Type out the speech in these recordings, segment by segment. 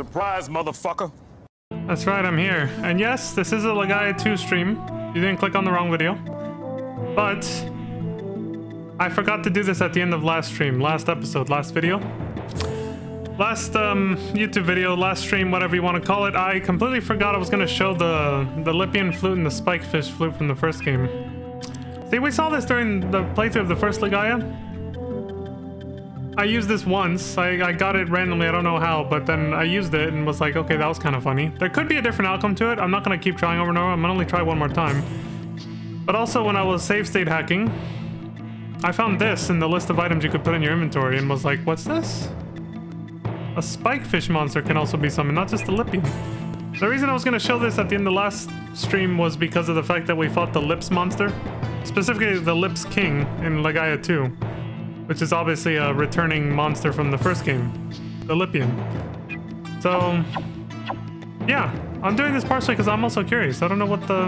Surprise, motherfucker. That's right, I'm here. And yes, this is a Legaia 2 stream. You didn't click on the wrong video. But I forgot to do this at the end of last stream, last episode, last video. Last YouTube video, last stream, whatever you want to call it. I completely forgot I was going to show the Lipian flute and the spikefish flute from the first game. See, we saw this during the playthrough of the first Legaia. I used this once. I got it randomly, I don't know how, but then I used it and was like, okay, that was kind of funny. There could be a different outcome to it. I'm not going to keep trying over and over. I'm going to only try one more time. But also, when I was save state hacking, I found this in the list of items you could put in your inventory and was like, what's this? A spikefish monster can also be summoned, not just a Lipian. The reason I was going to show this at the end of the last stream was because of the fact that we fought the Lips monster. Specifically, the Lips King in Legaia 2. Which is obviously a returning monster from the first game. The Lipian. So, yeah. I'm doing this partially because I'm also curious. I don't know what the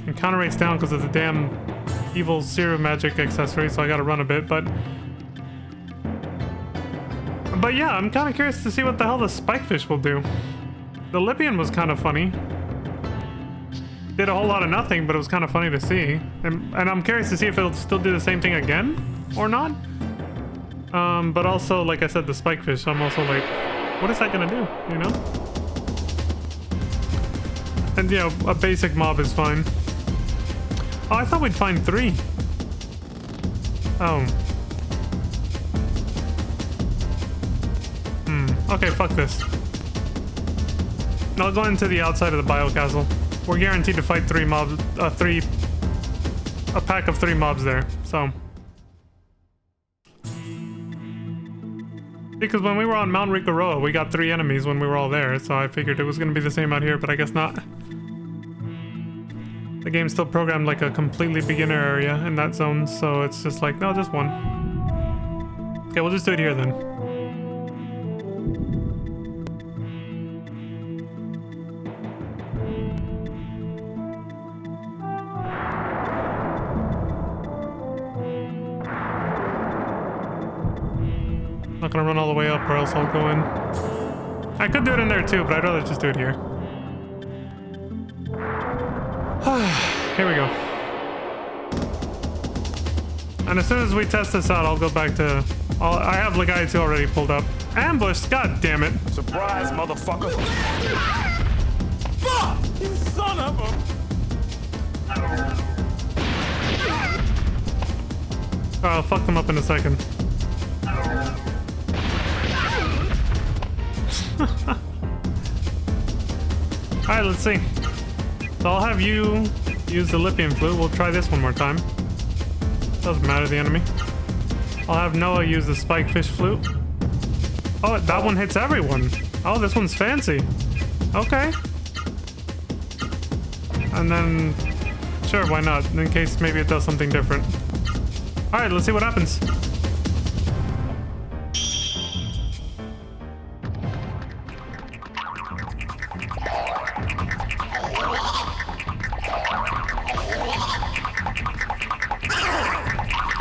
encounter rate's down because of the damn evil zero magic accessory, so I gotta run a bit, but yeah, I'm kind of curious to see what the hell the spikefish will do. The Lipian was kind of funny. Did a whole lot of nothing, but it was kind of funny to see. And I'm curious to see if it'll still do the same thing again or not. But also, like I said, the spikefish, I'm also like, what is that gonna do, you know? And yeah, a basic mob is fine. Oh, I thought we'd find 3. Oh. Okay, fuck this. I'll go into the outside of the biocastle. We're guaranteed to fight 3 mobs, a pack of 3 mobs there, so. Because when we were on Mount Rikaroa, we got 3 enemies when we were all there, so I figured it was gonna be the same out here, but I guess not. The game's still programmed like a completely beginner area in that zone, so it's just like, no, just 1. Okay, we'll just do it here then. Not gonna run all the way up or else I'll go in. I could do it in there too, but I'd rather just do it here. Here we go. And as soon as we test this out, I'll go back to... I have Legaia 2 already pulled up. Ambushed, god damn it. Surprise, motherfucker. Fuck! You son of a... I'll fuck them up in a second. Alright, let's see. So I'll have you use the Lipian flute. We'll try this one more time. Doesn't matter, the enemy. I'll have Noah use the spikefish flute. Oh, that one hits everyone. Oh, this one's fancy. Okay. And then... Sure, why not? In case maybe it does something different. Alright, let's see what happens.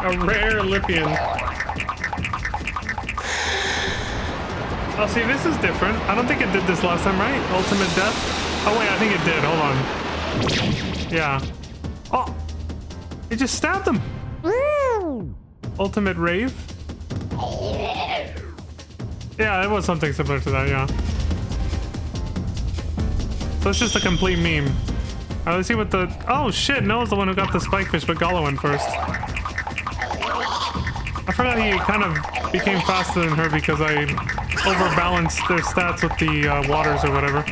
A rare Lipian. Oh, see, this is different. I don't think it did this last time, right? Ultimate death? Oh, wait, I think it did. Hold on. Yeah. Oh! It just stabbed him! Ultimate rave? Yeah, it was something similar to that, yeah. So it's just a complete meme. Alright, let's see what the... Oh, shit! Noah's the one who got the spikefish, but Gala went first. I forgot he kind of became faster than her because I overbalanced their stats with the waters or whatever.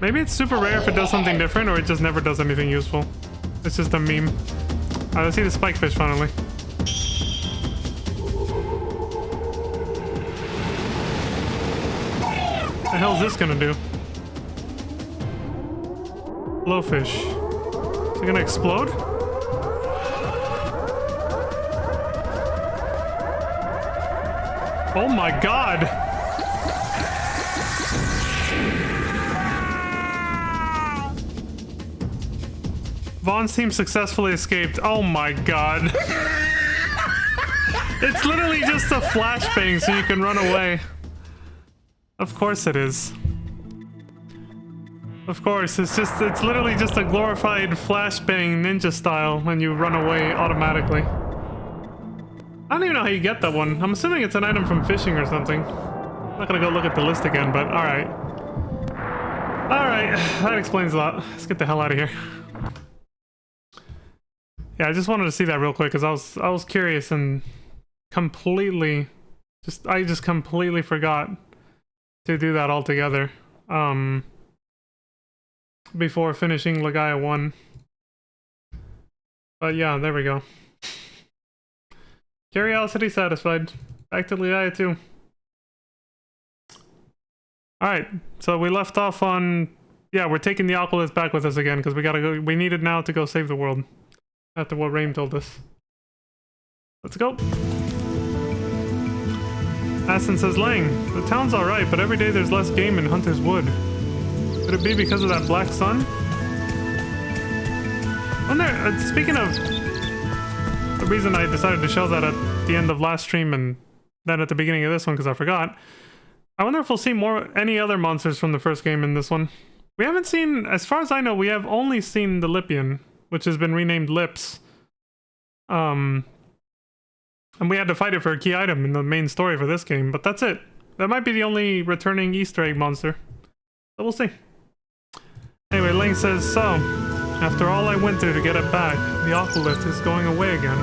Maybe it's super rare if it does something different, or it just never does anything useful. It's just a meme. Alright, let's see the spikefish finally. What the hell is this gonna do? Blowfish. Is it gonna explode? Oh my god! Vaughn's team successfully escaped. Oh my god. It's literally just a flashbang so you can run away. Of course it is. Of course, it's literally just a glorified flashbang ninja style when you run away automatically. I don't even know how you get that one. I'm assuming it's an item from fishing or something. I'm not gonna go look at the list again, but alright. Alright, that explains a lot. Let's get the hell out of here. Yeah, I just wanted to see that real quick because I was curious and completely I just completely forgot to do that altogether. Before finishing Legaia 1. But yeah, there we go. Curiosity satisfied. Back to Legaia 2. Alright, so we left off on... Yeah, we're taking the Oculus back with us again, because we gotta go... We need it now to go save the world. After what Rain told us. Let's go! Aston says, Lang, the town's alright, but every day there's less game in Hunter's Wood. Could it be because of that black sun? Speaking of... The reason I decided to show that at the end of last stream and then at the beginning of this one, because I forgot. I wonder if we'll see any other monsters from the first game in this one. We haven't seen, as far as I know, we have only seen the Lipian, which has been renamed Lips. And we had to fight it for a key item in the main story for this game, but that's it. That might be the only returning Easter egg monster. So we'll see. Anyway, Link says, so, after all I went through to get it back, the Oculus is going away again.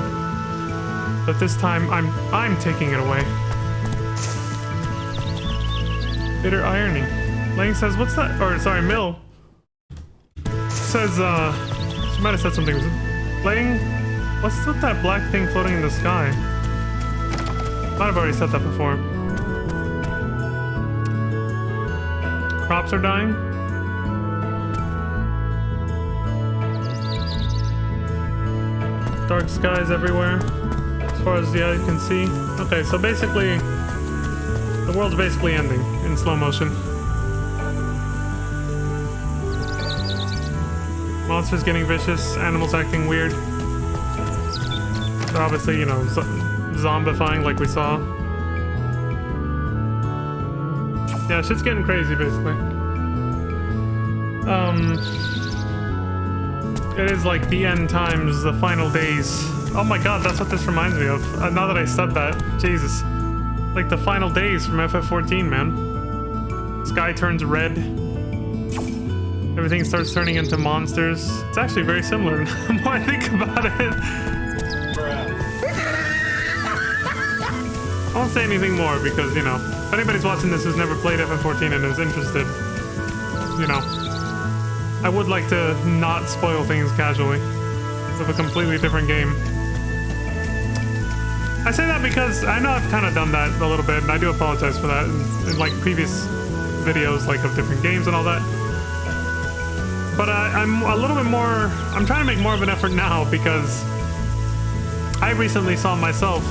But this time, I'm taking it away. Bitter irony. Lang says, what's that? Or, sorry, Mill says, she might have said something. Lang, what's with that black thing floating in the sky? Might have already said that before. Crops are dying? Dark skies everywhere, as far as the eye can see. Okay, so basically, the world's basically ending in slow motion. Monsters getting vicious, animals acting weird. They're obviously, you know, zombifying like we saw. Yeah, shit's getting crazy, basically. It is like the end times, the final days. Oh my god, that's what this reminds me of. Now that I said that, Jesus. Like the final days from FF14, man. Sky turns red. Everything starts turning into monsters. It's actually very similar the more I think about it. I won't say anything more because, you know, if anybody's watching this who's never played FF14 and is interested, you know, I would like to not spoil things casually with a completely different game. I say that because I know I've kind of done that a little bit, and I do apologize for that in like previous videos, like of different games and all that. But I'm a little bit more, I'm trying to make more of an effort now because I recently saw myself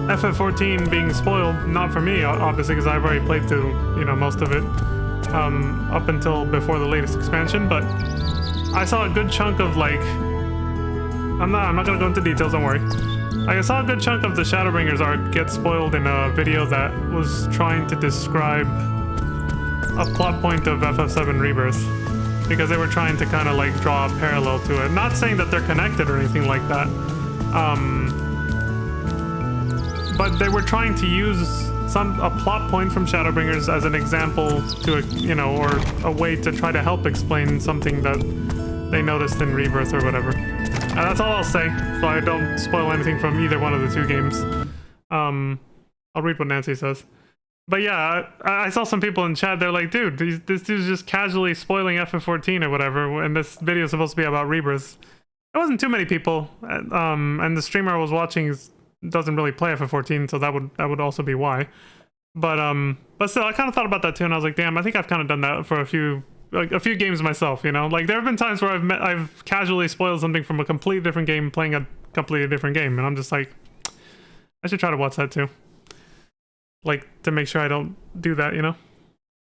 FF14 being spoiled, not for me, obviously, because I've already played through, you know, most of it up until before the latest expansion, but I saw a good chunk of, like, I'm not gonna go into details, don't worry. I saw a good chunk of the Shadowbringers arc get spoiled in a video that was trying to describe a plot point of FF7 Rebirth, because they were trying to kind of, like, draw a parallel to it. Not saying that they're connected or anything like that, but they were trying to use a plot point from Shadowbringers as an example to, you know, or a way to try to help explain something that they noticed in Rebirth or whatever. That's all I'll say, so I don't spoil anything from either one of the two games. I'll read what Nancy says. But yeah, I saw some people in chat, they're like, dude, this dude's just casually spoiling FF14 or whatever, and this video is supposed to be about Rebirth. It wasn't too many people, and the streamer I was watching doesn't really play FF14, so that would also be why. But still, I kind of thought about that too, and I was like, damn, I think I've kind of done that for a few games myself, you know? Like, there have been times where I've casually spoiled something from a completely different game playing a completely different game, and I'm just like, I should try to watch that too. Like, to make sure I don't do that, you know?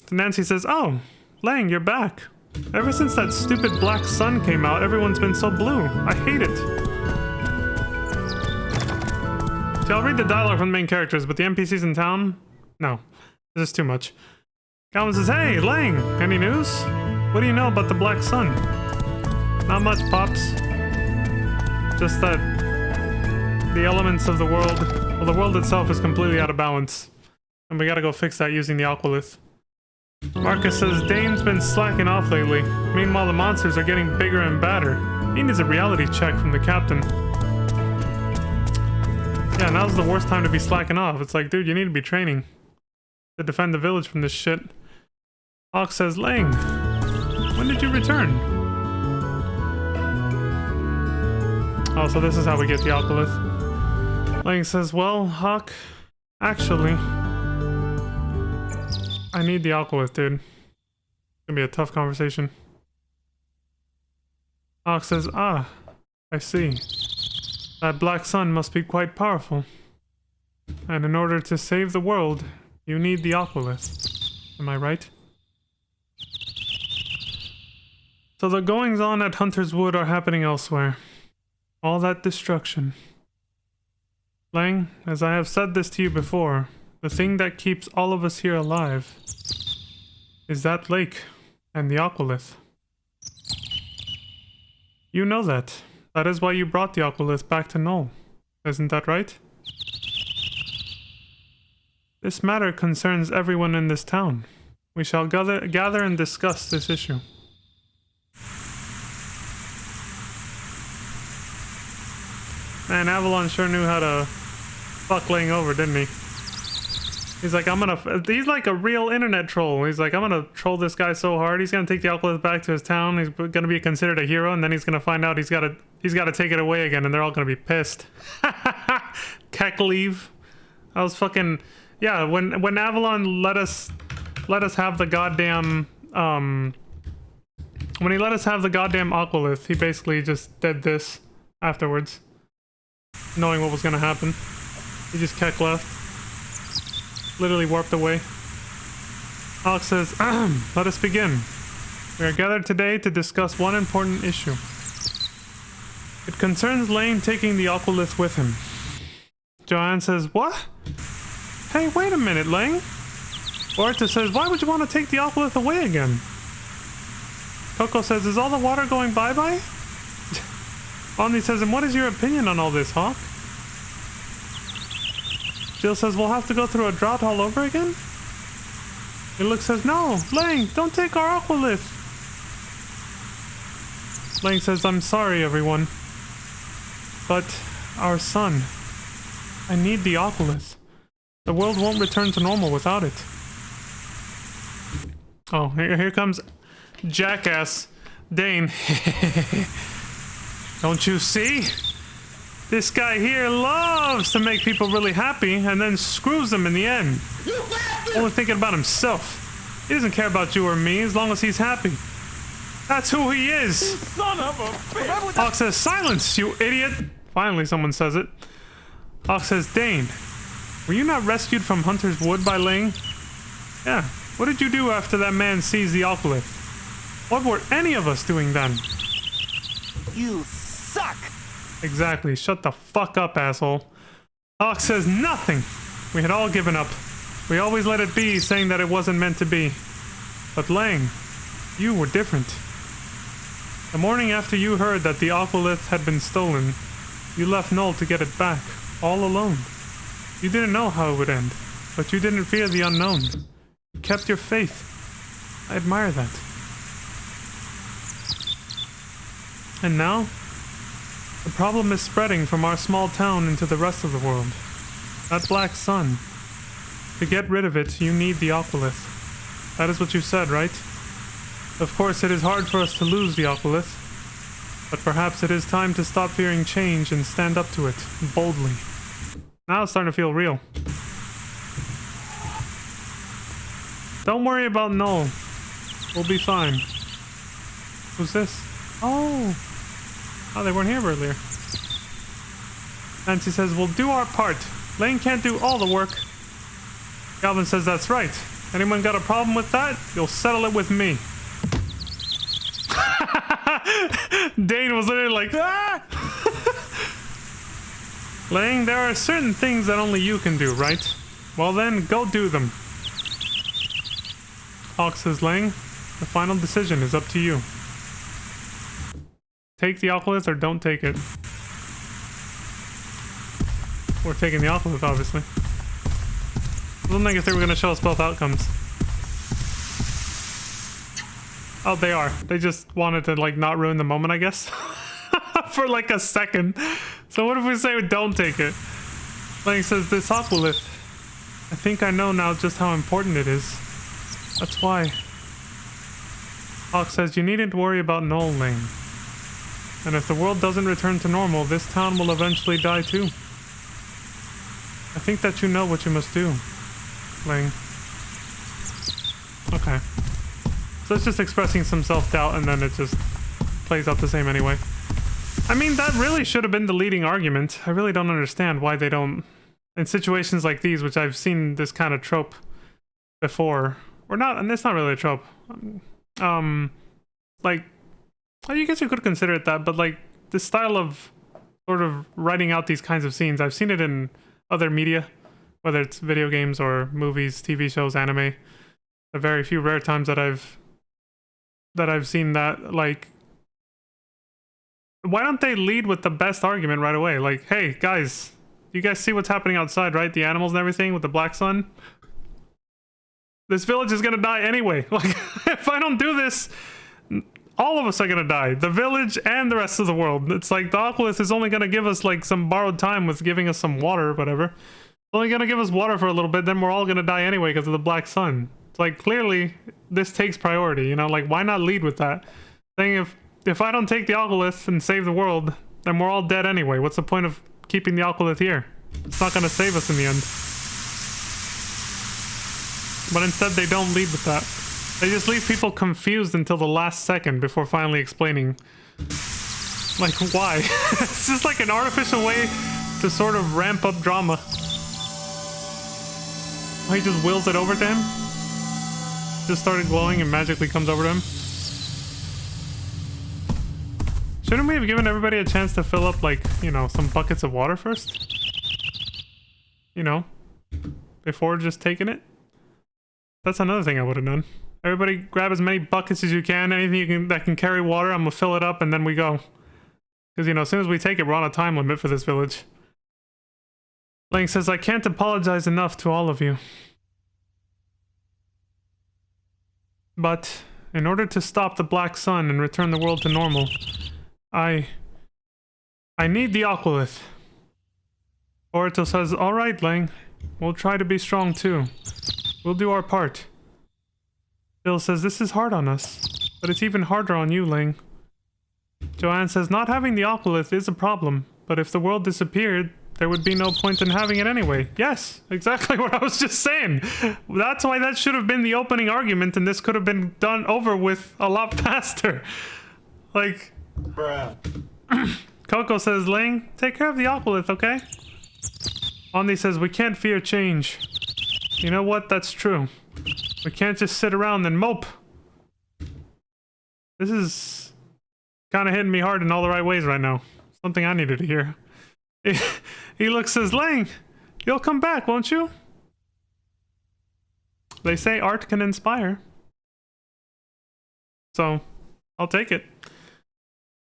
So Nancy says, oh, Lang, you're back. Ever since that stupid black sun came out, everyone's been so blue. I hate it. See, I'll read the dialogue from the main characters, but the NPCs in town? No. This is too much. Calvin says, "Hey, Lang, any news? What do you know about the black sun?" "Not much, Pops. Just that the elements of the world, well, the world itself is completely out of balance. And we gotta go fix that using the Aqualith." Marcus says, "Dane's been slacking off lately. Meanwhile, the monsters are getting bigger and badder. He needs a reality check from the captain." Yeah, now's the worst time to be slacking off. It's like, dude, you need to be training to defend the village from this shit. Hawk says, "Lang, when did you return?" Oh, so this is how we get the Aqualith. Lang says, "Well, Hawk, actually, I need the Aqualith, dude. It's gonna be a tough conversation." Hawk says, "Ah, I see. That black sun must be quite powerful. And in order to save the world, you need the Aqualith. Am I right?" So the goings-on at Hunter's Wood are happening elsewhere. All that destruction. Lang, as I have said this to you before, the thing that keeps all of us here alive is that lake and the Aqualith. You know that. That is why you brought the Aqualith back to Null. Isn't that right? This matter concerns everyone in this town. We shall gather and discuss this issue. Man, Avalon sure knew how to fuck Lang over, didn't he? He's like, he's like a real internet troll. He's like, "I'm gonna troll this guy so hard. He's gonna take the Aqualith back to his town. He's gonna be considered a hero, and then he's gonna find out he's gotta take it away again, and they're all gonna be pissed." Keck leave. I was fucking, yeah. When Avalon let us have the goddamn when he let us have the goddamn Aqualith, he basically just did this afterwards, knowing what was gonna happen. He just Keck left. Literally warped away. Alex says, "Let us begin. We are gathered today to discuss one important issue. It concerns Lane taking the Aqualith with him." Joanne says, "What? Hey, wait a minute, Lane." Orta says, "Why would you want to take the Aqualith away again?" Coco says, "Is all the water going bye-bye?" Omni says, "And what is your opinion on all this, Hawk?" Jill says, "We'll have to go through a drought all over again?" Iluk says, "No, Lang, don't take our Aqualith." Lang says, "I'm sorry, everyone. But our son, I need the Aqualith. The world won't return to normal without it." Oh, here comes jackass Dane. "Don't you see? This guy here loves to make people really happy and then screws them in the end. Only thinking about himself. He doesn't care about you or me as long as he's happy. That's who he is." Son of a bitch! Hawk says, "Silence, you idiot!" Finally someone says it. Hawk says, "Dane, were you not rescued from Hunter's Wood by Ling?" "Yeah. What did you do after that man seized the Aqualith? What were any of us doing then?" You suck! Exactly. Shut the fuck up, asshole. Hawk says, "Nothing. We had all given up. We always let it be, saying that it wasn't meant to be. But Lang, you were different. The morning after you heard that the Aqualith had been stolen, you left Null to get it back, all alone. You didn't know how it would end, but you didn't fear the unknown. You kept your faith. I admire that. And now, the problem is spreading from our small town into the rest of the world. That black sun. To get rid of it, you need the Aqualith. That is what you said, right? Of course, it is hard for us to lose the Aqualith, but perhaps it is time to stop fearing change and stand up to it, boldly." Now it's starting to feel real. "Don't worry about Null. We'll be fine." Who's this? Oh, they weren't here earlier. Nancy says, "We'll do our part. Lane can't do all the work." Galvin says, "That's right. Anyone got a problem with that? You'll settle it with me." Dane was literally like, ah! Lang, there are certain things that only you can do, right? Well then, go do them. Hawk says, Lang, the final decision is up to you. Take the Oculus or don't take it. We're taking the Oculus, obviously. I don't think if they were going to show us both outcomes. Oh, they are. They just wanted to, like, not ruin the moment, I guess. For, like, a second. So what if we say we don't take it? Lang says, this Oculus, I think I know now just how important it is. That's why. Hawk says, you needn't worry about Noel, Lang. And if the world doesn't return to normal, this town will eventually die too. I think that you know what you must do, Lang. Okay. So it's just expressing some self-doubt and then it just plays out the same anyway. I mean, that really should have been the leading argument. I really don't understand why they don't... In situations like these, which I've seen this kind of trope before. Or not, and it's not really a trope. Like... I guess you could consider it that, but like, this style of sort of writing out these kinds of scenes, I've seen it in other media, whether it's video games or movies, TV shows, anime. The very few rare times that I've seen that, like, why don't they lead with the best argument right away? Like, hey, guys, you guys see what's happening outside, right? The animals and everything with the black sun? This village is gonna die anyway. Like, if I don't do this, all of us are gonna die. The village and the rest of the world. It's like the Oculus is only gonna give us like some borrowed time with giving us some water or whatever. It's only gonna give us water for a little bit, then we're all gonna die anyway because of the black sun. It's like, clearly, this takes priority, you know? Like, why not lead with that? Saying if I don't take the Oculus and save the world, then we're all dead anyway. What's the point of keeping the Oculus here? It's not gonna save us in the end. But instead, they don't lead with that. They just leave people confused until the last second before finally explaining. Like, why? It's just like an artificial way to sort of ramp up drama. Oh, he just wills it over to him? Just started glowing and magically comes over to him? Shouldn't we have given everybody a chance to fill up, like, you know, some buckets of water first? You know? Before just taking it? That's another thing I would have done. Everybody grab as many buckets as you can, anything you can that can carry water, I'm gonna fill it up and then we go. Because, you know, as soon as we take it, we're on a time limit for this village. Lang says, I can't apologize enough to all of you. But, in order to stop the black sun and return the world to normal, I need the Oculus. Boruto says, alright, Lang. We'll try to be strong too. We'll do our part. Bill says, this is hard on us, but it's even harder on you, Lang. Joanne says, not having the Oculus is a problem, but if the world disappeared, there would be no point in having it anyway. Yes, exactly what I was just saying. That's why that should have been the opening argument, and this could have been done over with a lot faster. Like... Bruh. Coco says, Lang, take care of the Oculus, okay? Ondi says, we can't fear change. You know what? That's true. We can't just sit around and mope. This is kind of hitting me hard in all the right ways right now. Something I needed to hear. He looks, says, Lang, you'll come back, won't you? They say art can inspire. So, I'll take it.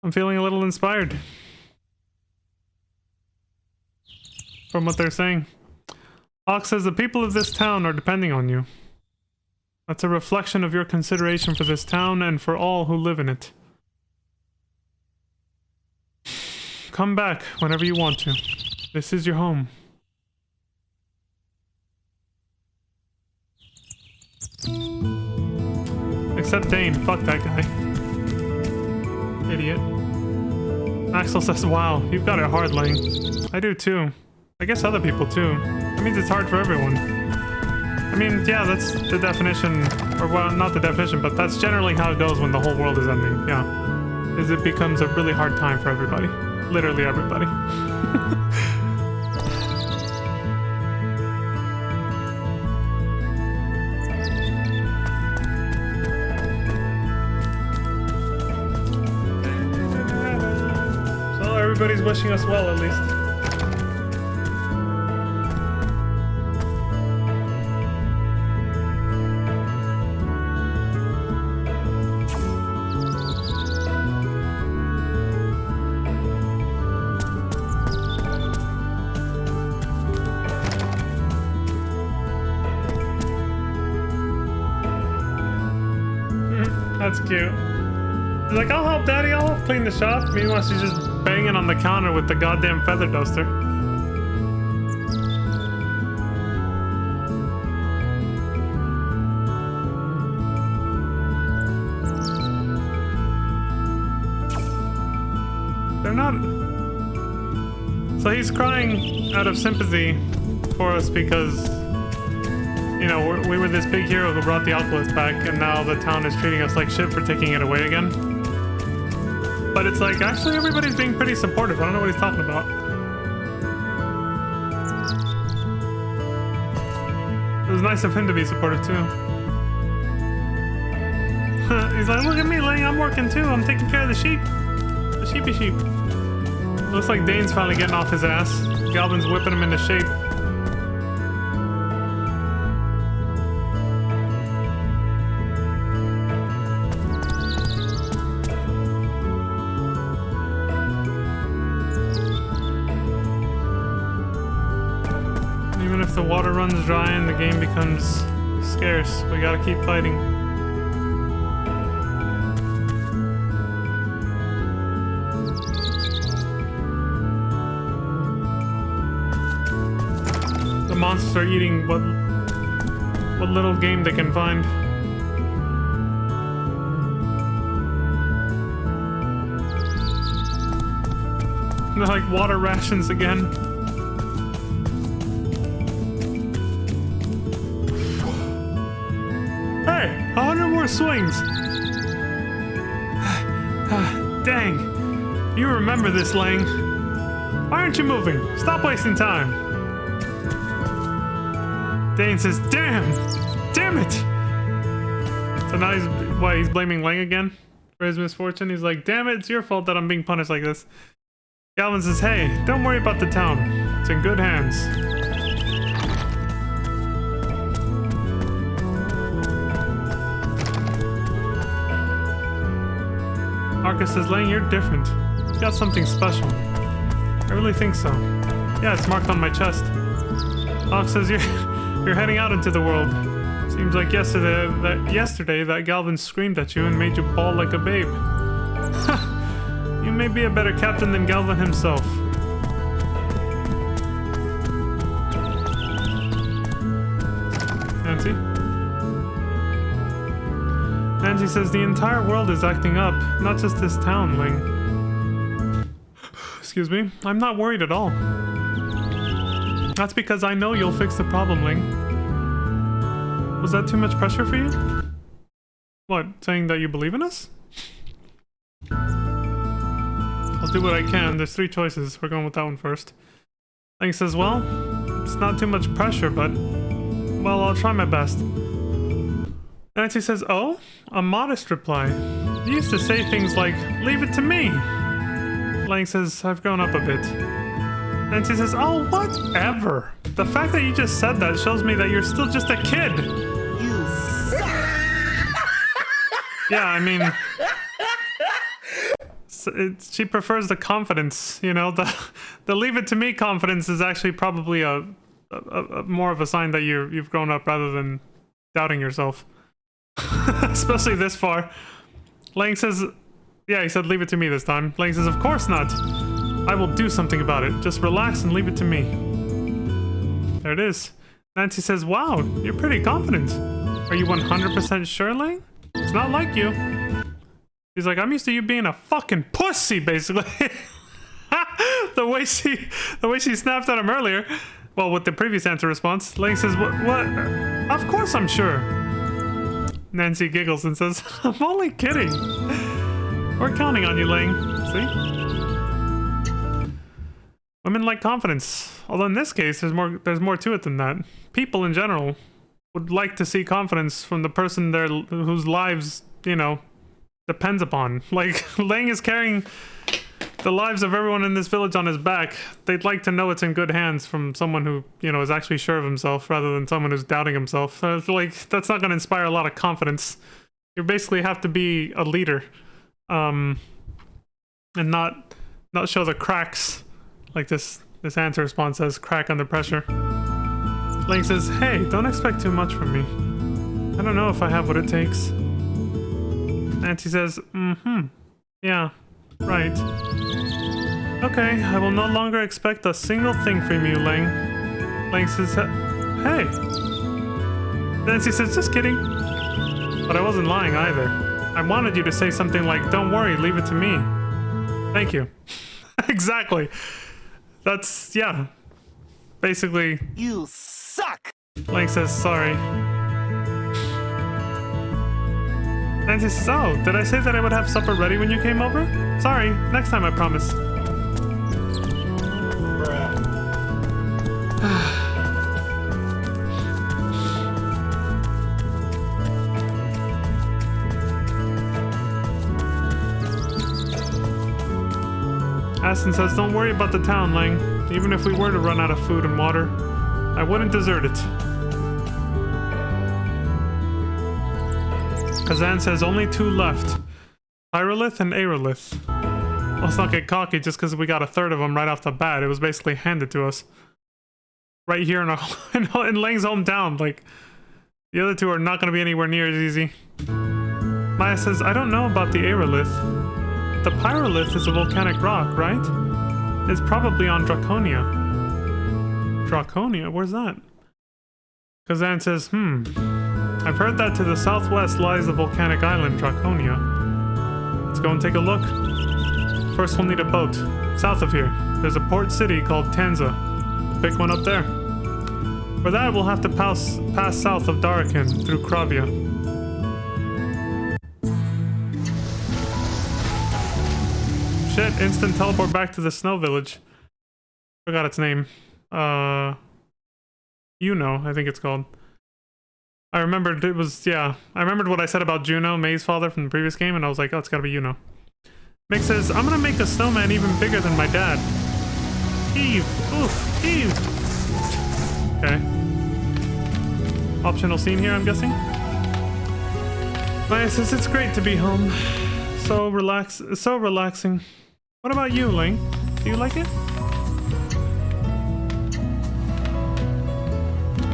I'm feeling a little inspired. From what they're saying. Hawk says, the people of this town are depending on you. That's a reflection of your consideration for this town and for all who live in it. Come back whenever you want to. This is your home. Except Dane. Fuck that guy. Idiot. Axel says, wow, you've got it hard, Lang. I do too. I guess other people too. That means it's hard for everyone. I mean, yeah, that's the definition, or well, not the definition, but that's generally how it goes when the whole world is ending, yeah. Is it becomes a really hard time for everybody. Literally everybody. Everybody's wishing us well, at least. That's cute. He's like, I'll help Daddy, I'll help clean the shop. Meanwhile, she's just banging on the counter with the goddamn feather duster. They're not... So he's crying out of sympathy for us because... You know, we were this big hero who brought the alcoholist back, and now the town is treating us like shit for taking it away again. But it's like, actually everybody's being pretty supportive. I don't know what he's talking about. It was nice of him to be supportive too. He's like, look at me, Lang, I'm working too. I'm taking care of the sheep. The sheepy sheep. Looks like Dane's finally getting off his ass. Galvin's whipping him into shape. If the water runs dry and the game becomes scarce, we gotta keep fighting. The monsters are eating what little game they can find. They're like water rations again. Hey, 100 more swings. Dang. You remember this, Lang. Why aren't you moving? Stop wasting time. Dane says, damn! Damn it! So now he's blaming Lang again for his misfortune? He's like, damn it, it's your fault that I'm being punished like this. Galvin says, hey, don't worry about the town. It's in good hands. Marcus says, Lang, you're different. You got something special. I really think so. Yeah, it's marked on my chest. Ox says, you're heading out into the world. Seems like yesterday that Galvin screamed at you and made you bawl like a babe. You may be a better captain than Galvin himself. Nancy? Nancy says the entire world is acting up, not just this town, Ling. Excuse me, I'm not worried at all. That's because I know you'll fix the problem, Ling. Was that too much pressure for you? What, saying that you believe in us? I'll do what I can. There's 3 choices. We're going with that one first. Ling says, well, it's not too much pressure, but... well, I'll try my best. Nancy says, oh? A modest reply. You used to say things like, leave it to me. Lang says, I've grown up a bit. Nancy says, oh, whatever. The fact that you just said that shows me that you're still just a kid. You suck. Yeah, I mean... she prefers the confidence, you know? The leave it to me confidence is actually probably a more of a sign that you've grown up rather than doubting yourself. Especially this far. Lang says, yeah, he said leave it to me this time. Lang says, of course not. I will do something about it. Just relax and leave it to me. There it is. Nancy says, wow, you're pretty confident. Are you 100% sure, Lang? It's not like you. He's like, I'm used to you being a fucking pussy, basically. the way she snapped at him earlier. Well, with the previous answer response. Lang says, what? Of course I'm sure. Nancy giggles and says, I'm only kidding. We're counting on you, Lang. See? Women like confidence. Although in this case, there's more to it than that. People in general would like to see confidence from the person whose lives, you know, depends upon. Like, Lang is carrying the lives of everyone in this village on his back. They'd like to know it's in good hands from someone who, you know, is actually sure of himself rather than someone who's doubting himself. So it's like, that's not going to inspire a lot of confidence. You basically have to be a leader, and not show the cracks, like this answer response says, crack under pressure. Link says, hey, don't expect too much from me. I don't know if I have what it takes. Nancy says, yeah, right. Okay, I will no longer expect a single thing from you, Lang. Lang says, hey. Nancy says, just kidding. But I wasn't lying either. I wanted you to say something like, don't worry, leave it to me. Thank you. Exactly. That's, yeah. Basically. You suck! Lang says, sorry. Nancy says, oh, did I say that I would have supper ready when you came over? Sorry, next time I promise. Aston says, don't worry about the town, Lang. Even if we were to run out of food and water, I wouldn't desert it. Kazan says, only 2 left. Pyrolith and Aerolith. Let's not get cocky just because we got a third of them right off the bat. It was basically handed to us. Right here in Lang's hometown. Like, the other 2 are not going to be anywhere near as easy. Maya says, I don't know about the Aerolith. The Pyrolith is a volcanic rock, right? It's probably on Draconia. Draconia? Where's that? Kazan says, I've heard that to the southwest lies the volcanic island, Draconia. Let's go and take a look. First we'll need a boat. South of here, there's a port city called Tanza. Pick one up there. For that, we'll have to pass south of Darakan through Kravia. Shit, instant teleport back to the snow village. Forgot its name. I think it's called. I remembered it was, yeah. I remembered what I said about Juno, May's father from the previous game, and I was like, oh, it's gotta be Juno. Mick says, I'm gonna make a snowman even bigger than my dad. Heave. Oof. Heave. Okay. Optional scene here, I'm guessing. Maya says, it's great to be home. So relaxing. What about you, Ling? Do you like it?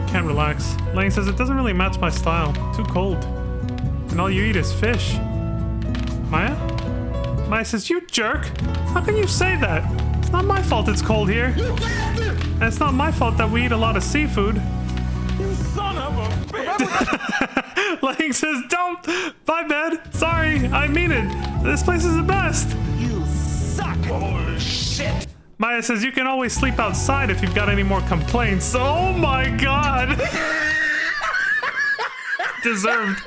Can't relax. Lang says it doesn't really match my style. Too cold. And all you eat is fish. Maya? Maya says, you jerk! How can you say that? It's not my fault it's cold here. And it's not my fault that we eat a lot of seafood. You son of a bitch! Lang says, don't! My bad! Sorry, I mean it. This place is the best! You suck! Holy shit! Maya says, you can always sleep outside if you've got any more complaints. Oh my god! Deserved.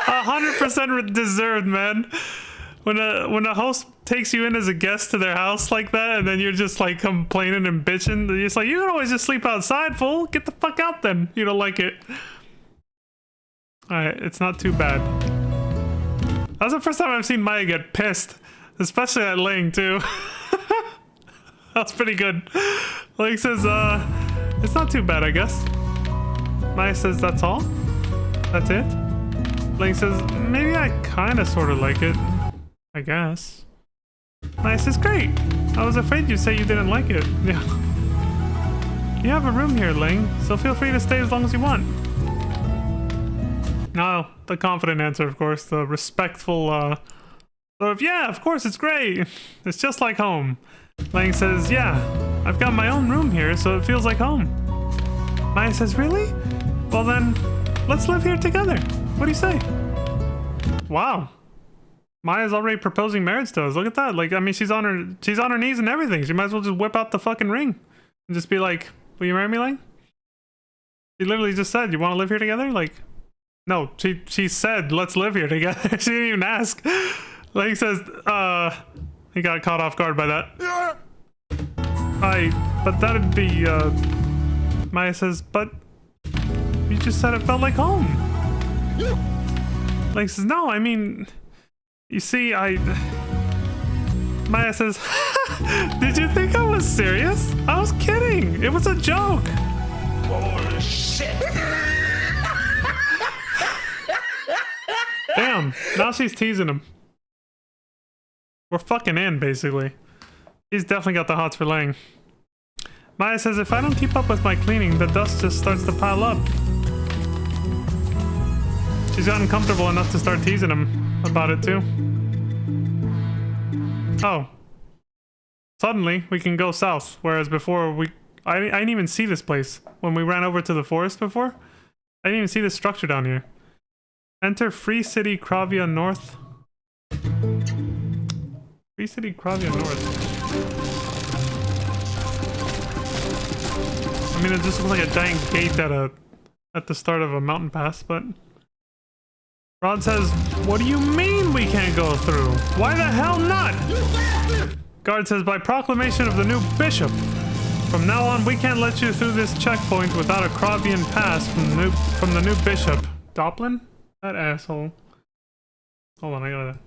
100% deserved, man. When a host takes you in as a guest to their house like that, and then you're just like complaining and bitching, it's like, you can always just sleep outside, fool. Get the fuck out then. You don't like it. Alright, it's not too bad. That's the first time I've seen Maya get pissed. Especially at Ling, too. That's pretty good. Ling says, it's not too bad, I guess. Maya says, that's all? That's it? Ling says, maybe I kinda sorta like it. I guess. Maya says, great. I was afraid you'd say you didn't like it. Yeah. You have a room here, Ling, so feel free to stay as long as you want. No, the confident answer, of course. The respectful, sort of, yeah, of course, it's great. It's just like home. Lang says, yeah, I've got my own room here, so it feels like home. Maya says, really? Well then, let's live here together. What do you say? Wow. Maya's already proposing marriage to us. Look at that. Like, I mean, she's on her knees and everything. She might as well just whip out the fucking ring and just be like, will you marry me, Lang? She literally just said, you want to live here together? Like, no, she said, let's live here together. She didn't even ask. Lang says, he got caught off guard by that. But that'd be, Maya says, but you just said it felt like home. Lang says, no, I mean, you see, Maya says, did you think I was serious? I was kidding. It was a joke. Bullshit. Damn, now she's teasing him. We're fucking in, basically. He's definitely got the hots for laying. Maya says, if I don't keep up with my cleaning, the dust just starts to pile up. She's gotten comfortable enough to start teasing him about it, too. Oh. Suddenly, we can go south, whereas before I didn't even see this place. When we ran over to the forest before, I didn't even see this structure down here. Enter Free City Kravia North. Free City Kravia North. I mean, it just looks like a giant gate at the start of a mountain pass, but... Rod says, what do you mean we can't go through? Why the hell not? Guard says, by proclamation of the new bishop. From now on, we can't let you through this checkpoint without a Kravian pass from the new bishop. Doplin? That asshole. Hold on, I gotta...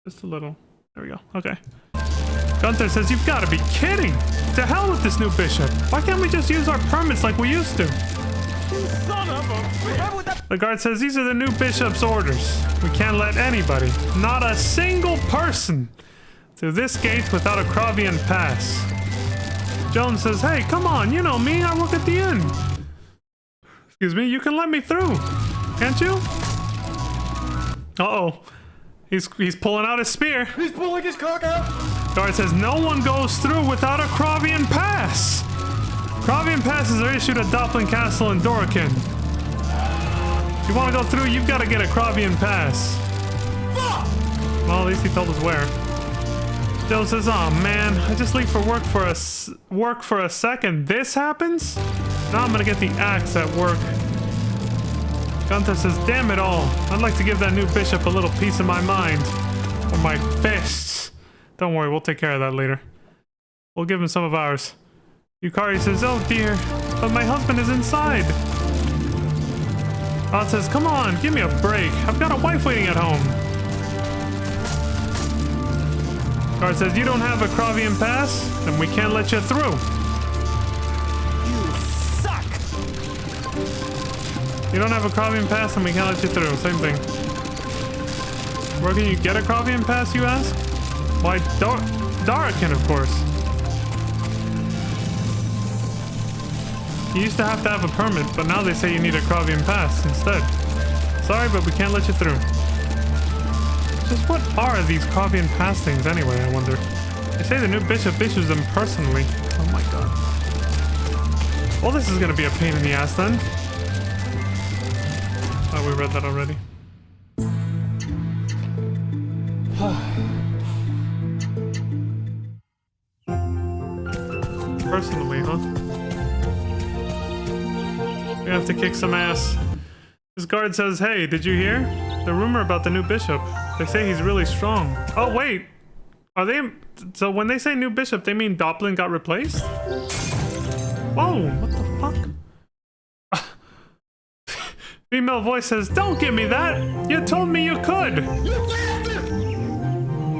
Just a little. There we go. Okay. Gunther says, you've got to be kidding! To hell with this new bishop! Why can't we just use our permits like we used to? Son of a bitch. The guard says, these are the new bishop's orders. We can't let anybody, not a single person, through this gate without a Kravian pass. Jones says, hey, come on, you know me, I work at the inn. Excuse me, you can let me through. Can't you? Uh-oh. He's pulling out his spear. He's pulling his cock out. Guard says, no one goes through without a Kravian pass. Kravian passes are issued at Doplin Castle in Dorikin. If you want to go through, you've got to get a Kravian pass. Well, at least he told us where. Joe says, oh man, I just leave for work for a second. This happens? Now I'm gonna get the axe at work. Gunther says, damn it all. I'd like to give that new bishop a little piece of my mind. Or my fists. Don't worry, we'll take care of that later. We'll give him some of ours. Yukari says, oh dear, but my husband is inside. Rod says, come on, give me a break. I've got a wife waiting at home. Guard says, you don't have a Kravian pass, then we can't let you through. You suck. You don't have a Kravian pass, and we can't let you through. Same thing. Where can you get a Kravian pass, you ask? Why, Darakin, of course. You used to have a permit, but now they say you need a Kravian pass instead. Sorry, but we can't let you through. Just what are these Kravian pass things anyway, I wonder? They say the new bishop issues them personally. Oh my god. Well, this is gonna be a pain in the ass then. Oh, we read that already. Personally, huh? We have to kick some ass. This guard says, hey, did you hear? The rumor about the new bishop. They say he's really strong. Oh, wait. Are they... So when they say new bishop, they mean Doplin got replaced? Whoa, what the fuck? Female voice says, don't give me that! You told me you could!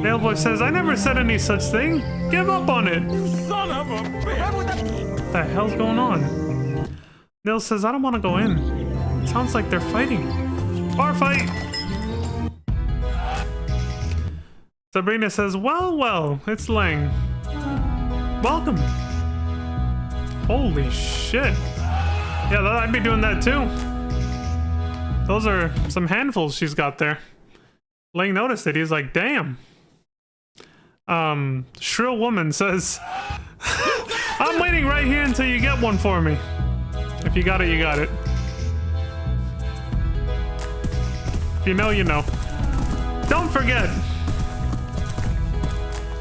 Male voice says, I never said any such thing! Give up on it! Son of a bitch. What the hell's going on? Nils says, I don't want to go in. It sounds like they're fighting. Bar fight! Sabrina says, well, well, it's Lang. Welcome. Holy shit. Yeah, I'd be doing that too. Those are some handfuls she's got there. Lang noticed it. He's like, damn. Shrill Woman says, I'm waiting right here until you get one for me. If you got it, you got it. If you know, you know. Don't forget.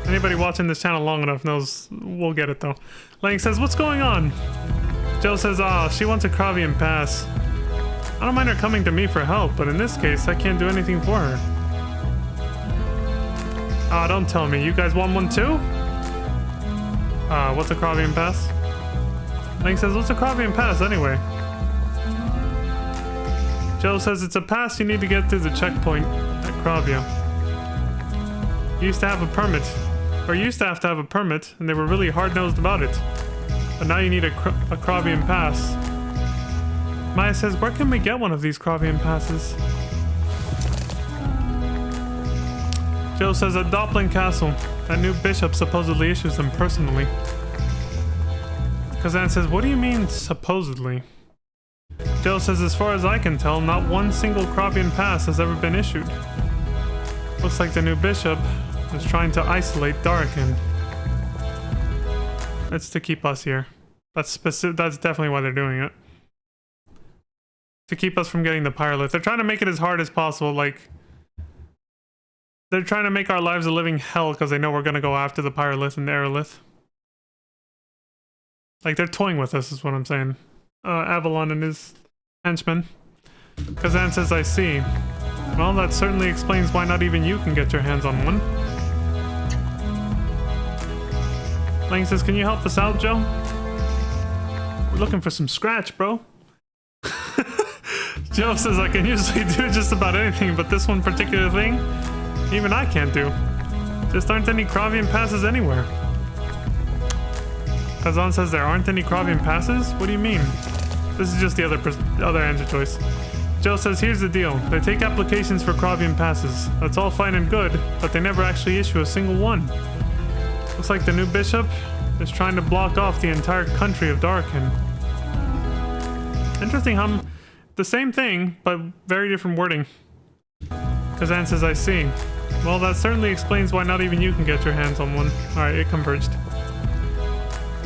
Anybody watching this channel long enough knows we'll get it though. Lang says, what's going on? Joe says, she wants a Kravian pass. I don't mind her coming to me for help, but in this case, I can't do anything for her. Don't tell me. You guys want one too? What's a Kravian pass? Lang says, what's a Kravian pass anyway? Joe says, it's a pass you need to get through the checkpoint at Kravia. You used to have a permit. Or you used to have a permit, and they were really hard-nosed about it. But now you need a Kravian pass. Maya says, where can we get one of these Kravian passes? Joe says, at Doppling Castle. That new bishop supposedly issues them personally. Kazan says, what do you mean, supposedly? Joe says, as far as I can tell, not one single Kravian pass has ever been issued. Looks like the new bishop is trying to isolate Darkin. It's to keep us here. That's definitely why they're doing it. To keep us from getting the Pyrolith. They're trying to make it as hard as possible, like... They're trying to make our lives a living hell because they know we're gonna go after the Pyrolith and the Aerolith. Like, they're toying with us, is what I'm saying. Avalon and his henchmen. Kazan says, I see. Well, that certainly explains why not even you can get your hands on one. Lang says, can you help us out, Joe? We're looking for some scratch, bro. Joe says, I can usually do just about anything, but this one particular thing, even I can't do. Just aren't any Kravian passes anywhere. Kazan says there aren't any Kravian passes? What do you mean? This is just the other answer choice. Joe says, here's the deal. They take applications for Kravian passes. That's all fine and good, but they never actually issue a single one. Looks like the new bishop is trying to block off the entire country of Darkin. Interesting how the same thing, but very different wording. Kazan says, I see. Well, that certainly explains why not even you can get your hands on one. Alright, it converged.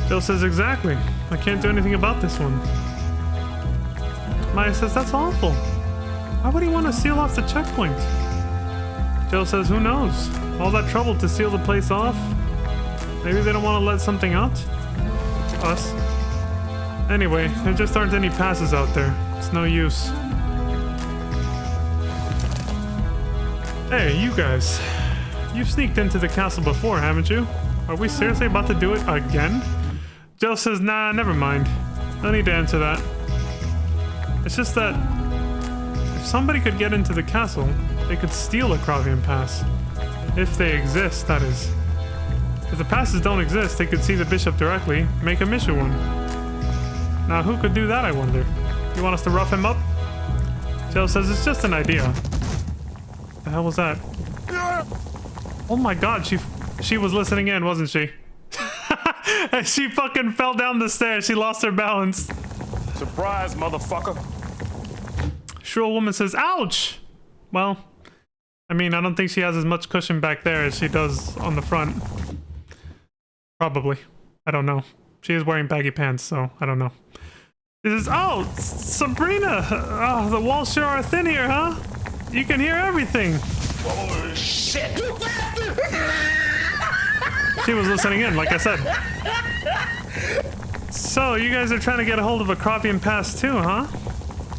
Joe says, exactly. I can't do anything about this one. Maya says, that's awful. Why would he want to seal off the checkpoint? Joe says, who knows? All that trouble to seal the place off? Maybe they don't want to let something out? Us. Anyway, there just aren't any passes out there. It's no use. Hey, you guys. You've sneaked into the castle before, haven't you? Are we seriously about to do it again? Joe says, nah, never mind. No need to answer that. It's just that if somebody could get into the castle, they could steal a Kravian pass. If they exist, that is. If the passes don't exist, they could see the bishop directly, make him issue one. Now, who could do that, I wonder? You want us to rough him up? Joe says it's just an idea. The hell was that? Oh my god, she was listening in, wasn't she? And she fucking fell down the stairs. She lost her balance. Surprise, motherfucker. Shrill woman says, ouch! Well, I mean, I don't think she has as much cushion back there as she does on the front. Probably. I don't know. She is wearing baggy pants, so I don't know. This is, oh, Sabrina! Oh, the walls sure are thin here, huh? You can hear everything. Oh, shit. She was listening in, like I said. So, you guys are trying to get a hold of a Kravian pass too, huh?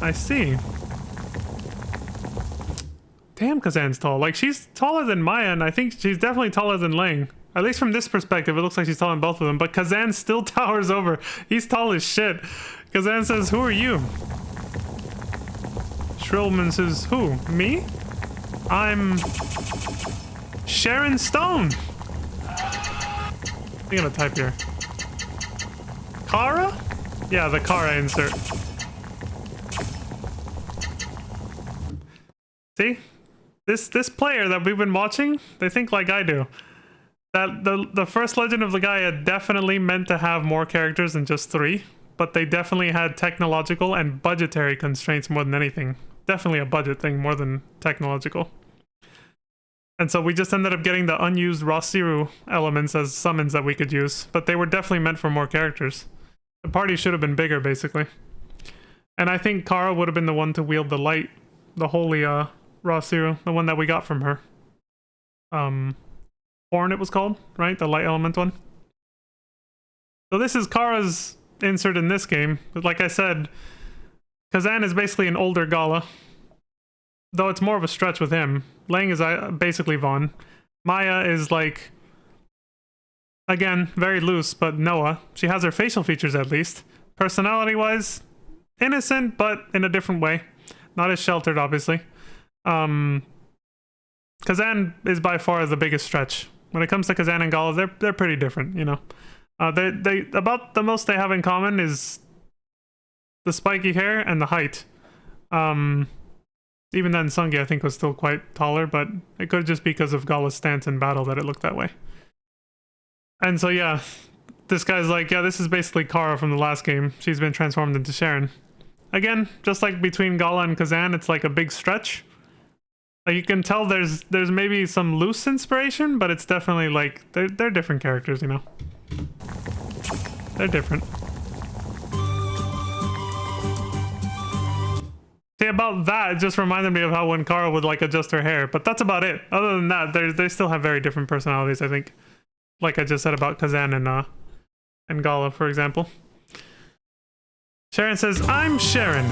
I see. Damn, Kazan's tall. Like, she's taller than Maya, and I think she's definitely taller than Lang. At least from this perspective, it looks like she's taller than both of them, but Kazan still towers over. He's tall as shit. Kazan says, who are you? Shrillman says, who? Me? I'm... Sharon Stone! I'm gonna type here. Kara? Yeah, the Kara insert. See? This player that we've been watching, they think like I do. That the first Legend of Legaia definitely meant to have more characters than just 3, but they definitely had technological and budgetary constraints more than anything. Definitely a budget thing more than technological. And so we just ended up getting the unused Rasiru elements as summons that we could use, but they were definitely meant for more characters. The party should have been bigger, basically. And I think Kara would have been the one to wield the light, the holy Rasiru, the one that we got from her. Horn it was called, right? The light element one. So this is Kara's insert in this game. But like I said, Kazan is basically an older Gala. Though it's more of a stretch with him. Lang is basically Vaughn. Maya is like... Again, very loose, but Noah. She has her facial features at least. Personality-wise, innocent, but in a different way. Not as sheltered, obviously. Kazan is by far the biggest stretch. When it comes to Kazan and Gala, they're pretty different, you know. They about the most they have in common is the spiky hair and the height. Even then, Sungi I think was still quite taller, but it could just be because of Gala's stance in battle that it looked that way. And so yeah, this guy's like, yeah, this is basically Kara from the last game. She's been transformed into Sharon. Again, just like between Gala and Kazan, it's like a big stretch. Like you can tell there's maybe some loose inspiration, but it's definitely like they're different characters, you know. They're different. See, about that, it just reminded me of how when Kara would like adjust her hair, but that's about it. Other than that, they still have very different personalities, I think. Like I just said about Kazan and Gala, for example. Sharon says, I'm Sharon.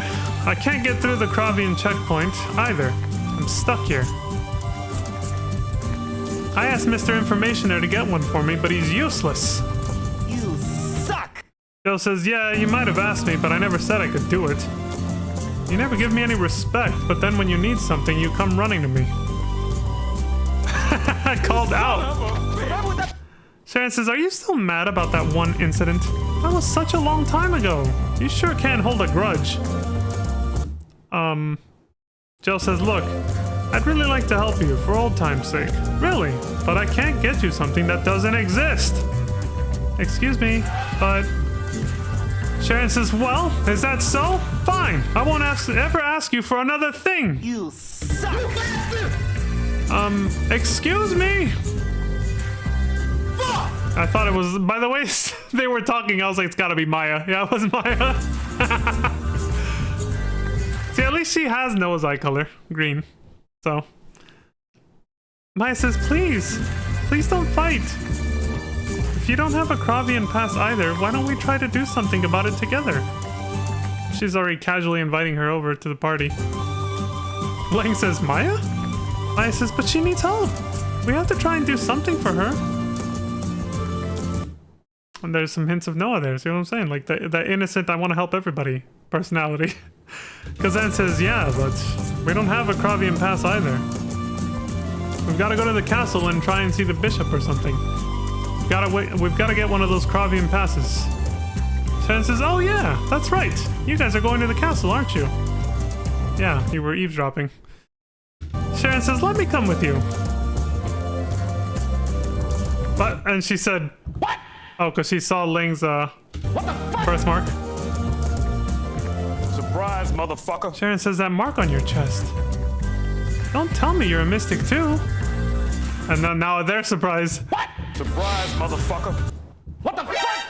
I can't get through the Kravian checkpoint either. I'm stuck here. I asked Mr. Informationer to get one for me, but he's useless. You suck! Joe says, yeah, you might have asked me, but I never said I could do it. You never give me any respect, but then when you need something, you come running to me. Called out. Sharon says, are you still mad about that one incident? That was such a long time ago. You sure can't hold a grudge. Joe says, look, I'd really like to help you for old time's sake. Really, but I can't get you something that doesn't exist. Excuse me, but... Sharon says, well, is that so? Fine, I won't ever ask you for another thing. You suck! Excuse me? I thought it was, by the way, they were talking, I was like, it's gotta be Maya. Yeah, it was Maya. See, at least she has Noah's eye color, green. So. Maya says, please don't fight. If you don't have a Kravian pass either, why don't we try to do something about it together? She's already casually inviting her over to the party. Lang says, Maya? Maya says, but she needs help. We have to try and do something for her. And there's some hints of Noah there, see what I'm saying? Like that innocent, I want to help everybody personality. Kazan says, yeah, but we don't have a Kravian pass either. We've got to go to the castle and try and see the bishop or something. We've got to get one of those Kravian passes. Sharon says, oh yeah, that's right. You guys are going to the castle, aren't you? Yeah, you were eavesdropping. Sharon says, let me come with you. But, and she said, what? Oh, because she saw Ling's birthmark. Surprise, motherfucker. Sharon says, that mark on your chest. Don't tell me you're a mystic too. And then now they're surprised. What? Surprise, motherfucker. What the fuck?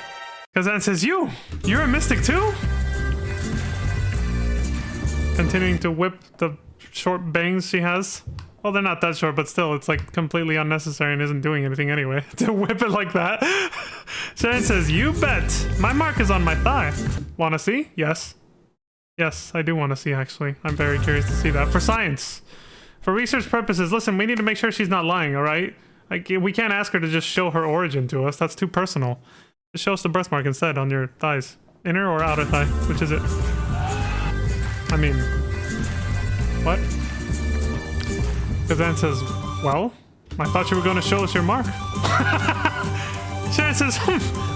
Kazan says, you're a mystic too? Continuing to whip the short bangs she has. Well, they're not that short, but still, it's like completely unnecessary and isn't doing anything anyway. To whip it like that. Sharon says, you bet. My mark is on my thigh. Wanna see? Yes. Yes, I do want to see, actually. I'm very curious to see that. For science. For research purposes, listen, we need to make sure she's not lying, alright? Like, we can't ask her to just show her origin to us. That's too personal. Just show us the birthmark instead on your thighs. Inner or outer thigh? Which is it? I mean... What? Kazan says, well, I thought you were going to show us your mark. Sharon says,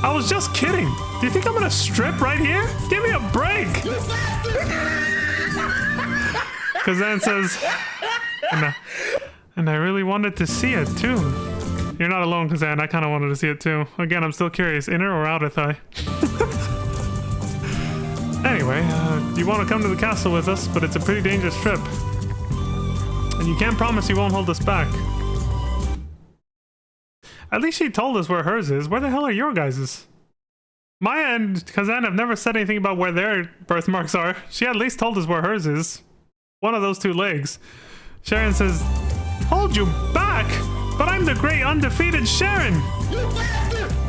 I was just kidding. Do you think I'm going to strip right here? Give me a break. Kazan says, and I really wanted to see it too. You're not alone, Kazan. I kind of wanted to see it too. Again, I'm still curious. Inner or outer thigh? Anyway, you want to come to the castle with us, but it's a pretty dangerous trip. And you can't promise you won't hold us back. At least she told us where hers is. Where the hell are your guys's? Maya and Kazan have never said anything about where their birthmarks are. She at least told us where hers is. One of those two legs. Sharon says, hold you back? But I'm the great undefeated Sharon.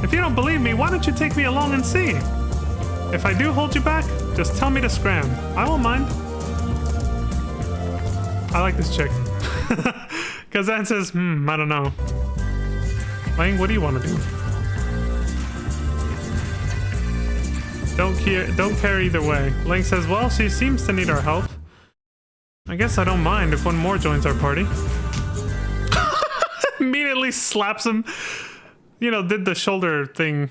If you don't believe me, why don't you take me along and see? If I do hold you back, just tell me to scram. I won't mind. I like this chick. Kazan says, I don't know. Lang, what do you want to do? Don't care either way. Lang says, well, she seems to need our help. I guess I don't mind if one more joins our party. Immediately slaps him. You know, did the shoulder thing.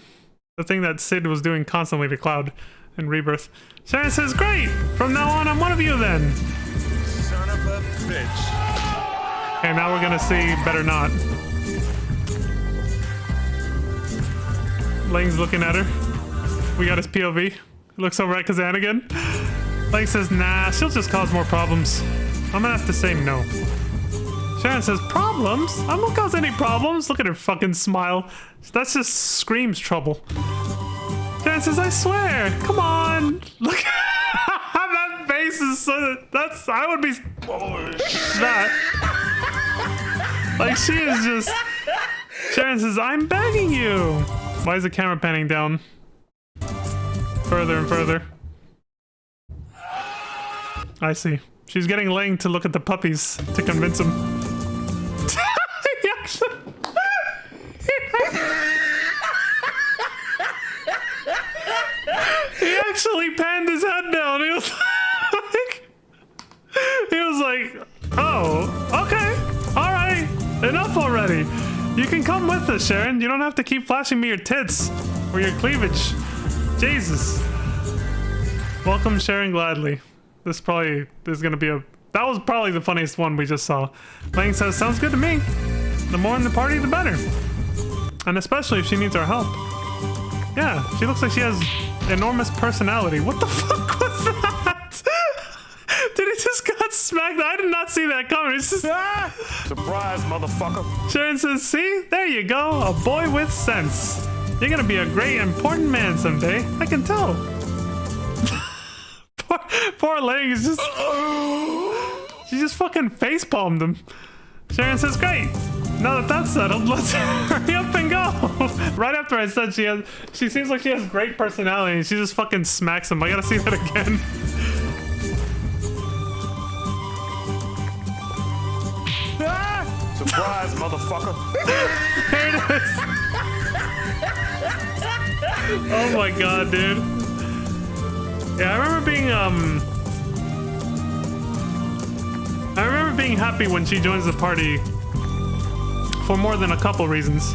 The thing that Sid was doing constantly to Cloud in Rebirth. Sharon says, great! From now on, I'm one of you then. Son of a bitch. Okay, now we're gonna see Better Not. Lang's looking at her. We got his POV. He looks over at Kazan again. Lang says, nah, she'll just cause more problems. I'm gonna have to say no. Sharon says, problems? I won't cause any problems. Look at her fucking smile. That just screams trouble. Sharon says, I swear. Come on. Look at that face is so... That's... I would be... That. Like, she is just... Sharon says, I'm begging you. Why is the camera panning down? Further and further. I see. She's getting Lang to look at the puppies to convince him. He actually... He actually panned his head down. He was like... He was like, oh, okay. All right. Enough already. You can come with us, Sharon. You don't have to keep flashing me your tits or your cleavage. Jesus. Welcome, Sharon, gladly. This is gonna be a... That was probably the funniest one we just saw. Lang says, sounds good to me. The more in the party, the better. And especially if she needs our help. Yeah, she looks like she has enormous personality. What the fuck was that? Did it just got smacked? I did not see that coming. It's just... Surprise, motherfucker. Sharon says, see? There you go. A boy with sense. You're gonna be a great, important man someday. I can tell. Poor Lang is just... She just fucking facepalmed him. Sharon says, great. Now that that's settled, let's hurry up and go. Right after I said she seems like she has great personality and she just fucking smacks him. I gotta see that again. Surprise, motherfucker. There it is. Oh my god, dude. Yeah, I remember being happy when she joins the party for more than a couple reasons.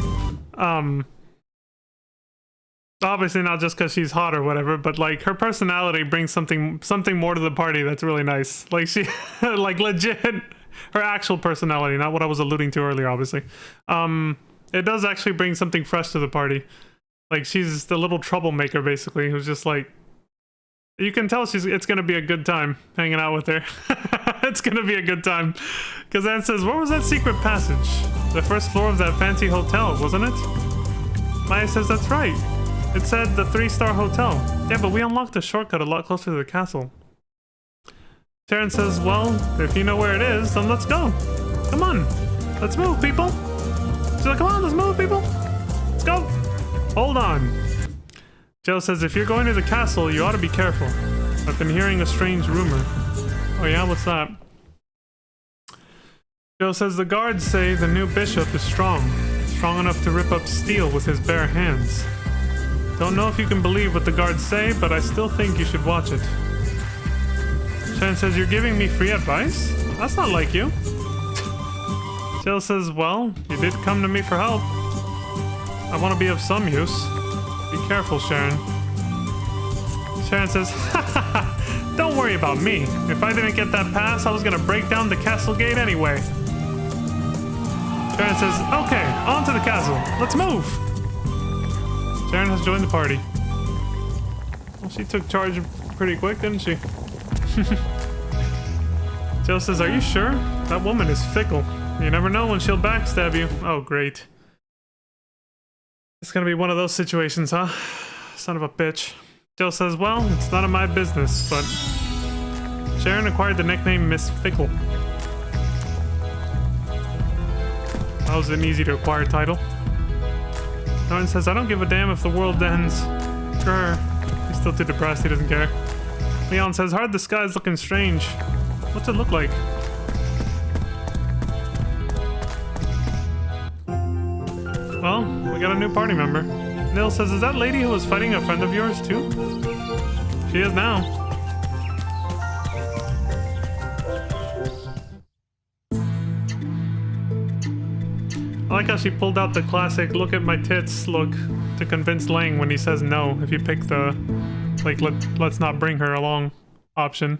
Obviously not just because she's hot or whatever, but like her personality brings something more to the party that's really nice. Like she, like legit, her actual personality, not what I was alluding to earlier, obviously. It does actually bring something fresh to the party. Like she's the little troublemaker basically, who's just like, you can tell it's gonna be a good time hanging out with her. It's gonna be a good time. Kazan says, where was that secret passage? The first floor of that fancy hotel, wasn't it? Maya says, that's right. It said the 3-star hotel. Yeah, but we unlocked the shortcut a lot closer to the castle. Sharon says, well, if you know where it is, then let's go. Come on, let's move, people. She's like, come on, let's move, people. Let's go. Hold on. Joe says, if you're going to the castle, you ought to be careful. I've been hearing a strange rumor. Oh yeah, what's that? Joe says, the guards say the new bishop is strong enough to rip up steel with his bare hands. Don't know if you can believe what the guards say, but I still think you should watch it. Shan says, you're giving me free advice? That's not like you. Jill says, well, you did come to me for help. I want to be of some use. Be careful, Sharon. Sharon says, ha, don't worry about me. If I didn't get that pass, I was gonna break down the castle gate anyway. Sharon says, okay, on to the castle. Let's move. Sharon has joined the party. Well, she took charge pretty quick, didn't she? Jill says, are you sure? That woman is fickle. You never know when she'll backstab you. Oh, great. It's gonna be one of those situations, huh? Son of a bitch. Jill says, well, it's none of my business, but... Sharon acquired the nickname Miss Fickle. That was an easy to acquire title. Norton says, I don't give a damn if the world ends. Grr. He's still too depressed, he doesn't care. Leon says, hard the sky's looking strange. What's it look like? Well, we got a new party member. Nil says, is that lady who was fighting a friend of yours too? She is now. I like how she pulled out the classic look at my tits look to convince Lang when he says no, if you pick the, like, let's not bring her along option.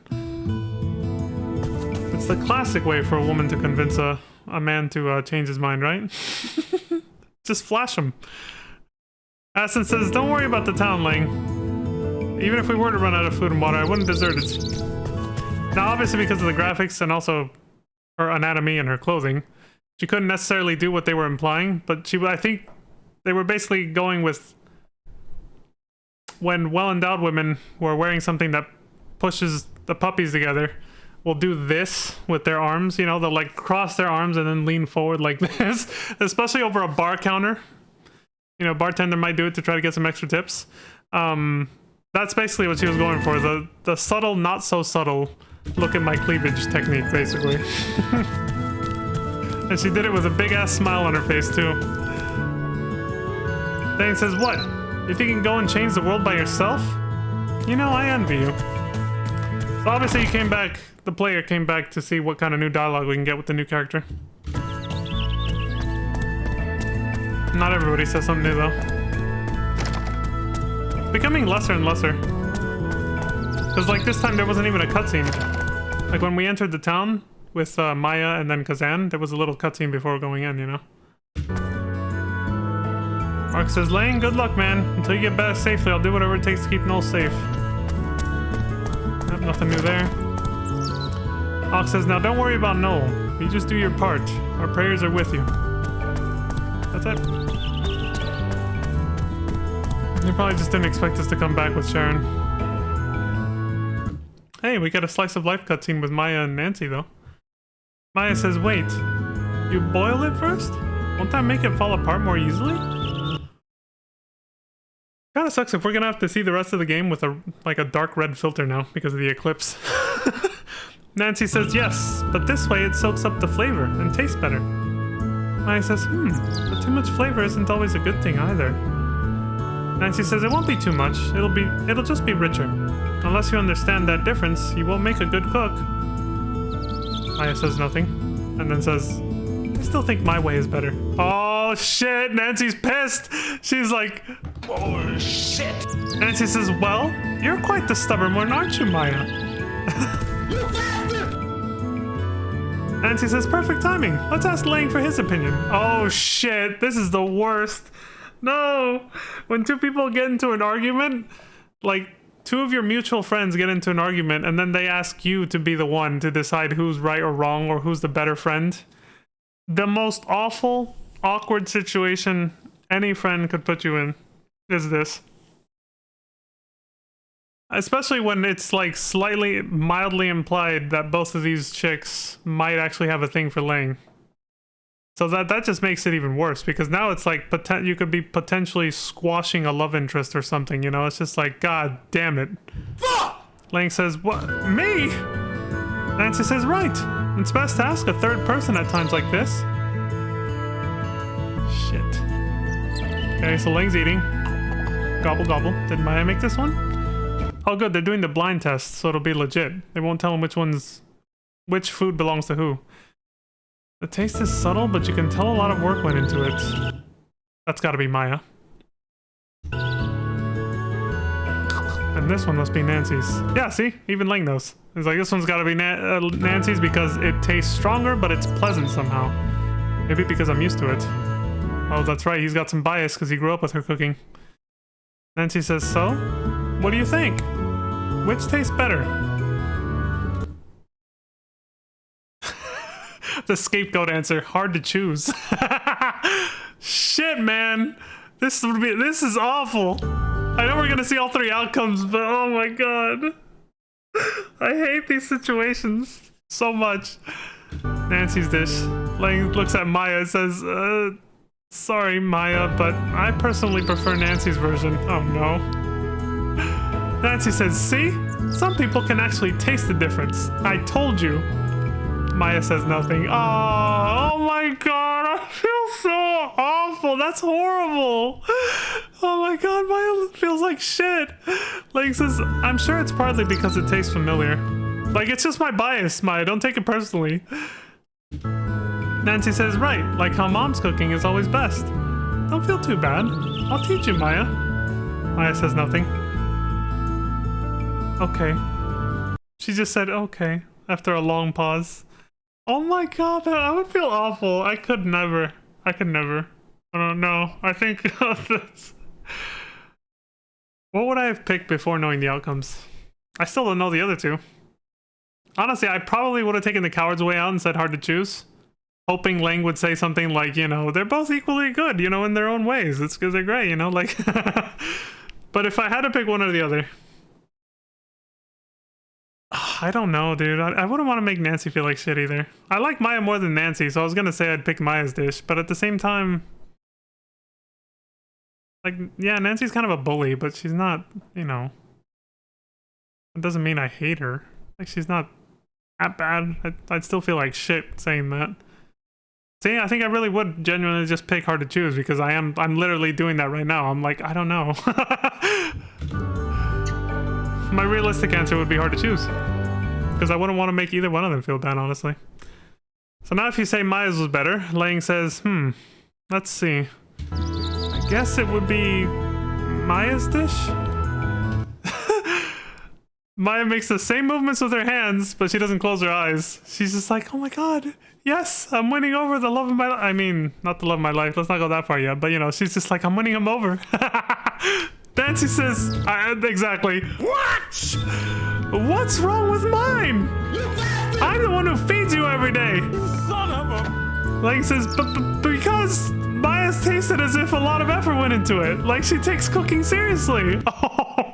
It's the classic way for a woman to convince a man to change his mind, right? Just flash him. Aston says, don't worry about the town, Lang. Even if we were to run out of food and water, I wouldn't desert it. Now, obviously because of the graphics and also her anatomy and her clothing, she couldn't necessarily do what they were implying, but I think they were basically going with when well-endowed women who are wearing something that pushes the puppies together will do this with their arms, you know, they'll like cross their arms and then lean forward like this, especially over a bar counter. You know, bartender might do it to try to get some extra tips. That's basically what she was going for, the subtle, not so subtle look at my cleavage technique, basically. And she did it with a big-ass smile on her face, too. Dane says, what? You think you can go and change the world by yourself? You know, I envy you. So obviously you came back, the player came back to see what kind of new dialogue we can get with the new character. Not everybody says something new, though. It's becoming lesser and lesser. Because, like, this time there wasn't even a cutscene. Like, when we entered the town with Maya and then Kazan, there was a little cutscene before going in, you know? Mark says, Lane, good luck, man. Until you get back safely, I'll do whatever it takes to keep Noel safe. Yep, nothing new there. Hawk says, now don't worry about Noel. You just do your part. Our prayers are with you. That's it. They probably just didn't expect us to come back with Sharon. Hey, we got a slice of life cutscene with Maya and Nancy, though. Maya says, wait, you boil it first? Won't that make it fall apart more easily? Kinda sucks if we're gonna have to see the rest of the game with a dark red filter now because of the eclipse. Nancy says, yes, but this way it soaks up the flavor and tastes better. Maya says, but too much flavor isn't always a good thing either. Nancy says, it won't be too much. It'll just be richer. Unless you understand that difference, you won't make a good cook. Maya says nothing, and then says, I still think my way is better. Oh shit, Nancy's pissed. She's like, oh shit. Nancy says, well, you're quite the stubborn one, aren't you, Maya? Nancy says, perfect timing. Let's ask Lang for his opinion. Oh shit, this is the worst. No, when two people get into an argument, like two of your mutual friends get into an argument and then they ask you to be the one to decide who's right or wrong or who's the better friend. The most awful, awkward situation any friend could put you in is this. Especially when it's like slightly, mildly implied that both of these chicks might actually have a thing for Lang. So that just makes it even worse because now it's like you could be potentially squashing a love interest or something, you know? It's just like, god damn it. Lang says, what? Me? Nancy says, right. It's best to ask a third person at times like this. Shit. Okay, so Lang's eating. Gobble gobble. Did Maya make this one? Oh good, they're doing the blind test, so it'll be legit. They won't tell them which food belongs to who. The taste is subtle, but you can tell a lot of work went into it. That's gotta be Maya. And this one must be Nancy's. Yeah, see? Even Lang knows. It's like, this one's gotta be Nancy's because it tastes stronger, but it's pleasant somehow. Maybe because I'm used to it. Oh, that's right, he's got some bias because he grew up with her cooking. Nancy says, so? What do you think? Which tastes better? The scapegoat answer, hard to choose. Shit, man. This is awful. I know we're gonna see all three outcomes, but oh my god. I hate these situations so much. Nancy's dish. Lang looks at Maya and says, sorry, Maya, but I personally prefer Nancy's version. Oh no. Nancy says, see? Some people can actually taste the difference. I told you. Maya says nothing. Oh my god, I feel so awful. That's horrible. Oh my god, Maya feels like shit. Like says, I'm sure it's partly because it tastes familiar. Like, it's just my bias, Maya. Don't take it personally. Nancy says, right, like how mom's cooking is always best. Don't feel too bad. I'll teach you, Maya. Maya says nothing. Okay. She just said, okay, after a long pause. Oh my god, I would feel awful. I could never. I don't know. I think that's... What would I have picked before knowing the outcomes? I still don't know the other two. Honestly, I probably would have taken the coward's way out and said hard to choose. Hoping Lang would say something like, you know, they're both equally good, you know, in their own ways. It's because they're great, you know, like... But if I had to pick one or the other... I don't know, dude. I wouldn't want to make Nancy feel like shit either. I like Maya more than Nancy, so I was gonna say I'd pick Maya's dish, but at the same time... Like, yeah, Nancy's kind of a bully, but she's not, you know... It doesn't mean I hate her. Like, she's not that bad. I'd still feel like shit saying that. See, I think I really would genuinely just pick hard to choose because I'm literally doing that right now. I'm like, I don't know. My realistic answer would be hard to choose. Because I wouldn't want to make either one of them feel bad, honestly. So now if you say Maya's was better, Lang says, let's see. I guess it would be Maya's dish? Maya makes the same movements with her hands, but she doesn't close her eyes. She's just like, oh my god, yes, I'm winning over the love of my life. I mean, not the love of my life. Let's not go that far yet. But, you know, she's just like, I'm winning him over. Nancy says, exactly. What? What's wrong with mine? I'm the one who feeds you every day. Son of a... Lang says, but because Maya's tasted as if a lot of effort went into it. Like she takes cooking seriously. Oh,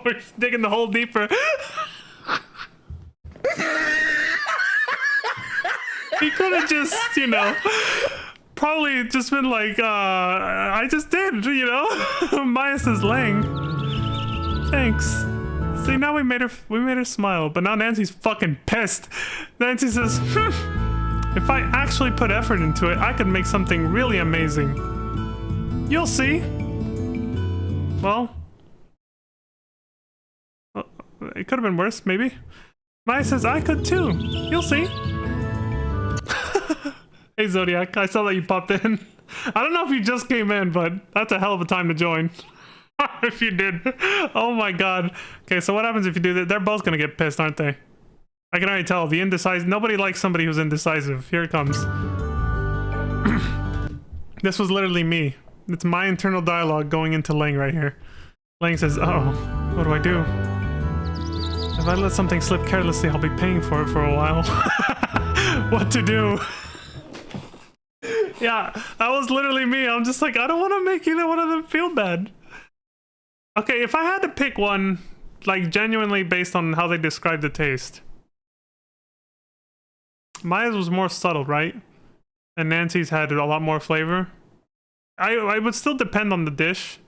we're digging the hole deeper. He could have just, you know, probably just been like, I just did, you know? Maya says, Lang, thanks. See, now we made her smile, but now Nancy's fucking pissed. Nancy says, if I actually put effort into it, I could make something really amazing. You'll see. Well, it could have been worse, maybe. Maya says, I could too. You'll see. Hey, Zodiac, I saw that you popped in. I don't know if you just came in, but that's a hell of a time to join. If you did. Oh my god. Okay, so what happens if you do that? They're both gonna get pissed, aren't they? I can already tell. The indecisive. Nobody likes somebody who's indecisive. Here it comes. This was literally me. It's my internal dialogue going into Lang right here. Lang says, uh-oh, what do I do? If I let something slip carelessly, I'll be paying for it for a while. What to do? Yeah, that was literally me. I'm just like, I don't want to make either one of them feel bad. Okay, if I had to pick one, like genuinely based on how they described the taste. Maya's was more subtle, right? And Nancy's had a lot more flavor. I would still depend on the dish,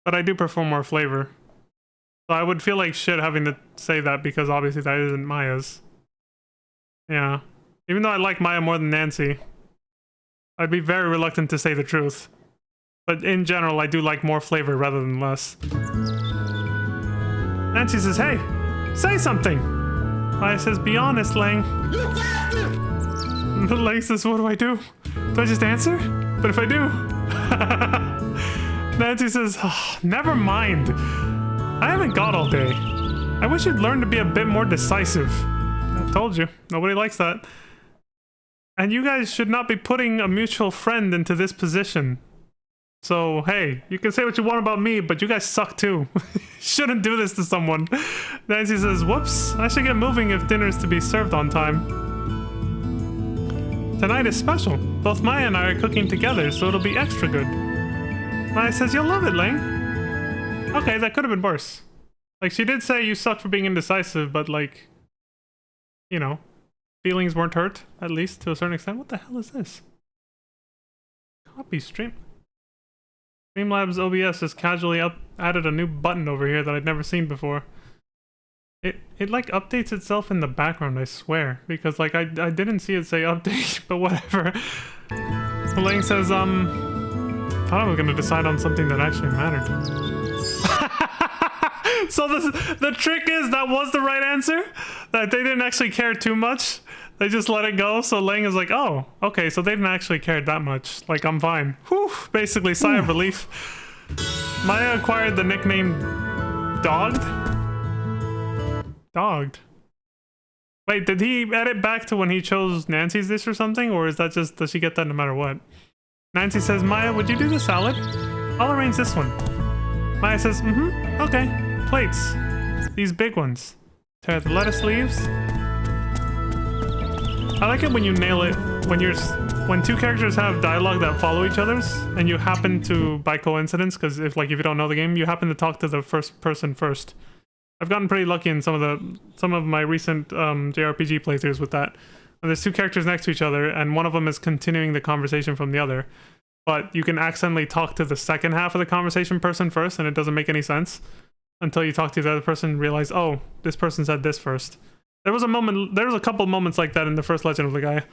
but I do prefer more flavor. So I would feel like shit having to say that because obviously that isn't Maya's. Yeah. Even though I like Maya more than Nancy, I'd be very reluctant to say the truth. But in general, I do like more flavor rather than less. Nancy says, hey, say something. Maya says, be honest, Lang. You bastard! Lang says, what do I do? Do I just answer? But if I do... Nancy says, oh, never mind. I haven't got all day. I wish you'd learn to be a bit more decisive. I told you, nobody likes that. And you guys should not be putting a mutual friend into this position. So, hey, you can say what you want about me, but you guys suck too. Shouldn't do this to someone. Nancy says, whoops, I should get moving if dinner's to be served on time. Tonight is special. Both Maya and I are cooking together, so it'll be extra good. Maya says, you'll love it, Lang. Okay, that could have been worse. Like, she did say you suck for being indecisive, but like, you know, feelings weren't hurt, at least to a certain extent. What the hell is this? Copy stream. Streamlabs OBS just casually added a new button over here that I'd never seen before. It like updates itself in the background, I swear, because like I didn't see it say update, but whatever. Lang says, thought I was gonna decide on something that actually mattered. So the trick is that was the right answer? That they didn't actually care too much? They just let it go, so Lang is like, oh, okay, so they didn't actually care that much. Like, I'm fine. Whew, basically, sigh of relief. Maya acquired the nickname Dogged? Dogged? Wait, did he edit back to when he chose Nancy's dish or something? Or is that just, does she get that no matter what? Nancy says, Maya, would you do the salad? I'll arrange this one. Maya says, okay. Plates. These big ones. Tear the lettuce leaves. I like it when you nail it, when two characters have dialogue that follow each other's, and you happen to, by coincidence, because if you don't know the game, you happen to talk to the first person first. I've gotten pretty lucky in some of my recent JRPG playthroughs with that. And there's two characters next to each other, and one of them is continuing the conversation from the other. But you can accidentally talk to the second half of the conversation person first, and it doesn't make any sense until you talk to the other person and realize, oh, this person said this first. There was a couple moments like that in the first Legend of Legaia.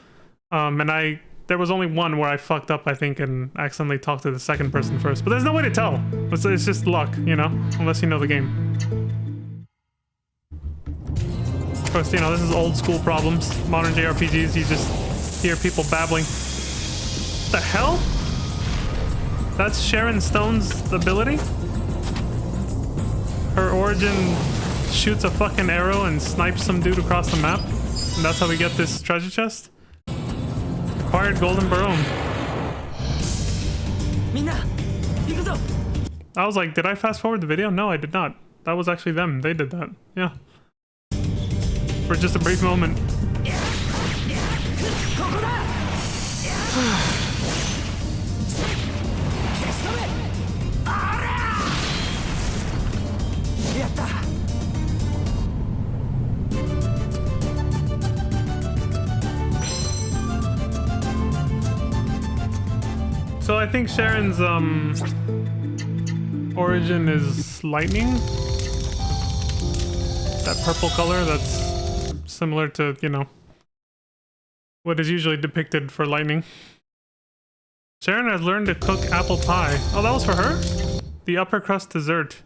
And there was only one where I fucked up, I think, and accidentally talked to the second person first. But there's no way to tell. It's just luck, you know? Unless you know the game. Of course, you know, this is old school problems. Modern JRPGs, you just hear people babbling. What the hell? That's Sharon Stone's ability? Her origin shoots a fucking arrow and snipes some dude across the map. And that's how we get this treasure chest. Acquired golden barone. I was like, did I fast forward the video? No, I did not. That was actually them. They did that. Yeah. For just a brief moment. So I think Sharon's origin is lightning. That purple color that's similar to, you know, what is usually depicted for lightning. Sharon has learned to cook apple pie. Oh, that was for her? The upper crust dessert.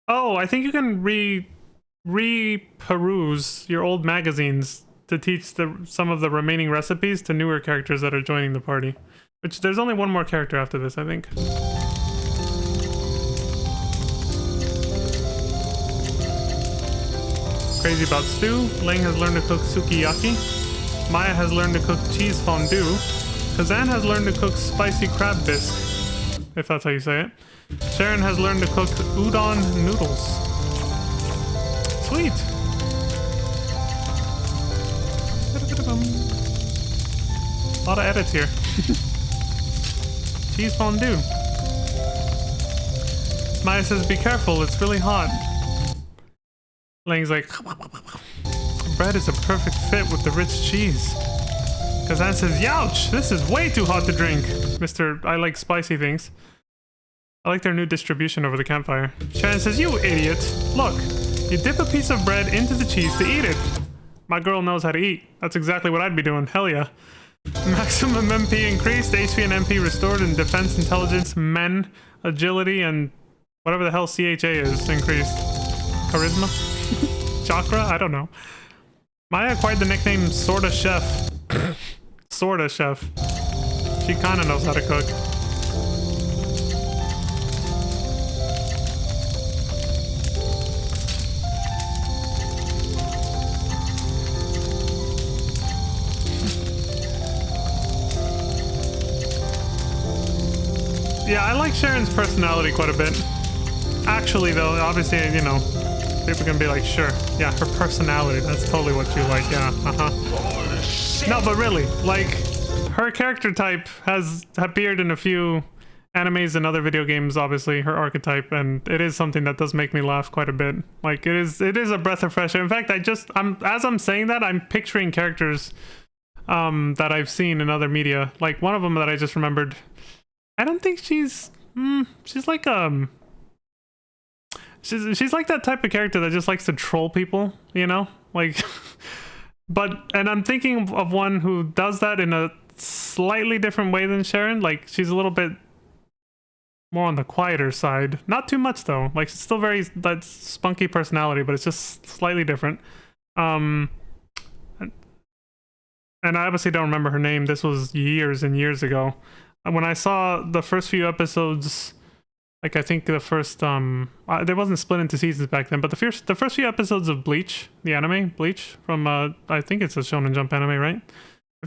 Oh, I think you can re-peruse your old magazines to teach some of the remaining recipes to newer characters that are joining the party. Which, there's only one more character after this, I think. Crazy about stew. Lang has learned to cook sukiyaki. Maya has learned to cook cheese fondue. Kazan has learned to cook spicy crab bisque, if that's how you say it. Sharon has learned to cook udon noodles. Sweet. A lot of edits here. Cheese fondue. Maya says, be careful, it's really hot. Lang's like, bread is a perfect fit with the rich cheese. Kazan says, youch, this is way too hot to drink. Mr. I like spicy things. I like their new distribution over the campfire. Sharon says, you idiot. Look, you dip a piece of bread into the cheese to eat it. My girl knows how to eat. That's exactly what I'd be doing. Hell yeah. Maximum MP increased, HP and MP restored, and defense, intelligence, men, agility, and whatever the hell CHA is increased. Charisma? Chakra? I don't know. Maya acquired the nickname Sorta Chef. Sorta Chef. She kinda knows how to cook. Yeah, I like Sharon's personality quite a bit. Actually, though, obviously, you know, people can be like, sure, yeah, her personality, that's totally what you like, yeah, No, but really, like, her character type has appeared in a few animes and other video games, obviously, her archetype, and it is something that does make me laugh quite a bit. Like, it is a breath of fresh air. In fact, as I'm saying that, I'm picturing characters that I've seen in other media. Like, one of them that I just remembered, I don't think she's like she's like that type of character that just likes to troll people, you know, like. And I'm thinking of one who does that in a slightly different way than Sharon. Like, she's a little bit more on the quieter side, not too much though. Like, she's still very that spunky personality, but it's just slightly different. and I obviously don't remember her name. This was years and years ago. When I saw the first few episodes, like I think the first there wasn't split into seasons back then, but the first few episodes of Bleach, the anime Bleach from I think it's a Shonen Jump anime, right?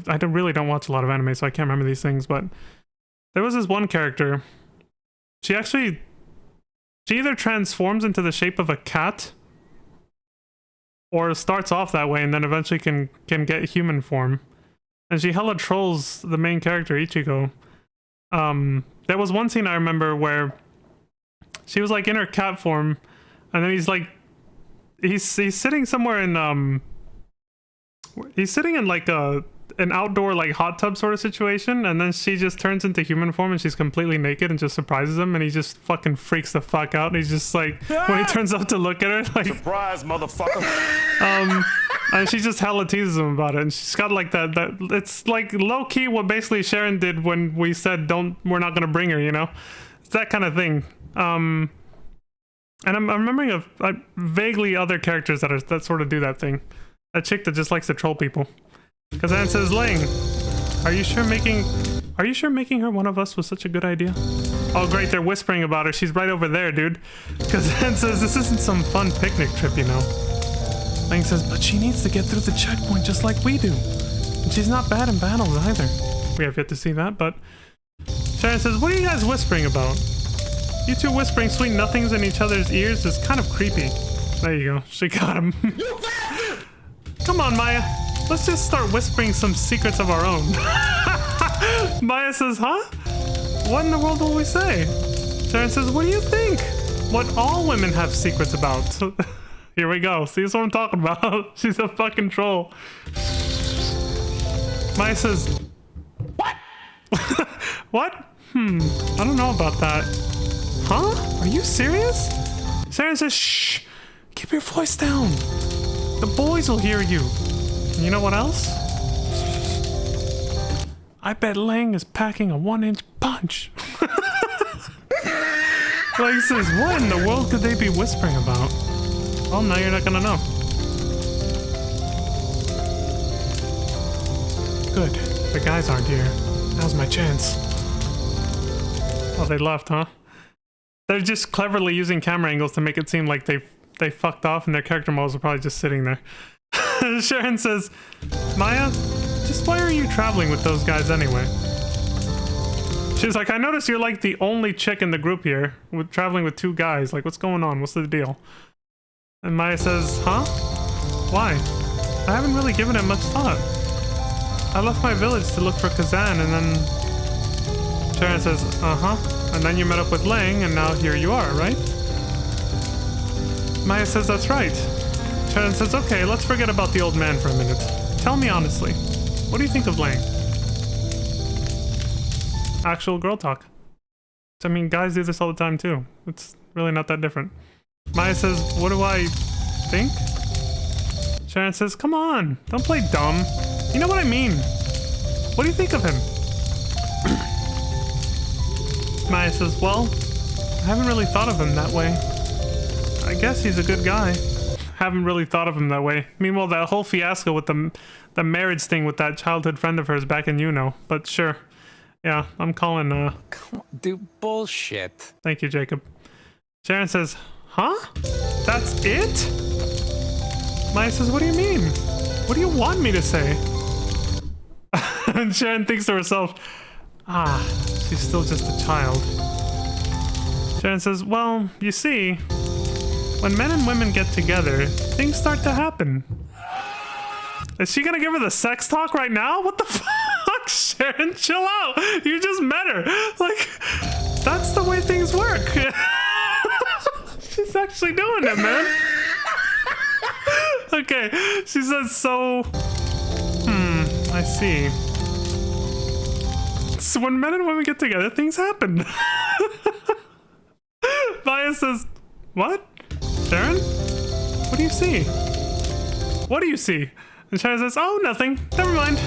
I really don't watch a lot of anime, so I can't remember these things, but there was this one character. She either transforms into the shape of a cat, or starts off that way and then eventually can get human form. And she hella trolls the main character, Ichigo. There was one scene I remember where she was like in her cat form, and then he's sitting somewhere in he's sitting in like an outdoor like hot tub sort of situation, and then she just turns into human form and she's completely naked and just surprises him, and he just fucking freaks the fuck out, and he's just like when he turns up to look at her, like Surprise, motherfucker. and she just hella teases him about it, and she's got like that it's like low-key what basically Sharon did when we said we're not gonna bring her, you know? It's that kind of thing. And I'm remembering of vaguely other characters that sort of do that thing. A chick that just likes to troll people. Because Anne says, Lang, are you sure making her one of us was such a good idea? Oh great, they're whispering about her. She's right over there, dude. Because Anne says, this isn't some fun picnic trip, you know. Lang says, but she needs to get through the checkpoint just like we do. And she's not bad in battles either. We have yet to see that, but... Sharon says, what are you guys whispering about? You two whispering sweet nothings in each other's ears is kind of creepy. There you go. She got him. Come on, Maya. Let's just start whispering some secrets of our own. Maya says, huh? What in the world will we say? Sharon says, what do you think? What all women have secrets about. Here we go. See what I'm talking about? She's a fucking troll. Maya says, what? What? I don't know about that. Huh? Are you serious? Sharon says, shh. Keep your voice down. The boys will hear you. And you know what else? I bet Lang is packing a 1-inch punch. Lang says, what in the world could they be whispering about? Well, now you're not gonna know. Good. The guys aren't here. Now's my chance. Oh, they left, huh? They're just cleverly using camera angles to make it seem like they fucked off and their character models are probably just sitting there. Sharon says, Maya, just why are you traveling with those guys anyway? She's like, I noticed you're like the only chick in the group here, traveling with 2 guys. Like, what's going on? What's the deal? And Maya says, huh? Why? I haven't really given it much thought. I left my village to look for Kazan, and then... Sharon says, uh-huh. And then you met up with Lang, and now here you are, right? Maya says, that's right. Sharon says, okay, let's forget about the old man for a minute. Tell me honestly, what do you think of Lang? Actual girl talk. I mean, guys do this all the time too. It's really not that different. Maya says, what do I think? Sharon says, come on, don't play dumb. You know what I mean. What do you think of him? Maya says, well, I haven't really thought of him that way. I guess he's a good guy. Haven't really thought of him that way. Meanwhile, that whole fiasco with the marriage thing with that childhood friend of hers back in Yuno. But sure. Yeah, I'm calling, Come on, dude, bullshit. Thank you, Jacob. Sharon says, huh? That's it? Maya says, what do you mean? What do you want me to say? And Sharon thinks to herself, ah, she's still just a child. Sharon says, well, you see, when men and women get together, things start to happen. Is she gonna give her the sex talk right now? What the fuck, Sharon? Chill out. You just met her. Like, that's the way things work. She's actually doing it, man. Okay, she says, so... I see. So when men and women get together, things happen. Maya says, what? Sharon? What do you see? What do you see? And Sharon says, oh, nothing. Never mind.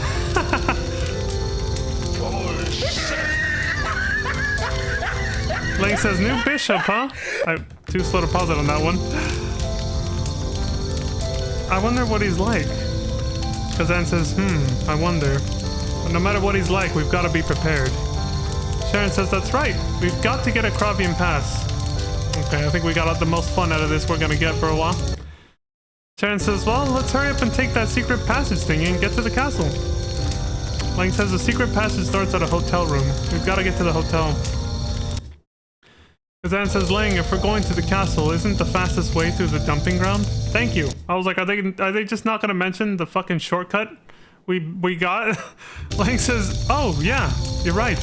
Lang says, new bishop, huh? I'm too slow to pause it on that one. I wonder what he's like. Kazan says, I wonder. But no matter what he's like, we've got to be prepared. Sharon says, that's right. We've got to get a Kravian pass. Okay, I think we got the most fun out of this we're gonna get for a while. Sharon says, well, let's hurry up and take that secret passage thing and get to the castle. Lang says the secret passage starts at a hotel room. We've got to get to the hotel. Kazan says, Lang, if we're going to the castle, isn't the fastest way through the dumping ground? Thank you. I was like, are they just not gonna mention the fucking shortcut we got? Lang says, oh yeah, you're right.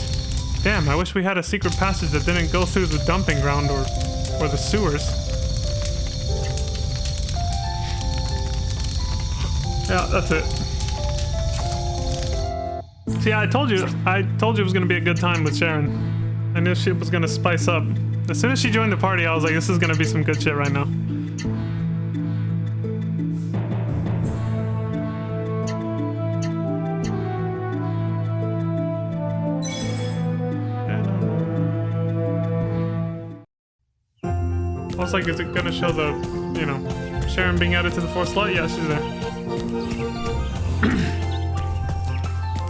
Damn, I wish we had a secret passage that didn't go through the dumping ground or the sewers. Yeah, that's it. See, I told you it was gonna be a good time with Sharon. I knew shit was gonna spice up. As soon as she joined the party, I was like, this is gonna be some good shit right now. I was like, is it gonna show the, you know, Sharon being added to the 4th slot? Yeah, she's there.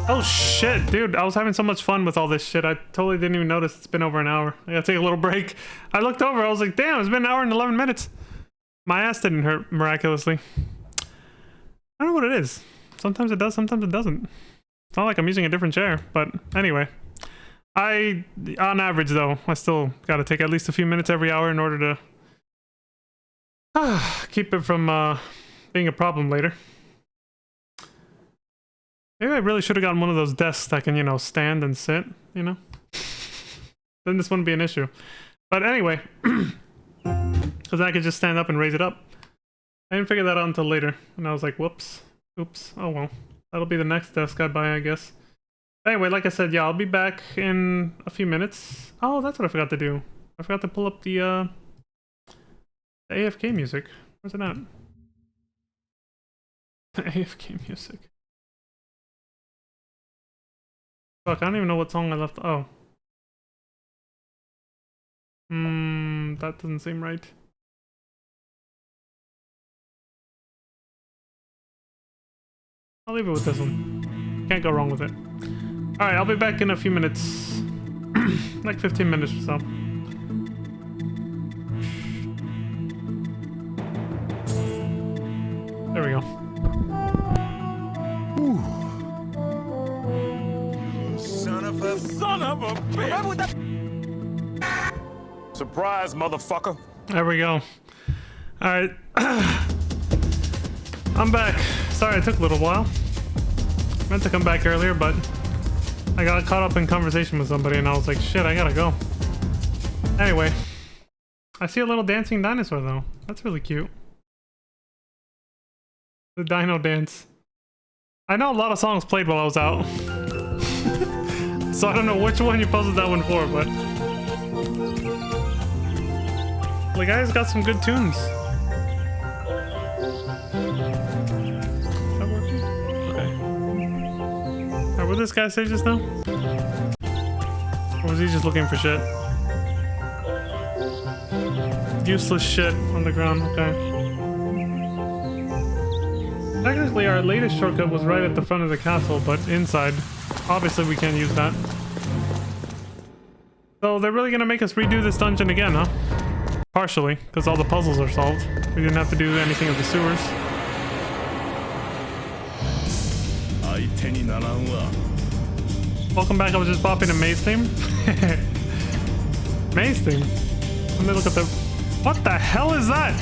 Oh shit, dude, I was having so much fun with all this shit. I totally didn't even notice it's been over an hour. I gotta take a little break. I looked over, I was like, damn, it's been an hour and 11 minutes. My ass didn't hurt miraculously. I don't know what it is. Sometimes it does, sometimes it doesn't. It's not like I'm using a different chair, but anyway. On average though, I still gotta take at least a few minutes every hour in order to keep it from being a problem later. Maybe I really should have gotten one of those desks that can, you know, stand and sit, you know? Then this wouldn't be an issue. But anyway, because I could just stand up and raise it up. I didn't figure that out until later. And I was like, whoops. Oops. Oh well. That'll be the next desk I buy, I guess. Anyway, like I said, yeah, I'll be back in a few minutes. Oh, that's what I forgot to do. I forgot to pull up the AFK music. Where's it at? AFK music. Fuck, I don't even know what song I left. Oh. That doesn't seem right. I'll leave it with this one. Can't go wrong with it. Alright, I'll be back in a few minutes. Like 15 minutes or so. There we go. Son of a bitch. Surprise, motherfucker. There we go. Alright. I'm back. Sorry it took a little while. Meant to come back earlier, but I got caught up in conversation with somebody and I was like, shit, I gotta go. Anyway. I see a little dancing dinosaur though. That's really cute. The dino dance. I know a lot of songs played while I was out. So I don't know which one you posted that one for, but Legaia's got some good tunes. Is that working? Okay. Alright, what did this guy say just now? Or was he just looking for shit? Useless shit on the ground, okay. Technically, our latest shortcut was right at the front of the castle, but inside. Obviously, we can't use that. So, they're really gonna make us redo this dungeon again, huh? Partially, because all the puzzles are solved. We didn't have to do anything of the sewers. Welcome back, I was just popping a maze theme. Maze theme? Let me look at the... What the hell is that?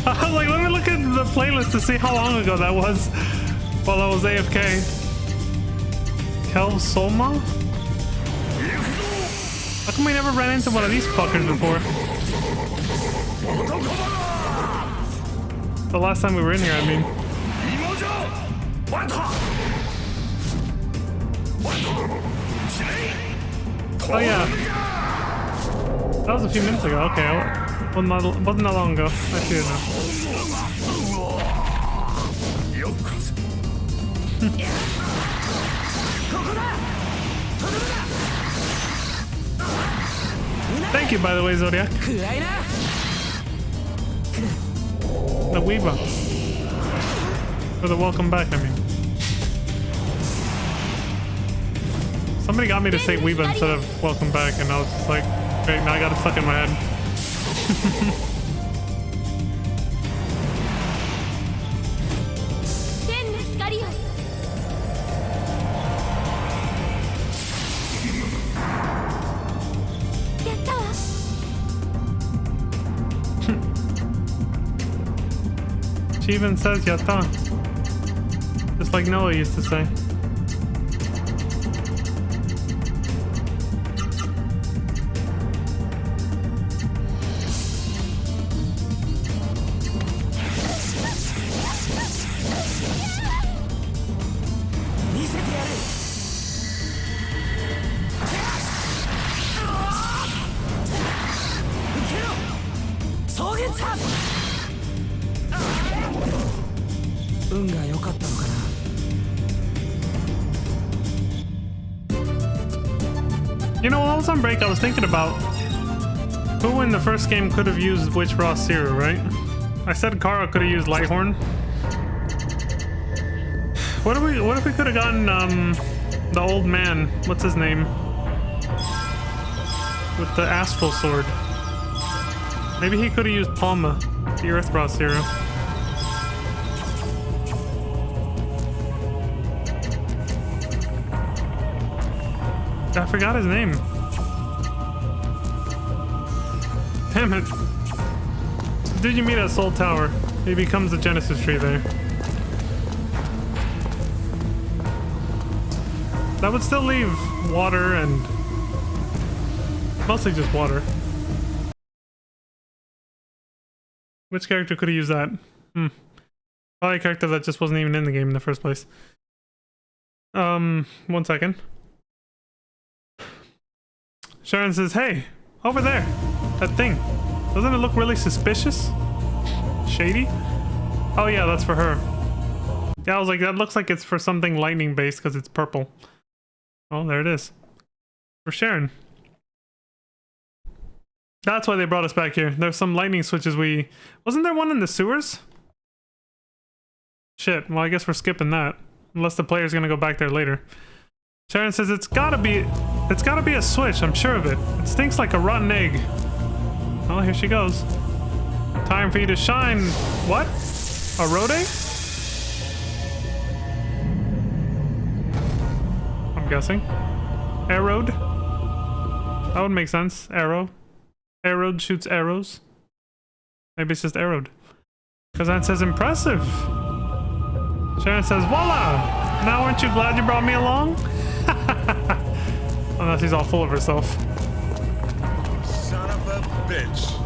I was like, let me look at the playlist to see how long ago that was while I was AFK. Kel Solma? How come we never ran into one of these fuckers before? The last time we were in here, I mean. Oh yeah. That was a few minutes ago, okay. Wasn't that long ago. I see it now. Thank you, by the way, Zodiac. The Weeba. For the welcome back, I mean. Somebody got me to say Weeba instead of welcome back, and I was just like, great, now I got it stuck in my head. She even says yatta. Just like Noah used to say. You know, while I was on break, I was thinking about who in the first game could have used which raw cereal, right? I said Kara could have used Lighthorn. What if we could have gotten the old man, what's his name? With the astral sword. Maybe he could have used Palma, the Earth raw cereal. I forgot his name. Damn it. Did you meet at Soul Tower? He becomes the Genesis tree there. That would still leave water and... mostly just water. Which character could have used that? Probably a character that just wasn't even in the game in the first place. 1 second. Sharon says, hey, over there, that thing. Doesn't it look really suspicious? Shady? Oh yeah, that's for her. Yeah, I was like, that looks like it's for something lightning based because it's purple. Oh, there it is. For Sharon. That's why they brought us back here. There's some lightning switches we... Wasn't there one in the sewers? Shit, well I guess we're skipping that. Unless the player's gonna go back there later. Sharon says it's gotta be a switch, I'm sure of it. It stinks like a rotten egg. Oh, here she goes. Time for you to shine. What? A Rode? I'm guessing. Arrowed? That would make sense. Arrow. Arrowed shoots arrows. Maybe it's just arrowed. Because that says impressive. Sharon says, voila! Now aren't you glad you brought me along? Unless she's all full of herself. Son of a bitch.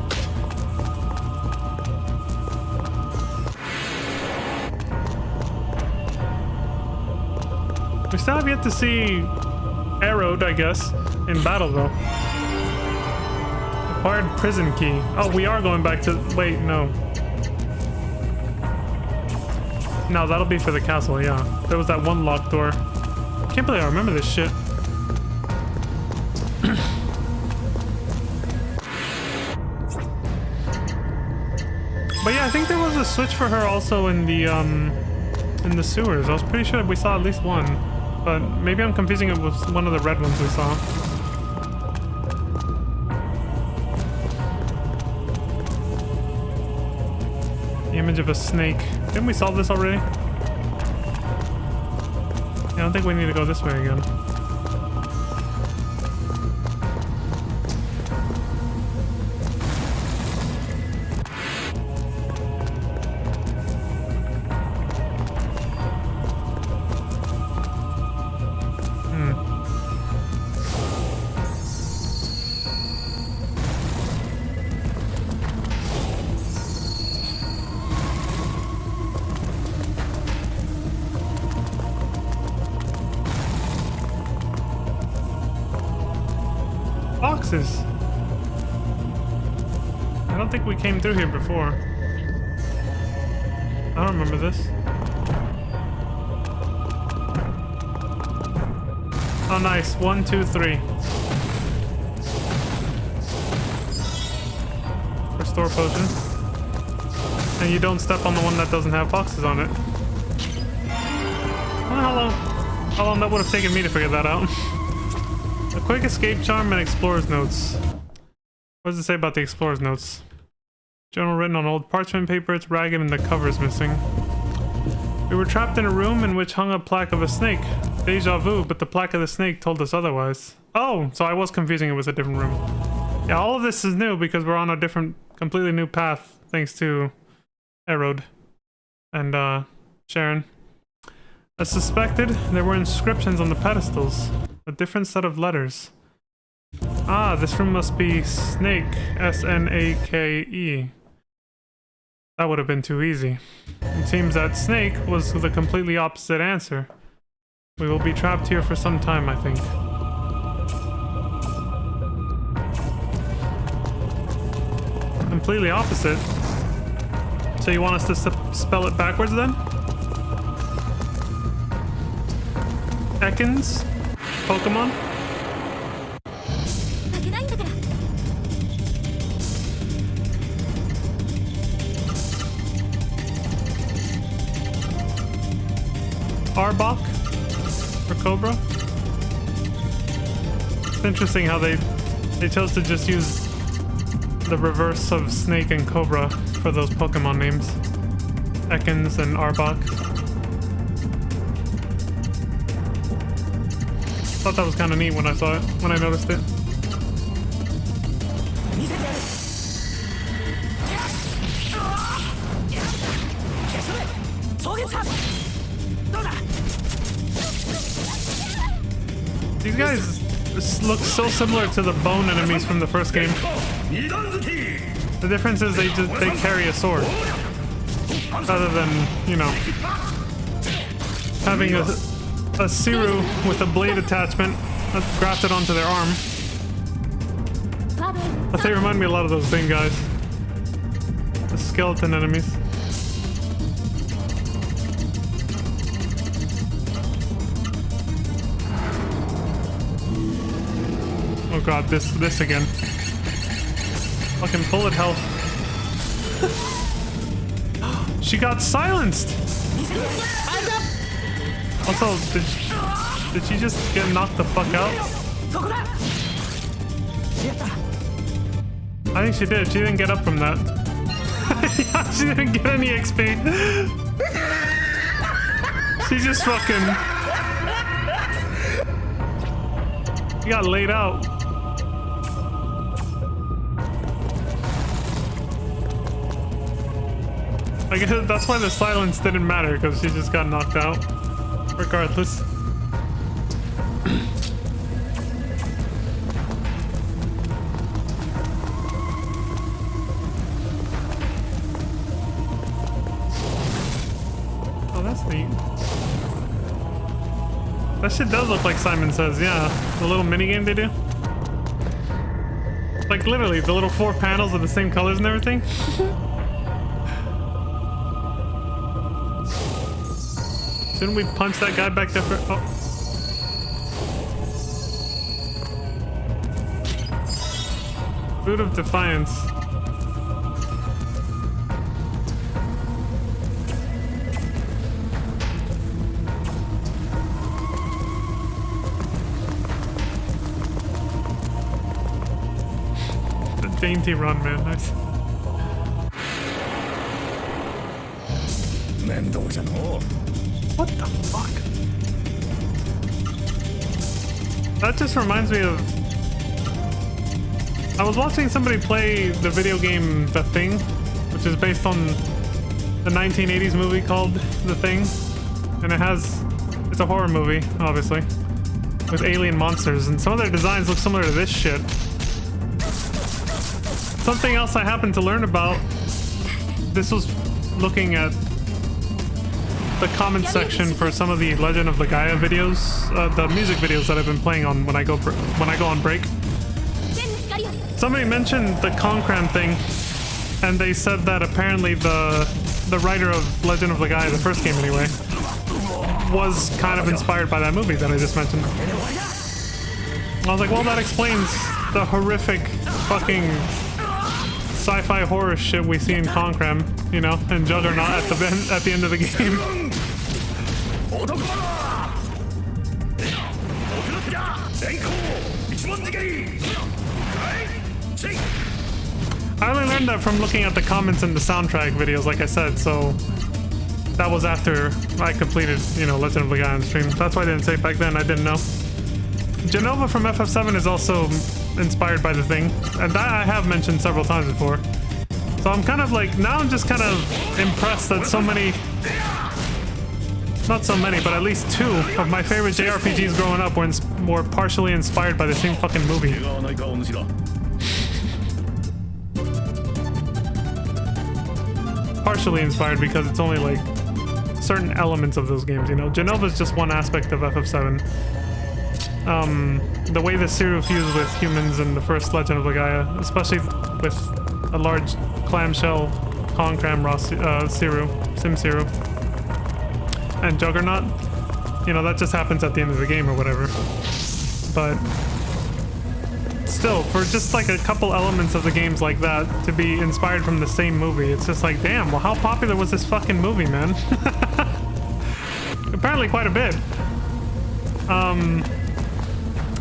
We still have yet to see Arrowed, I guess, in battle though. Acquired prison key. Oh, we are going back to... Wait, no. No, that'll be for the castle, yeah. There was that one locked door. Can't believe I remember this shit. But yeah, I think there was a switch for her also in the sewers. I was pretty sure we saw at least one, but maybe I'm confusing it with one of the red ones we saw. The image of a snake. Didn't we solve this already? Yeah, I don't think we need to go this way again. Boxes. I don't think we came through here before. I don't remember this. Oh, nice. 1, 2, 3. Restore potion. And you don't step on the one that doesn't have boxes on it. how long that would have taken me to figure that out. A quick escape charm and explorer's notes. What does it say about the explorer's notes? Journal written on old parchment paper. It's ragged and the cover is missing. We were trapped in a room in which hung a plaque of a snake. Deja vu, but the plaque of the snake told us otherwise. Oh, so I was confusing it with a different room. Yeah, all of this is new because we're on a different, completely new path thanks to Erod and Sharon. As suspected, there were inscriptions on the pedestals. A different set of letters. Ah, this room must be Snake. S-N-A-K-E. That would have been too easy. It seems that Snake was the completely opposite answer. We will be trapped here for some time, I think. Completely opposite? So you want us to spell it backwards then? Ekans? Pokemon? Arbok? For Cobra? It's interesting how they chose to just use the reverse of Snake and Cobra for those Pokemon names. Ekans and Arbok. Thought that was kind of neat when I saw it, when I noticed it. These guys look so similar to the bone enemies from the first game. The difference is they carry a sword. Rather than, you know, having a Siru with a blade attachment that's grafted onto their arm. But they remind me a lot of those same guys. The skeleton enemies. Oh god, this again. Fucking bullet health. She got silenced! Also, did she just get knocked the fuck out? I think she did. She didn't get up from that. Yeah, she didn't get any XP. She just fucking... She got laid out. I guess that's why the silence didn't matter, because she just got knocked out. Regardless. Oh, that's neat. That shit does look like Simon Says, yeah. The little minigame they do. Like literally, the little 4 panels are the same colors and everything. Shouldn't we punch that guy back there for... Oh. Boot of Defiance. The dainty run, man. Nice. What the fuck? That just reminds me of... I was watching somebody play the video game The Thing, which is based on the 1980s movie called The Thing. And it's a horror movie, obviously, with alien monsters, and some of their designs look similar to this shit. Something else I happened to learn about, this was looking at the comment section for some of the Legend of Legaia videos, the music videos that I've been playing on when I go on break. Somebody mentioned the Concran thing, and they said that apparently the writer of Legend of Legaia, the first game anyway, was kind of inspired by that movie that I just mentioned. I was like, well, that explains the horrific fucking sci-fi horror shit we see in Concran, you know, and Juggernaut at the end of the game. I only learned that from looking at the comments in the soundtrack videos, like I said, so that was after I completed, you know, Legend of Legaia on stream. That's why I didn't say it back then, I didn't know. Genova from FF7 is also inspired by the thing, and that I have mentioned several times before. So I'm kind of like, now I'm just kind of impressed that so many, not so many, but at least 2 of my favorite JRPGs growing up were partially inspired by the same fucking movie. Partially inspired because it's only like certain elements of those games, you know. Genova is just one aspect of FF7. The way the Siru fused with humans in the first Legend of Legaia, especially with a large clamshell Concram Siru, Sim Siru, and Juggernaut, you know, that just happens at the end of the game or whatever. But still, for just like a couple elements of the games like that to be inspired from the same movie, it's just like, damn, well, how popular was this fucking movie, man? Apparently quite a bit.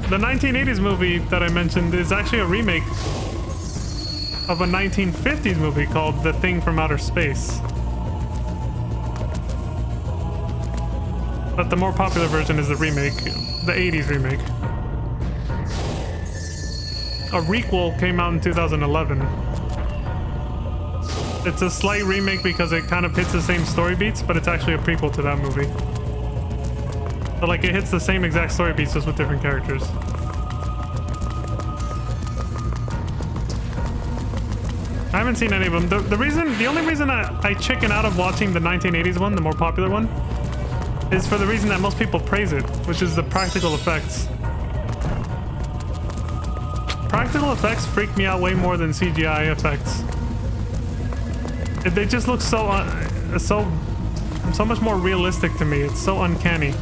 The 1980s movie that I mentioned is actually a remake of a 1950s movie called The Thing from Outer Space. But the more popular version is the remake, the 80s remake. A requel came out in 2011. It's a slight remake because it kind of hits the same story beats, but it's actually a prequel to that movie. But like, it hits the same exact story beats, just with different characters. I haven't seen any of them. The only reason I chicken out of watching the 1980s one, the more popular one, is for the reason that most people praise it, which is the practical effects. Practical effects freak me out way more than CGI effects. They just look so much more realistic to me. It's so uncanny.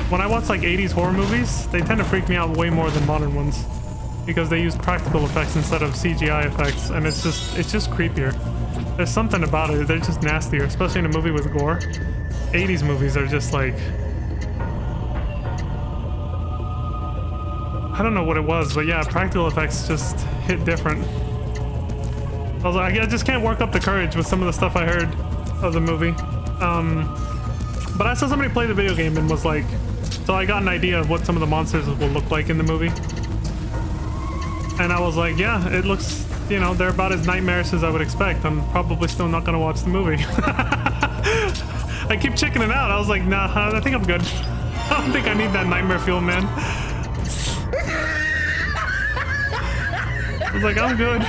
When I watch like 80s horror movies, they tend to freak me out way more than modern ones because they use practical effects instead of CGI effects, and it's just creepier. There's something about it. They're just nastier, especially in a movie with gore. 80s movies are just like, I don't know what it was, but yeah, practical effects just hit different. I was like, I just can't work up the courage with some of the stuff I heard of the movie. But I saw somebody play the video game and was like, so I got an idea of what some of the monsters will look like in the movie. And I was like, yeah, it looks, you know, they're about as nightmarish as I would expect. I'm probably still not gonna watch the movie. I keep chickening out. I was like, nah, I think I'm good. I don't think I need that nightmare fuel, man. I was like, I'm good.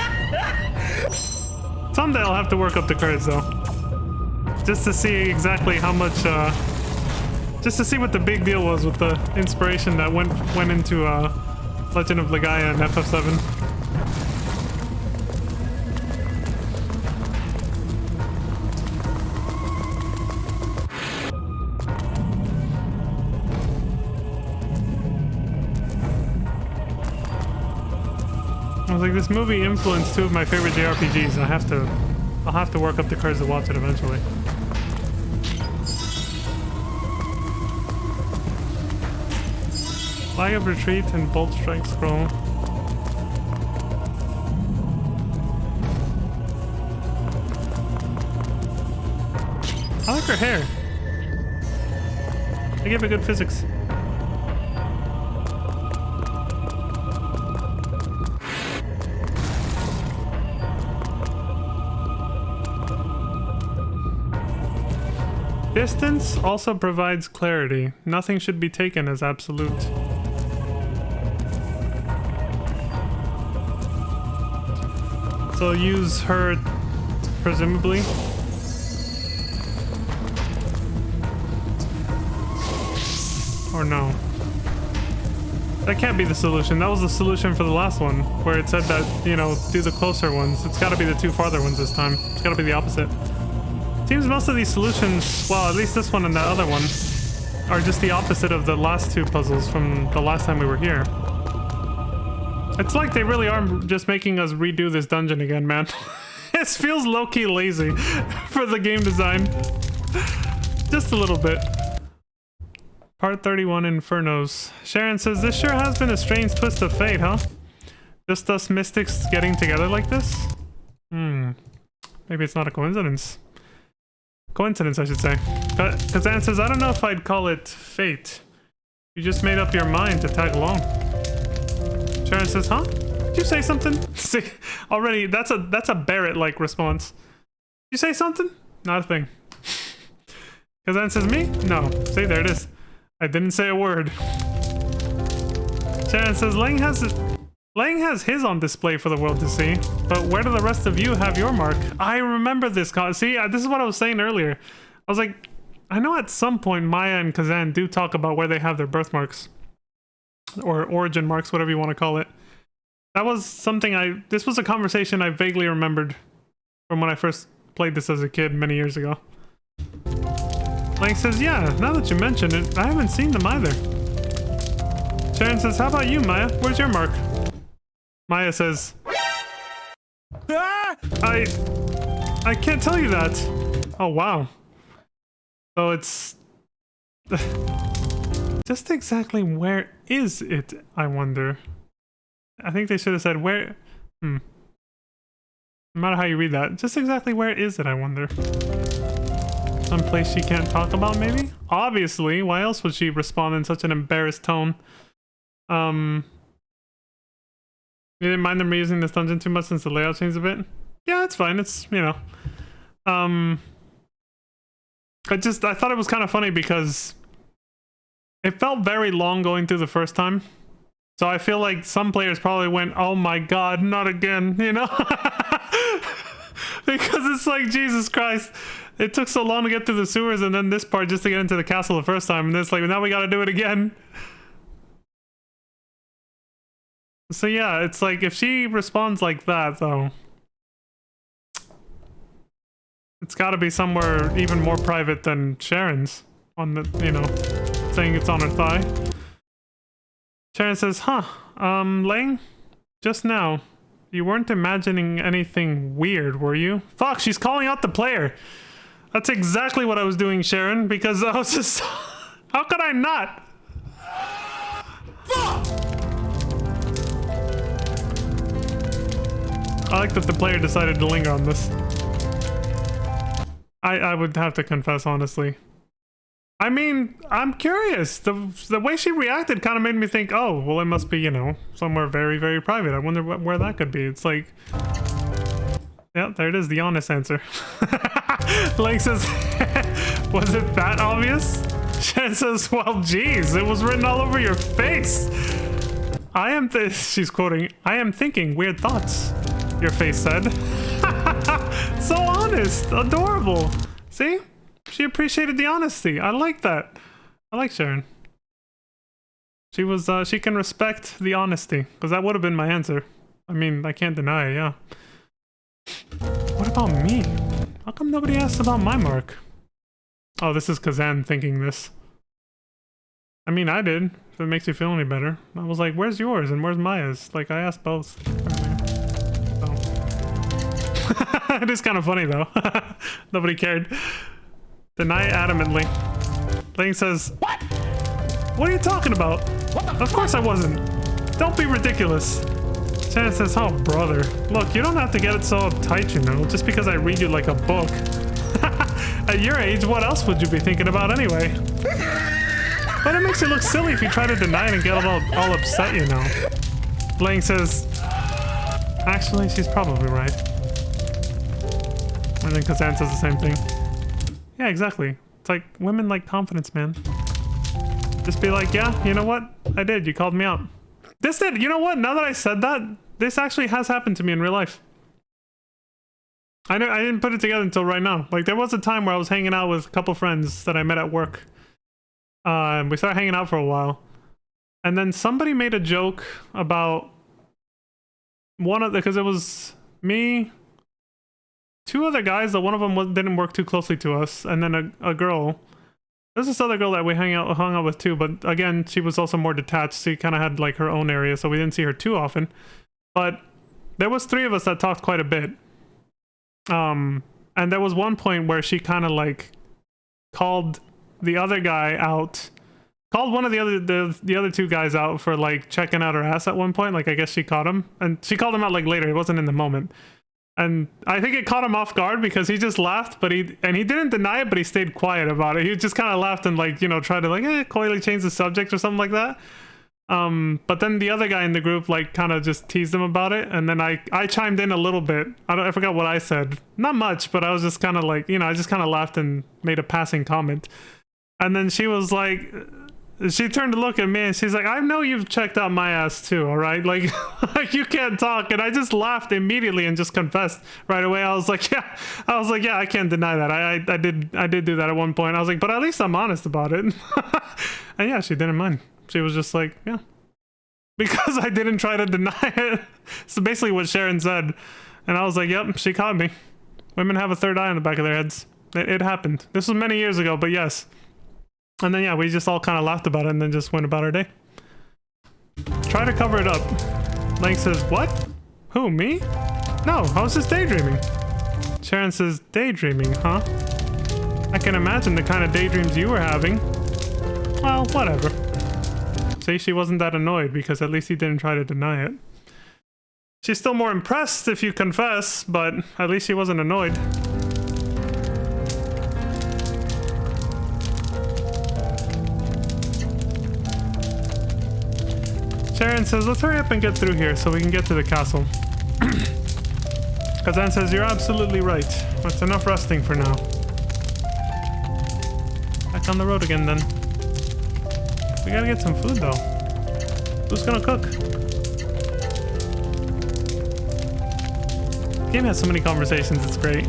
Someday I'll have to work up the courage, though. Just to see exactly how much, just to see what the big deal was with the inspiration that went into, Legend of Legaia and FF7. I was like, this movie influenced 2 of my favorite JRPGs. I'll have to work up the courage to watch it eventually. Flag of retreat and bolt strike scroll. I like her hair. They give it good physics. Distance also provides clarity. Nothing should be taken as absolute. So use her, presumably. Or no. That can't be the solution. That was the solution for the last one, where it said that, you know, do the closer ones. It's gotta be the 2 farther ones this time. It's gotta be the opposite. Seems most of these solutions, well, at least this one and that other one, are just the opposite of the last 2 puzzles from the last time we were here. It's like they really are just making us redo this dungeon again, man. It feels low-key lazy for the game design. Just a little bit. Part 31 Infernos. Sharon says, this sure has been a strange twist of fate, huh? Just us mystics getting together like this? Maybe it's not a coincidence. Coincidence, I should say. Kazan says, I don't know if I'd call it fate. You just made up your mind to tag along. Sharon says, huh? Did you say something? See, already, that's a Barrett-like response. Did you say something? Not a thing. Kazan says, me? No. See, there it is. I didn't say a word. Sharon says, Lang has his on display for the world to see, but where do the rest of you have your mark? I remember this. See, this is what I was saying earlier. I was like, I know at some point Maya and Kazan do talk about where they have their birthmarks. Or origin marks, whatever you want to call it. That was something this was a conversation I vaguely remembered from when I first played this as a kid many years ago. Lang says, yeah, now that you mention it, I haven't seen them either. Sharon says, how about you, Maya? Where's your mark? Maya says, I can't tell you that. Oh, wow. So it's... just exactly where is it, I wonder? I think they should have said where... No matter how you read that. Just exactly where is it, I wonder? Some place she can't talk about, maybe? Obviously, why else would she respond in such an embarrassed tone? You didn't mind them reusing this dungeon too much since the layout changed a bit? Yeah, it's fine. It's, you know. I thought it was kind of funny because it felt very long going through the first time. So I feel like some players probably went, oh my god, not again, you know? Because it's like, Jesus Christ. It took so long to get through the sewers and then this part just to get into the castle the first time. And it's like, now we gotta do it again. So yeah, it's like, if she responds like that, though, it's gotta be somewhere even more private than Sharon's. On the, you know, saying it's on her thigh. Sharon says, huh, Lang? Just now, you weren't imagining anything weird, were you? Fuck, she's calling out the player. That's exactly what I was doing, Sharon, because I was just... How could I not? I like that the player decided to linger on this. I would have to confess, honestly. I mean, I'm curious. The way she reacted kind of made me think, oh, well, it must be, you know, somewhere very, very private. I wonder where that could be. It's like... Yeah, there it is, the honest answer. Link says, was it that obvious? Shen says, well, geez, it was written all over your face. She's quoting, I am thinking weird thoughts, your face said. So honest, adorable. See? She appreciated the honesty. I like that. I like Sharon. She was, she can respect the honesty, because that would have been my answer. I mean, I can't deny it, yeah. What about me? How come nobody asked about my mark? Oh, this is Kazan thinking this. I mean, I did, if it makes you feel any better. I was like, where's yours and where's Maya's? Like, I asked both. So. It is kind of funny, though. Nobody cared. Deny adamantly. Lane says, what? What are you talking about? Of course I wasn't. Don't be ridiculous. Shannon says, oh, brother. Look, you don't have to get it so uptight, you know, just because I read you like a book. At your age, what else would you be thinking about anyway? But it makes it look silly if you try to deny it and get all upset, you know. Lang says, actually, she's probably right. And then Kazan says the same thing. Yeah, exactly. It's like, women like confidence, man. Just be like, yeah, you know what? I did. You called me out. This did. You know what? Now that I said that, this actually has happened to me in real life. I didn't put it together until right now. Like, there was a time where I was hanging out with a couple friends that I met at work. And we started hanging out for a while. And then somebody made a joke about because it was me, two other guys, that one of them didn't work too closely to us, and then a girl. There's this other girl that we hung out with too, but again, she was also more detached. She kind of had like her own area, so we didn't see her too often. But there was three of us that talked quite a bit. And there was one point where she kind of like called the other guy out called one of the other two guys out for like checking out her ass at one point. Like I guess she caught him, and she called him out like later. It wasn't in the moment. And I think it caught him off guard because he just laughed, but he didn't deny it, but he stayed quiet about it. He just kind of laughed and like, you know, tried to like coyly change the subject or something like that. But then the other guy in the group like kind of just teased him about it, and then I chimed in a little bit. I forgot what I said. Not much, but I was just kind of like, you know, I just kind of laughed and made a passing comment. And then she was like, she turned to look at me and she's like, I know you've checked out my ass too, all right? Like, like you can't talk. And I just laughed immediately and just confessed right away. I was like, yeah, I can't deny that. I did do that at one point. I was like, but at least I'm honest about it. And yeah, she didn't mind. She was just like, yeah, because I didn't try to deny it. So basically what Sharon said. And I was like, yep, she caught me. Women have a third eye on the back of their heads. It happened. This was many years ago, but yes. And then, yeah, we just all kind of laughed about it and then just went about our day. Try to cover it up. Lang says, what? Who, me? No, I was just daydreaming. Sharon says, daydreaming, huh? I can imagine the kind of daydreams you were having. Well, whatever. See, she wasn't that annoyed because at least he didn't try to deny it. She's still more impressed if you confess, but at least she wasn't annoyed. Sharon says, let's hurry up and get through here so we can get to the castle. Kazan says, you're absolutely right. That's enough resting for now. Back on the road again then. We gotta get some food though. Who's gonna cook? The game has so many conversations, it's great.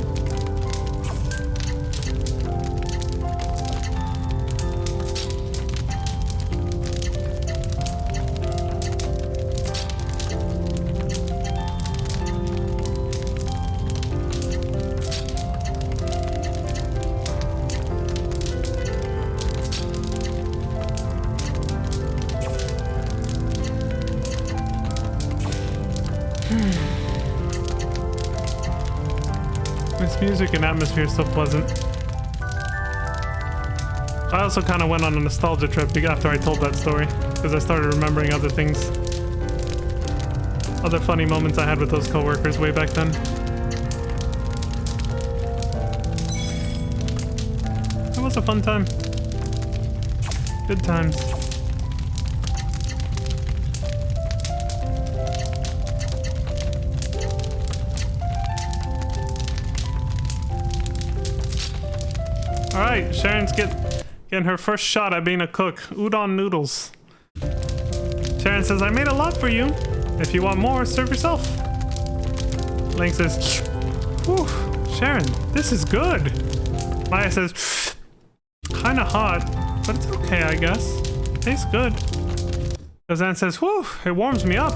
This music and atmosphere is so pleasant. I also kind of went on a nostalgia trip after I told that story, because I started remembering other things. Other funny moments I had with those coworkers way back then. It was a fun time. Good times. Alright, Sharon's getting her first shot at being a cook. Udon noodles. Sharon says, I made a lot for you. If you want more, serve yourself. Lang says, whew, Sharon, this is good. Maya says, kinda hot, but it's okay, I guess. Tastes good. Kazan says, whew, it warms me up.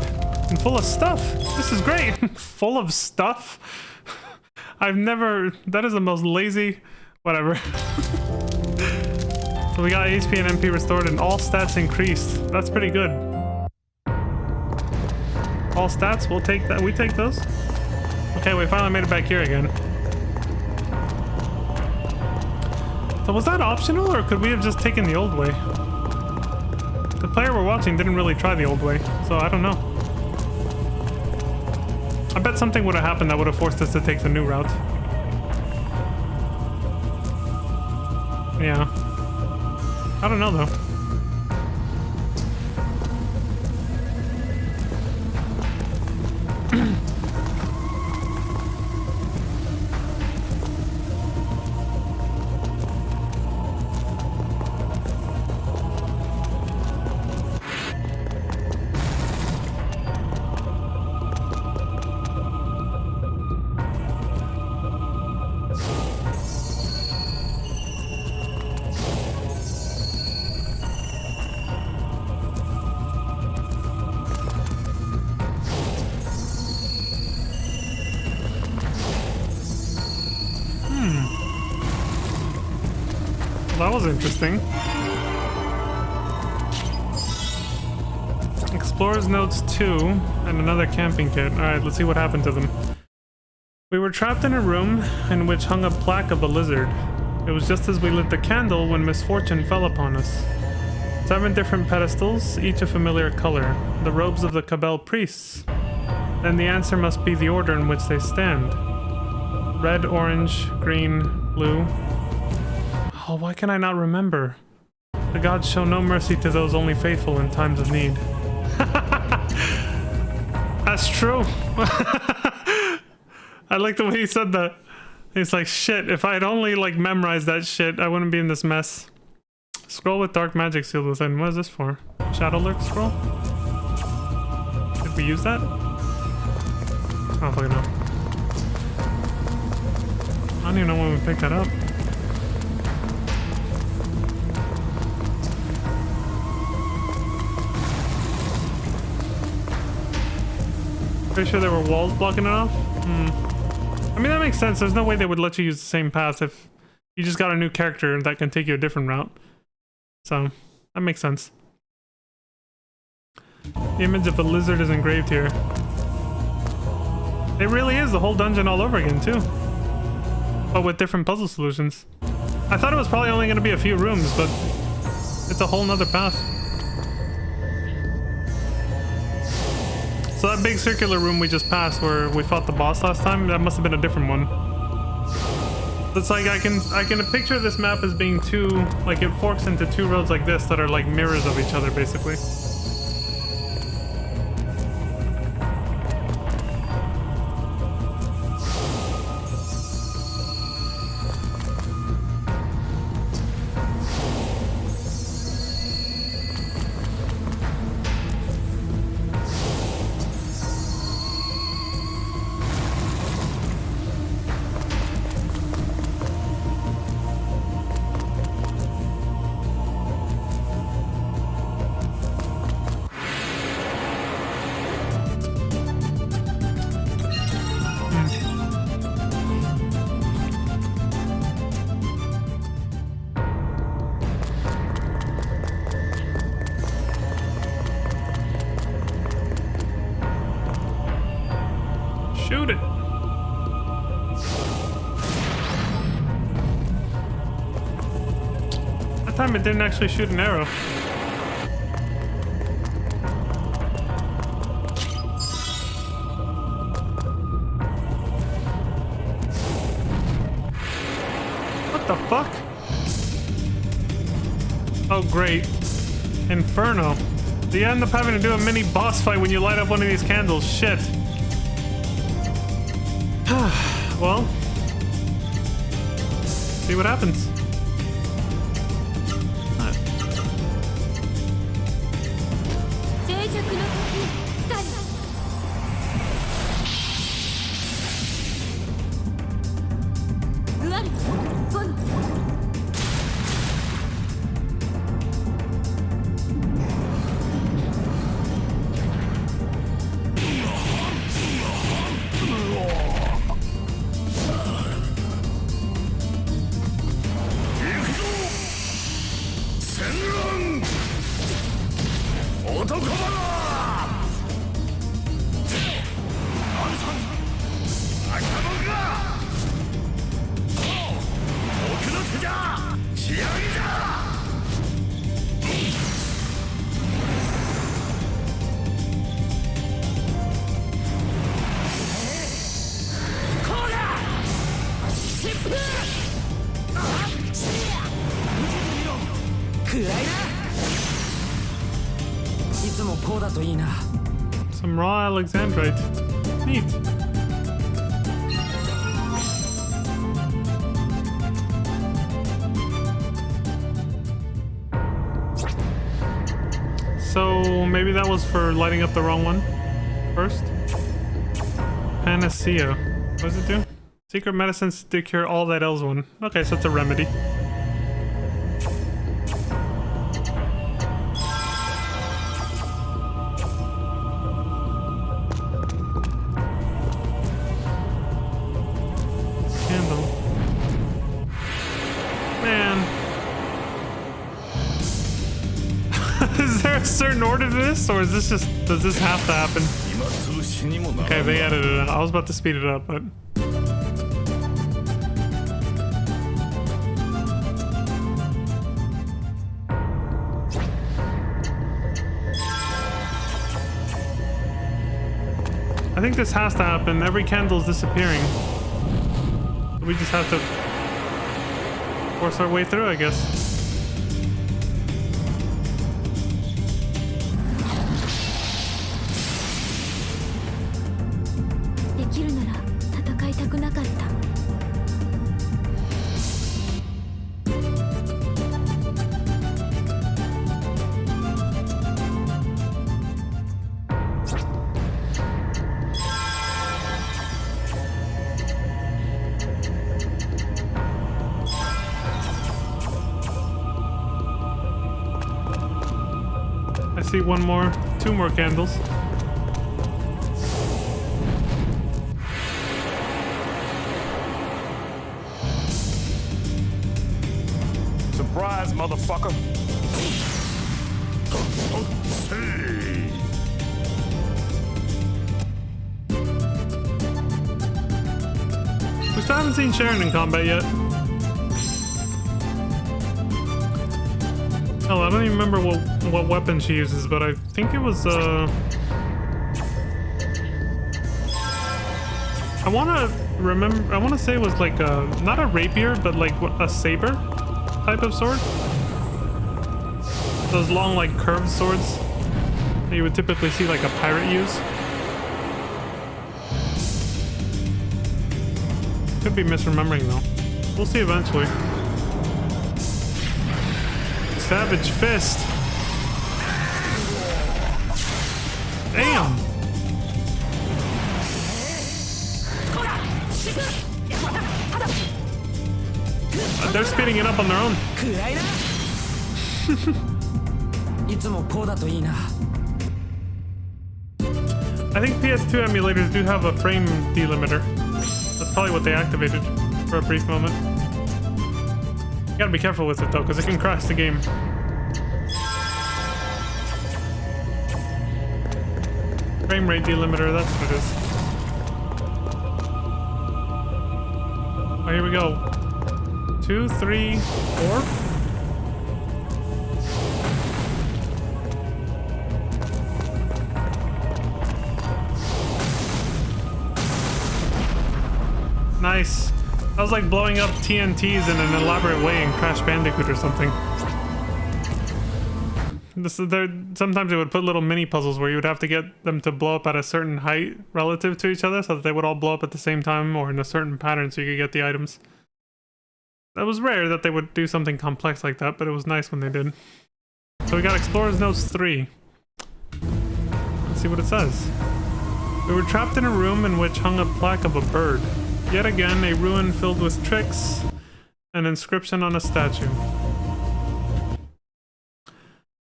And full of stuff. This is great. Full of stuff? I've never... That is the most lazy... Whatever. So we got HP and MP restored and all stats increased. That's pretty good. All stats, we'll take that. We take those. Okay, we finally made it back here again. So was that optional, or could we have just taken the old way? The player we're watching didn't really try the old way, so I don't know. I bet something would have happened that would have forced us to take the new route. Yeah. I don't know, though. That was interesting. Explorer's Notes 2 and another camping kit. Alright, let's see what happened to them. We were trapped in a room in which hung a plaque of a lizard. It was just as we lit the candle when misfortune fell upon us. 7 different pedestals, each a familiar color. The robes of the Cabal priests. Then the answer must be the order in which they stand. Red, orange, green, blue. Oh, why can I not remember? The gods show no mercy to those only faithful in times of need. That's true. I like the way he said that. He's like, shit, if I had only like memorized that shit, I wouldn't be in this mess. Scroll with dark magic sealed within. What is this for? Shadow lurk scroll? Did we use that? I don't fucking know. I don't even know when we picked that up. Pretty sure there were walls blocking it off? I mean, that makes sense. There's no way they would let you use the same path if you just got a new character that can take you a different route. So, that makes sense. The image of the lizard is engraved here. It really is the whole dungeon all over again, too. But with different puzzle solutions. I thought it was probably only going to be a few rooms, but it's a whole nother path. So that big circular room we just passed where we fought the boss last time, that must have been a different one. It's like I can picture this map as being two, like it forks into 2 roads like this that are like mirrors of each other basically. Shoot it. That time it didn't actually shoot an arrow. What the fuck? Oh great. Inferno. You end up having to do a mini boss fight when you light up one of these candles. Shit. Well, see what happens. Some raw Alexandrite. Neat. So maybe that was for lighting up the wrong one first. Panacea. What does it do? Secret medicines to cure all that ails one. Okay, so it's a remedy. Certain order to this, or is this just, does this have to happen? Okay, they edited it out. I was about to speed it up, but I think this has to happen. Every candle's disappearing. We just have to force our way through, I guess. I see two more candles. Surprise, motherfucker. We still haven't seen Sharon in combat yet. Hell, I don't even remember what weapon she uses, but I think it was I wanna say it was like not a rapier, but like a saber type of sword. Those long, like, curved swords that you would typically see like a pirate use. Could be misremembering though. We'll see eventually. Savage fist. Damn. They're speeding it up on their own. I think PS2 emulators do have a frame delimiter. That's probably what they activated for a brief moment. You gotta be careful with it though, because it can crash the game. Frame rate delimiter, that's what it is. Oh, here we go. 2, 3, 4. Nice. That was like blowing up TNTs in an elaborate way in Crash Bandicoot or something. Sometimes they would put little mini puzzles where you would have to get them to blow up at a certain height relative to each other so that they would all blow up at the same time or in a certain pattern so you could get the items. That was rare that they would do something complex like that, but it was nice when they did. So we got Explorer's Notes 3. Let's see what it says. We were trapped in a room in which hung a plaque of a bird. Yet again, a ruin filled with tricks, an inscription on a statue.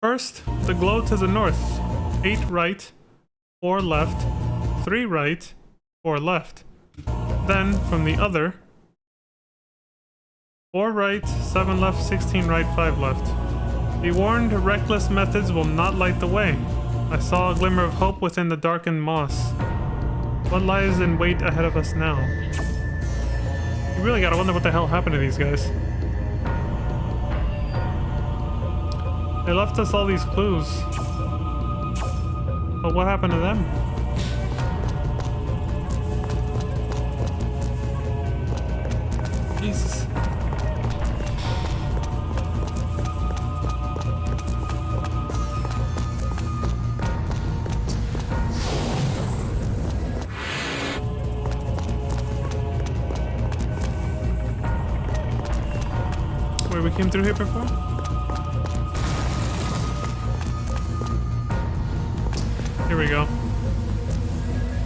First, the glow to the north. 8 right, 4 left, 3 right, 4 left. Then, from the other, 4 right, 7 left, 16 right, 5 left. Be warned, reckless methods will not light the way. I saw a glimmer of hope within the darkened moss. What lies in wait ahead of us now? You really gotta wonder what the hell happened to these guys. They left us all these clues. But what happened to them? Jesus. Wait, we came through here before? Here we go.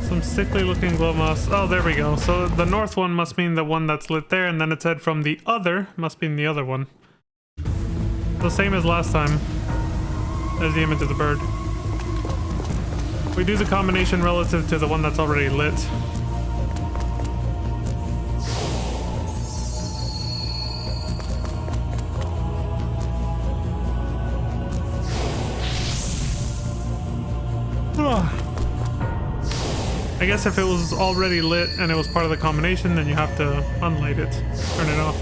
Some sickly looking glow moss. Oh, there we go. So the north one must mean the one that's lit there, and then it said from the other must mean the other one. So same as last time. There's the image of the bird. We do the combination relative to the one that's already lit. I guess if it was already lit and it was part of the combination, then you have to unlight it, turn it off.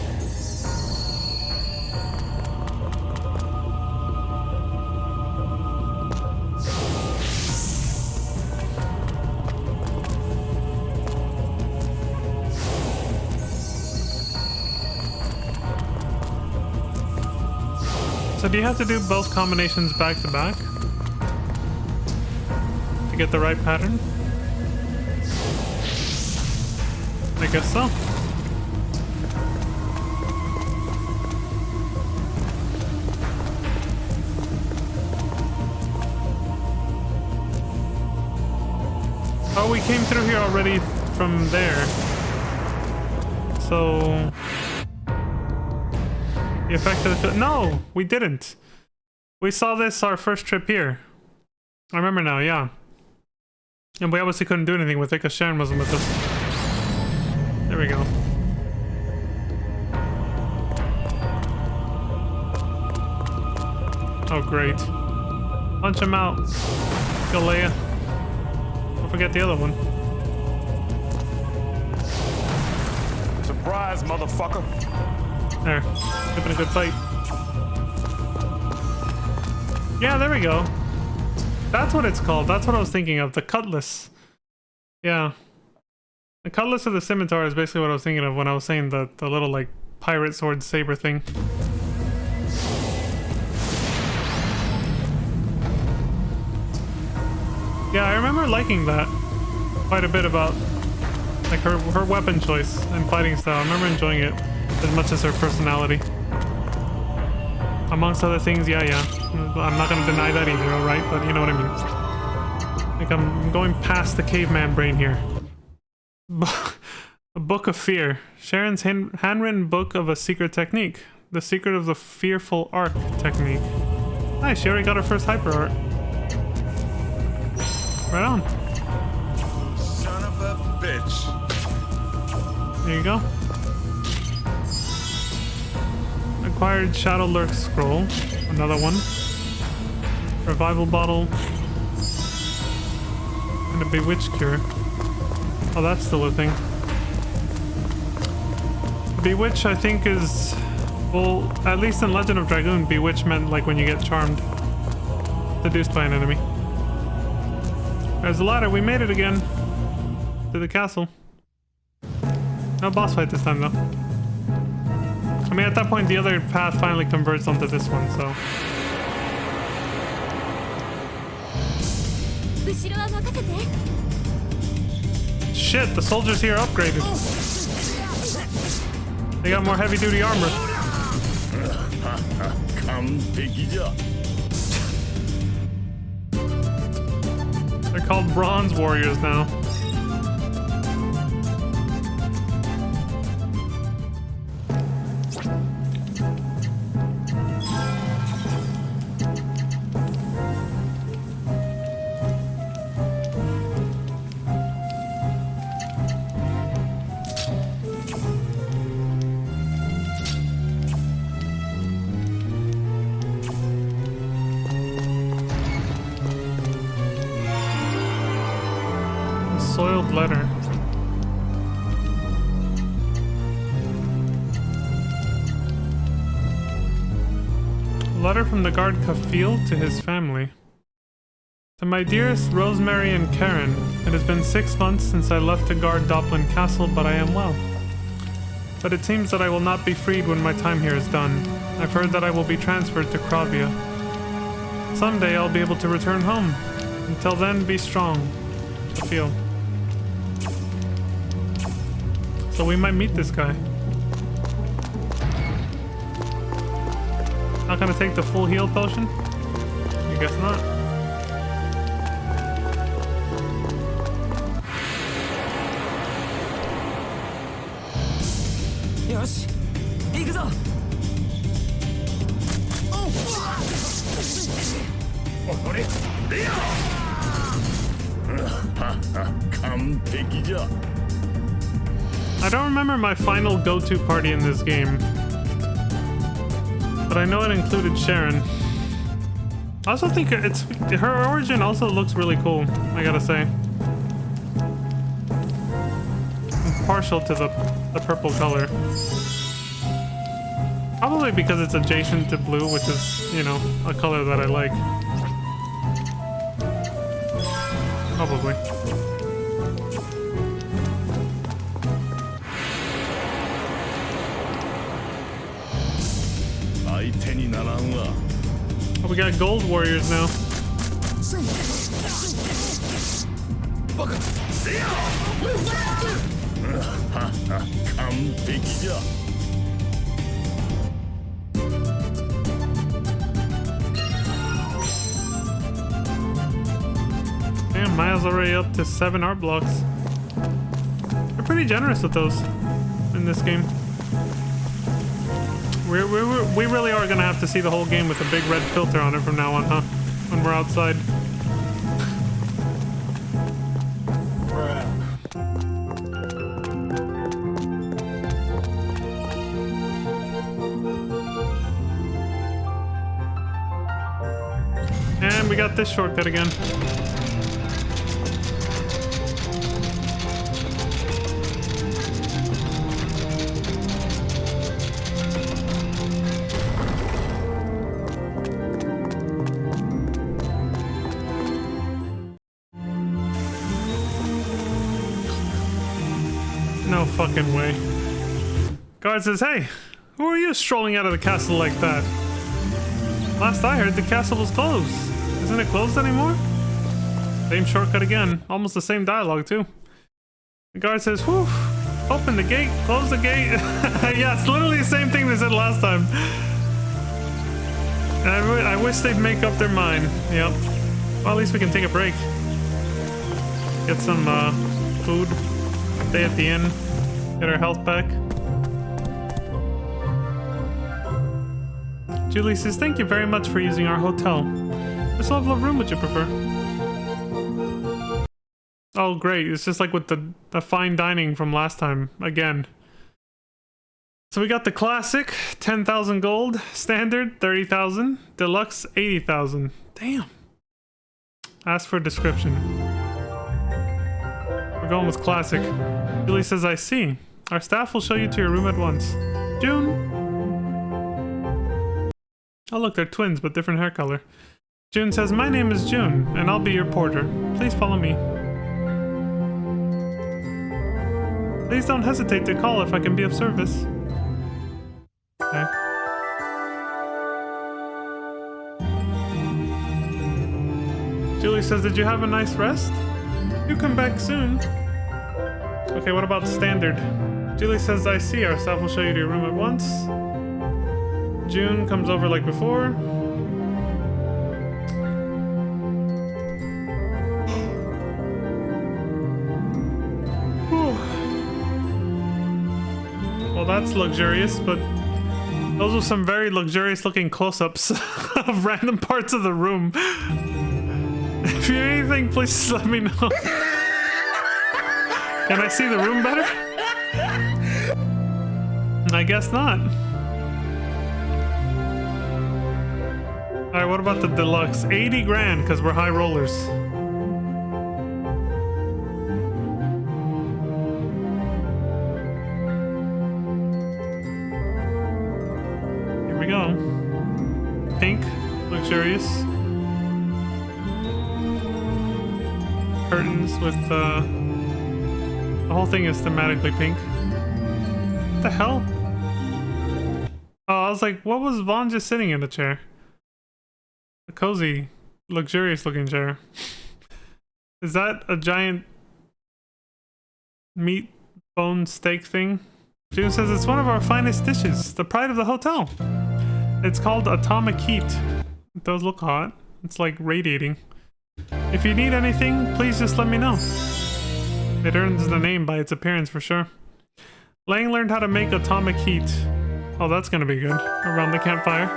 do you have to do both combinations back to back to get the right pattern? I guess so. Oh, we came through here already from there. So... the effect of the... No! We didn't! We saw this our first trip here. I remember now, yeah. And we obviously couldn't do anything with it because Sharon wasn't with us. There we go. Oh, great. Punch him out. Go, Leia. Don't forget the other one. Surprise, motherfucker. There. Giving a good fight. Yeah, there we go. That's what it's called. That's what I was thinking of. The cutlass. Yeah. The cutlass of the scimitar is basically what I was thinking of when I was saying the little, like, pirate sword saber thing. Yeah, I remember liking that quite a bit about, like, her weapon choice and fighting style. I remember enjoying it as much as her personality. Amongst other things, yeah. I'm not gonna deny that either, alright? But you know what I mean. Like, I'm going past the caveman brain here. A book of fear. Sharon's handwritten book of a secret technique. The secret of the fearful arc technique. Nice, she already got her first hyper art. Right on. Son of a bitch. There you go. Acquired Shadow Lurk scroll. Another one. Revival bottle. And a Bewitch cure. Oh, that's still a thing. Bewitch, I think, is... well, at least in Legend of Dragoon, Bewitch meant like when you get charmed. Seduced by an enemy. There's the ladder. We made it again. To the castle. No boss fight this time, though. I mean, at that point, the other path finally converged onto this one, so... Shit, the soldiers here are upgraded. They got more heavy-duty armor. They're called Bronze Warriors now. Soiled letter. Letter from the guard Kafil to his family. To my dearest Rosemary and Karen, it has been 6 months since I left to guard Doplin Castle, but I am well. But it seems that I will not be freed when my time here is done. I've heard that I will be transferred to Kravia. Someday I'll be able to return home. Until then, be strong. Kafil. So we might meet this guy. Not gonna take the full heal potion? I guess not. Yosh, ikuzo. I don't remember my final go-to party in this game, but I know it included Sharon. I also think it's her origin also looks really cool, I gotta say. I'm partial to the purple color. Probably because it's adjacent to blue, which is, you know, a color that I like. Probably. we got gold warriors now. Damn, Maya's already up to 7 art blocks. They're pretty generous with those in this game. We really are gonna have to see the whole game with a big red filter on it from now on, huh? When we're outside. And we got this shortcut again. No fucking way. Guard says, hey, who are you strolling out of the castle like that? Last I heard, the castle was closed. Isn't it closed anymore? Same shortcut again. Almost the same dialogue, too. The guard says, whew, open the gate, close the gate. Yeah, it's literally the same thing they said last time. I wish they'd make up their mind. Yep. Well, at least we can take a break. Get some food. Stay at the inn. Get our health back. Julie says, thank you very much for using our hotel. Which level of room would you prefer? Oh, great. It's just like with the fine dining from last time. Again. So we got the classic, 10,000 gold. Standard, 30,000. Deluxe, 80,000. Damn. Ask for a description. We're going with classic. Julie says, I see. Our staff will show you to your room at once. June. Oh look, they're twins, but different hair color. June says, my name is June, and I'll be your porter. Please follow me. Please don't hesitate to call if I can be of service. Okay. Julie says, did you have a nice rest? You come back soon. Okay, what about standard? Julie says, I see. Our staff will show you to your room at once. June comes over like before. Well, that's luxurious, but those were some very luxurious looking close-ups of random parts of the room. If you need anything, please let me know. Can I see the room better? I guess not. Alright, what about the deluxe? 80 grand, because we're high rollers. Here we go. Pink, luxurious. Curtains with, the whole thing is thematically pink. What the hell? Oh, I was like, what was Vaughn just sitting in the chair? A cozy, luxurious looking chair. Is that a giant meat bone steak thing? June says it's one of our finest dishes, the pride of the hotel. It's called atomic heat. It does look hot. It's like radiating. If you need anything, please just let me know. It earns the name by its appearance for sure. Lang learned how to make atomic heat. Oh, that's gonna be good. Around the campfire.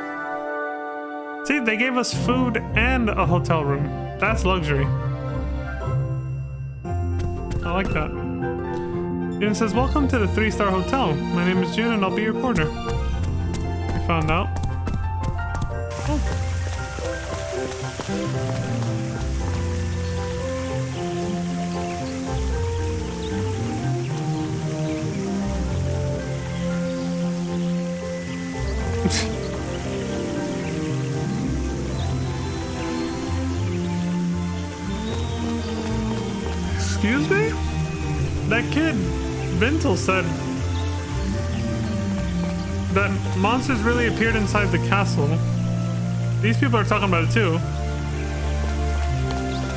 See, they gave us food and a hotel room. That's luxury. I like that. June says, welcome to the 3-star hotel. My name is June and I'll be your porter. We found out. Oh. Excuse me? That kid, Vintel, said that monsters really appeared inside the castle. These people are talking about it too.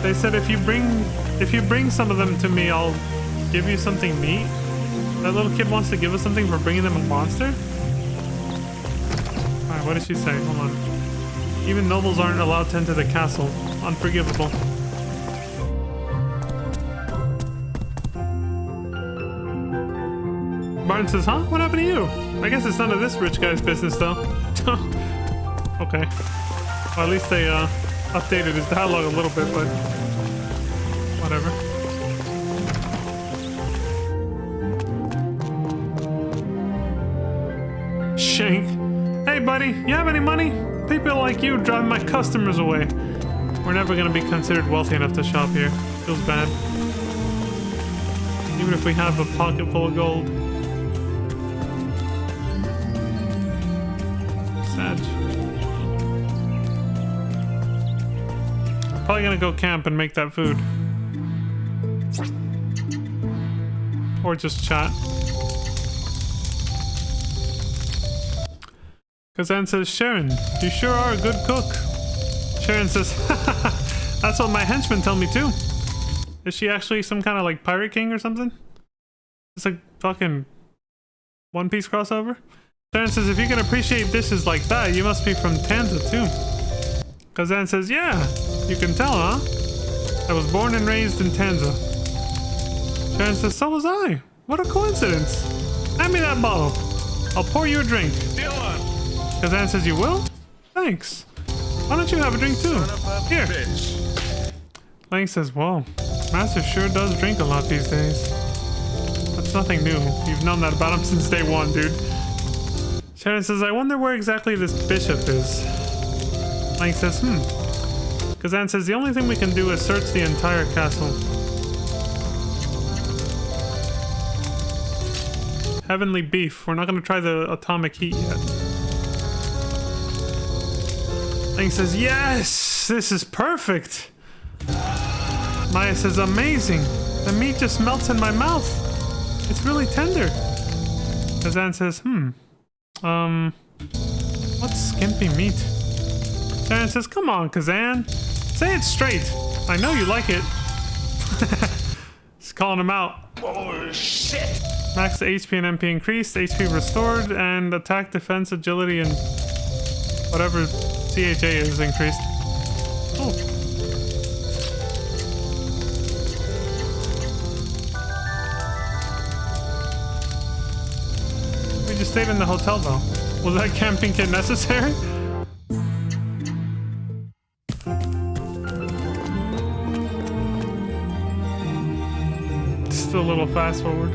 They said if you bring some of them to me, I'll give you something neat. That little kid wants to give us something for bringing them a monster? Alright, what did she say? Hold on. Even nobles aren't allowed to enter the castle. Unforgivable. Martin says, huh? What happened to you? I guess it's none of this rich guy's business, though. Okay. Well, at least they updated his dialogue a little bit, but whatever. Shank. Hey, buddy, you have any money? People like you drive my customers away. We're never gonna be considered wealthy enough to shop here. Feels bad. Even if we have a pocket full of gold. Sad. Probably gonna go camp and make that food. Or just chat. Kazan says, Sharon, you sure are a good cook. Sharon says, that's what my henchmen tell me too. Is she actually some kind of like pirate king or something? It's like fucking One Piece crossover. Sharon says, if you can appreciate dishes like that, you must be from Tanza too. Kazan says, yeah, you can tell, huh? I was born and raised in Tanza. Sharon says, so was I. What a coincidence. Hand me that bottle. I'll pour you a drink. Kazan says, you will? Thanks. Why don't you have a drink too? Here. Lang says, whoa, Master sure does drink a lot these days. That's nothing new. You've known that about him since day one, dude. Sharon says, I wonder where exactly this bishop is. Lang says, Kazan says, the only thing we can do is search the entire castle. Heavenly beef. We're not going to try the atomic heat yet. Lang says, yes, this is perfect. Maya says, amazing. The meat just melts in my mouth. It's really tender. Kazan says, what's skimpy meat? Sharon says, come on, Kazan. Say it straight. I know you like it. He's calling him out. Oh, shit! Max HP and MP increased, HP restored, and attack, defense, agility, and whatever CHA is increased. Oh. We just stayed in the hotel though. Was that camping kit necessary? Just a little fast forward.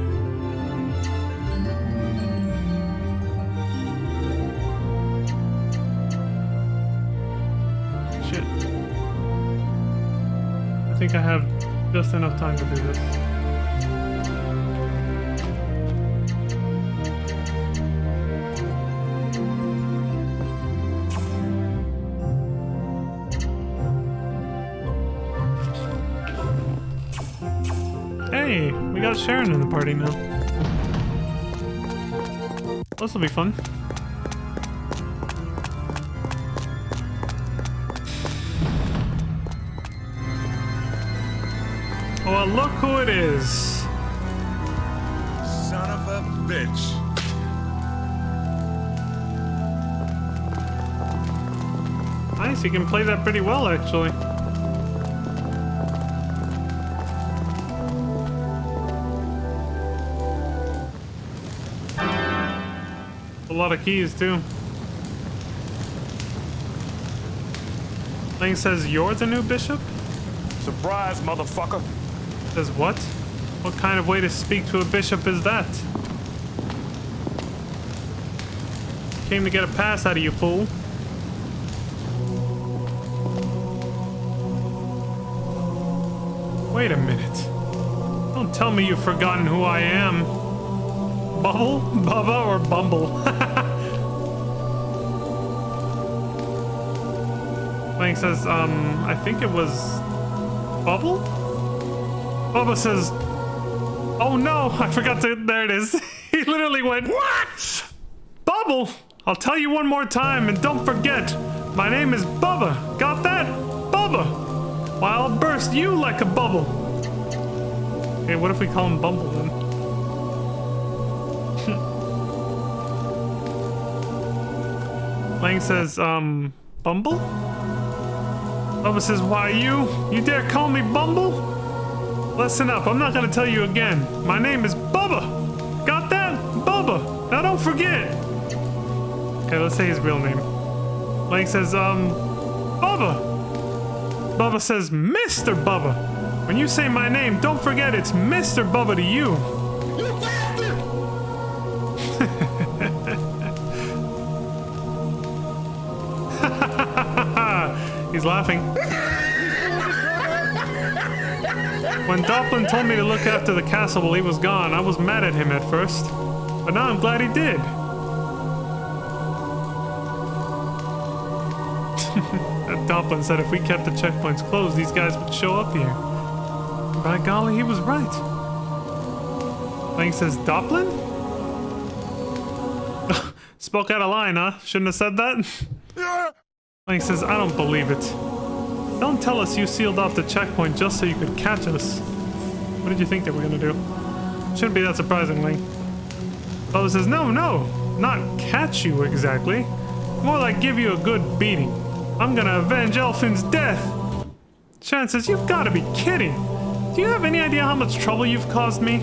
Shit. I think I have just enough time to do this. Hey, we got Sharon in the party now. This will be fun. Well, look who it is. Son of a bitch. Nice, you can play that pretty well, actually. A lot of keys, too. Lang says, you're the new bishop? Surprise, motherfucker. Says what? What kind of way to speak to a bishop is that? Came to get a pass out of you, fool. Wait a minute. Don't tell me you've forgotten who I am. Bubble? Bubba or Bumble? Lang says, I think it was Bubble? Bubba says, oh no, I forgot to, there it is. He literally went, what? Bubble! I'll tell you one more time and don't forget, My name is Bubba. Got that? Bubba. Why, I'll burst you like a bubble. Hey, what if we call him Bumble then? Lang says, Bumble? Bubba says, why you? You dare call me Bumble? Listen up, I'm not gonna tell you again. My name is Bubba. Got that? Bubba. Now don't forget. Okay, let's say his real name. Lang says, Bubba. Bubba says, Mr. Bubba. When you say my name, don't forget it's Mr. Bubba to you. You bastard! He's laughing. When Doplin told me to look after the castle while he was gone, I was mad at him at first. But now I'm glad he did. Doplin said if we kept the checkpoints closed, these guys would show up here. By golly, he was right. Lang says, Doplin? Spoke out of line, huh? Shouldn't have said that? Lang says, I don't believe it. Don't tell us you sealed off the checkpoint just so you could catch us. What did you think they were gonna do? Shouldn't be that surprising, Lang. Bubba says, no, not catch you exactly. More like give you a good beating. I'm gonna avenge Elfin's death. Shan says, you've gotta be kidding. Do you have any idea how much trouble you've caused me?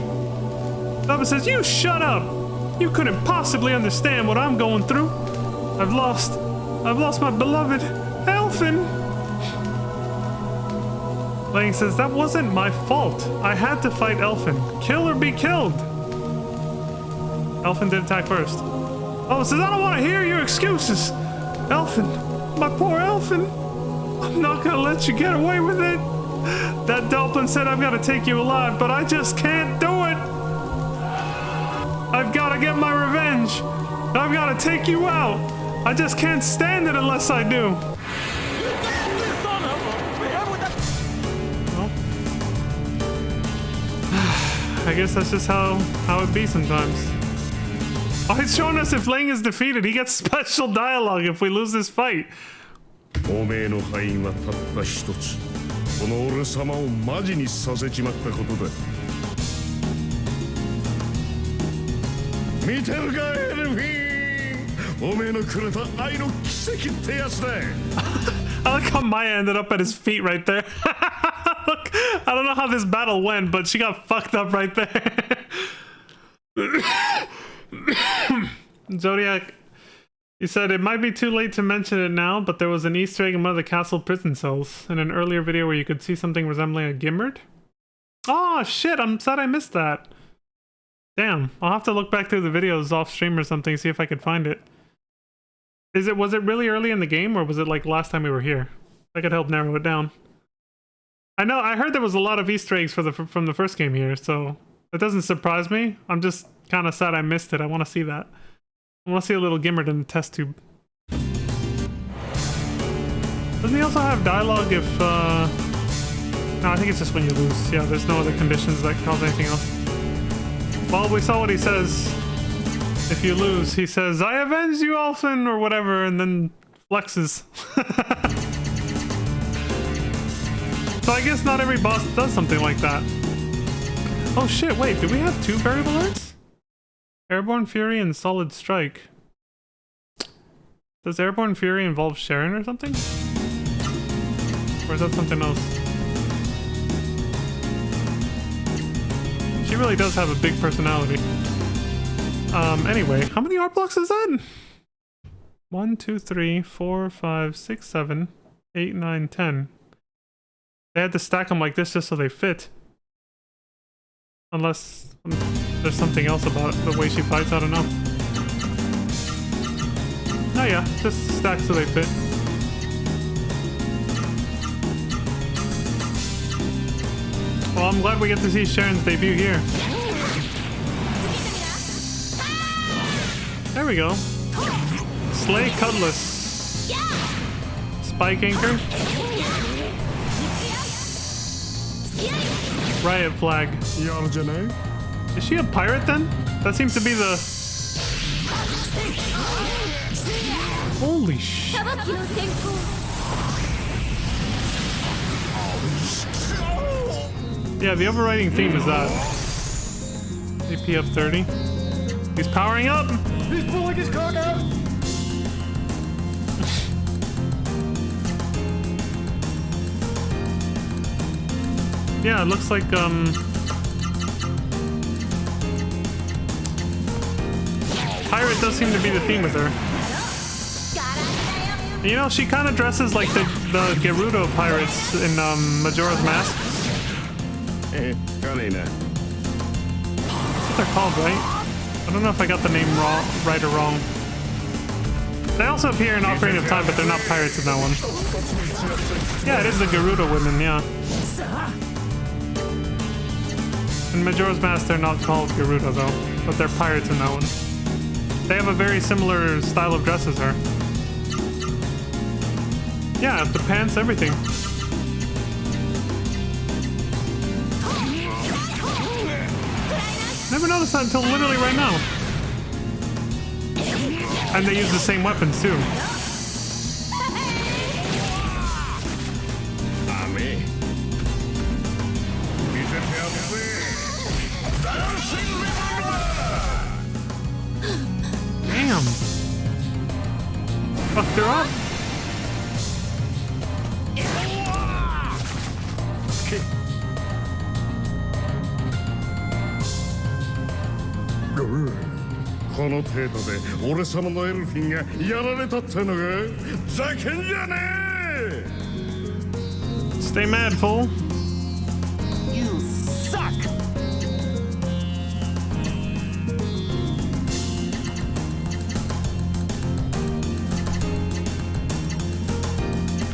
Bubba says, you shut up. You couldn't possibly understand what I'm going through. I've lost my beloved Elfin. Lang says, that wasn't my fault. I had to fight Elfin. Kill or be killed. Elfin did attack first. Bubba says, I don't want to hear your excuses. Elfin, my poor Elfin. I'm not gonna let you get away with it. That Doplin said I've got to take you alive, but I just can't do it. I've got to get my revenge. I've got to take you out. I just can't stand it unless I do. Well, I guess that's just how it be sometimes. Oh, it's showing us if Lang is defeated. He gets special dialogue if we lose this fight. おめえの敗因はたった一つ。この俺様をマジにさせちまったことだ。見てるか、エルフィン。おめえのくれた愛の奇跡ってやつだ。I like how Maya ended up at his feet right there. Look, I don't know how this battle went, but she got fucked up right there. Zodiac, you said it might be too late to mention it now, but there was an Easter egg in one of the castle prison cells in an earlier video where you could see something resembling a Gimard. Oh shit, I'm sad I missed that. Damn, I'll have to look back through the videos off stream or something, see if I could find it. Was it really early in the game, or was it like last time we were here? That could help narrow it down. I heard there was a lot of Easter eggs from the first game here, so it doesn't surprise me. I'm just kind of sad I missed it. I want to see that. I want to see a little Gimard in the test tube. Doesn't he also have dialogue if, No, I think it's just when you lose. Yeah, there's no other conditions that cause anything else. Well, we saw what he says. If you lose, he says, I avenge you, Elfin, or whatever, and then flexes. So I guess not every boss does something like that. Oh shit, wait, do we have two variable arts? Airborne Fury and Solid Strike. Does Airborne Fury involve Sharon or something? Or is that something else? She really does have a big personality. Anyway, how many art blocks is that? 1, 2, 3, 4, 5, 6, 7, 8, 9, 10. They had to stack them like this just so they fit. Unless there's something else about the way she fights, I don't know. Oh yeah, just stack so they fit. Well, I'm glad we get to see Sharon's debut here. There we go. Slay Cutlass. Spike Anchor. Riot Flag. Is she a pirate then? That seems to be the... Oh Holy shit. 裁きの先行 Yeah, the overriding theme is that. AP up 30. He's powering up! He's pulling his cock out. Yeah, it looks like, Pirate does seem to be the theme with her. You know, she kind of dresses like the Gerudo pirates in Majora's Mask. Karina. That's what they're called, right? I don't know if I got the name wrong, right or wrong. They also appear in Ocarina of Time, but they're not pirates in that one. Yeah, it is the Gerudo women, yeah. In Majora's Mask, they're not called Gerudo, though, but they're pirates in that one. They have a very similar style of dress as her. Yeah, the pants, everything. Never noticed that until literally right now. And they use the same weapons, too. Ami. Damn. Fucked her up. Good. この程度で俺様のエルフィンがやられたってのがざけんじゃねえ Stay mad, fool. You suck!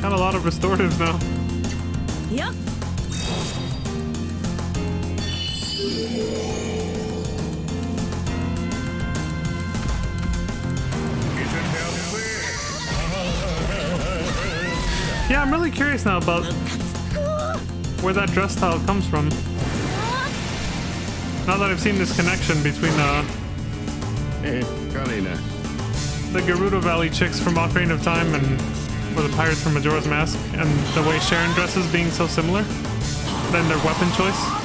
Got a lot of restoratives now. いや Yeah, I'm really curious now about where that dress style comes from. Now that I've seen this connection between Karina. the Gerudo Valley chicks from Ocarina of Time and or the pirates from Majora's Mask, and the way Sharon dresses being so similar, then their weapon choice.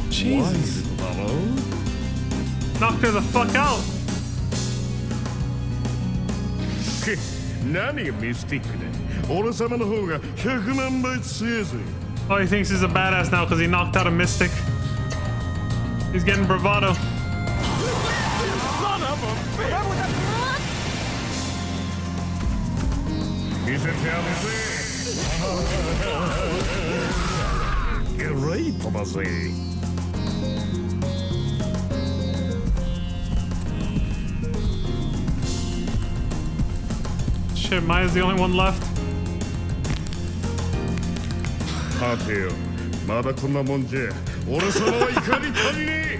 Jesus. Knocked her the fuck out. 何がミスティックで俺様の方が100万倍強いぜ Oh, he thinks he's a badass now because he knocked out a mystic. He's getting bravado. Great だぜ Shit, Maya's the only one left. はてよまだこんなもんじゃ俺様は怒り足りねえ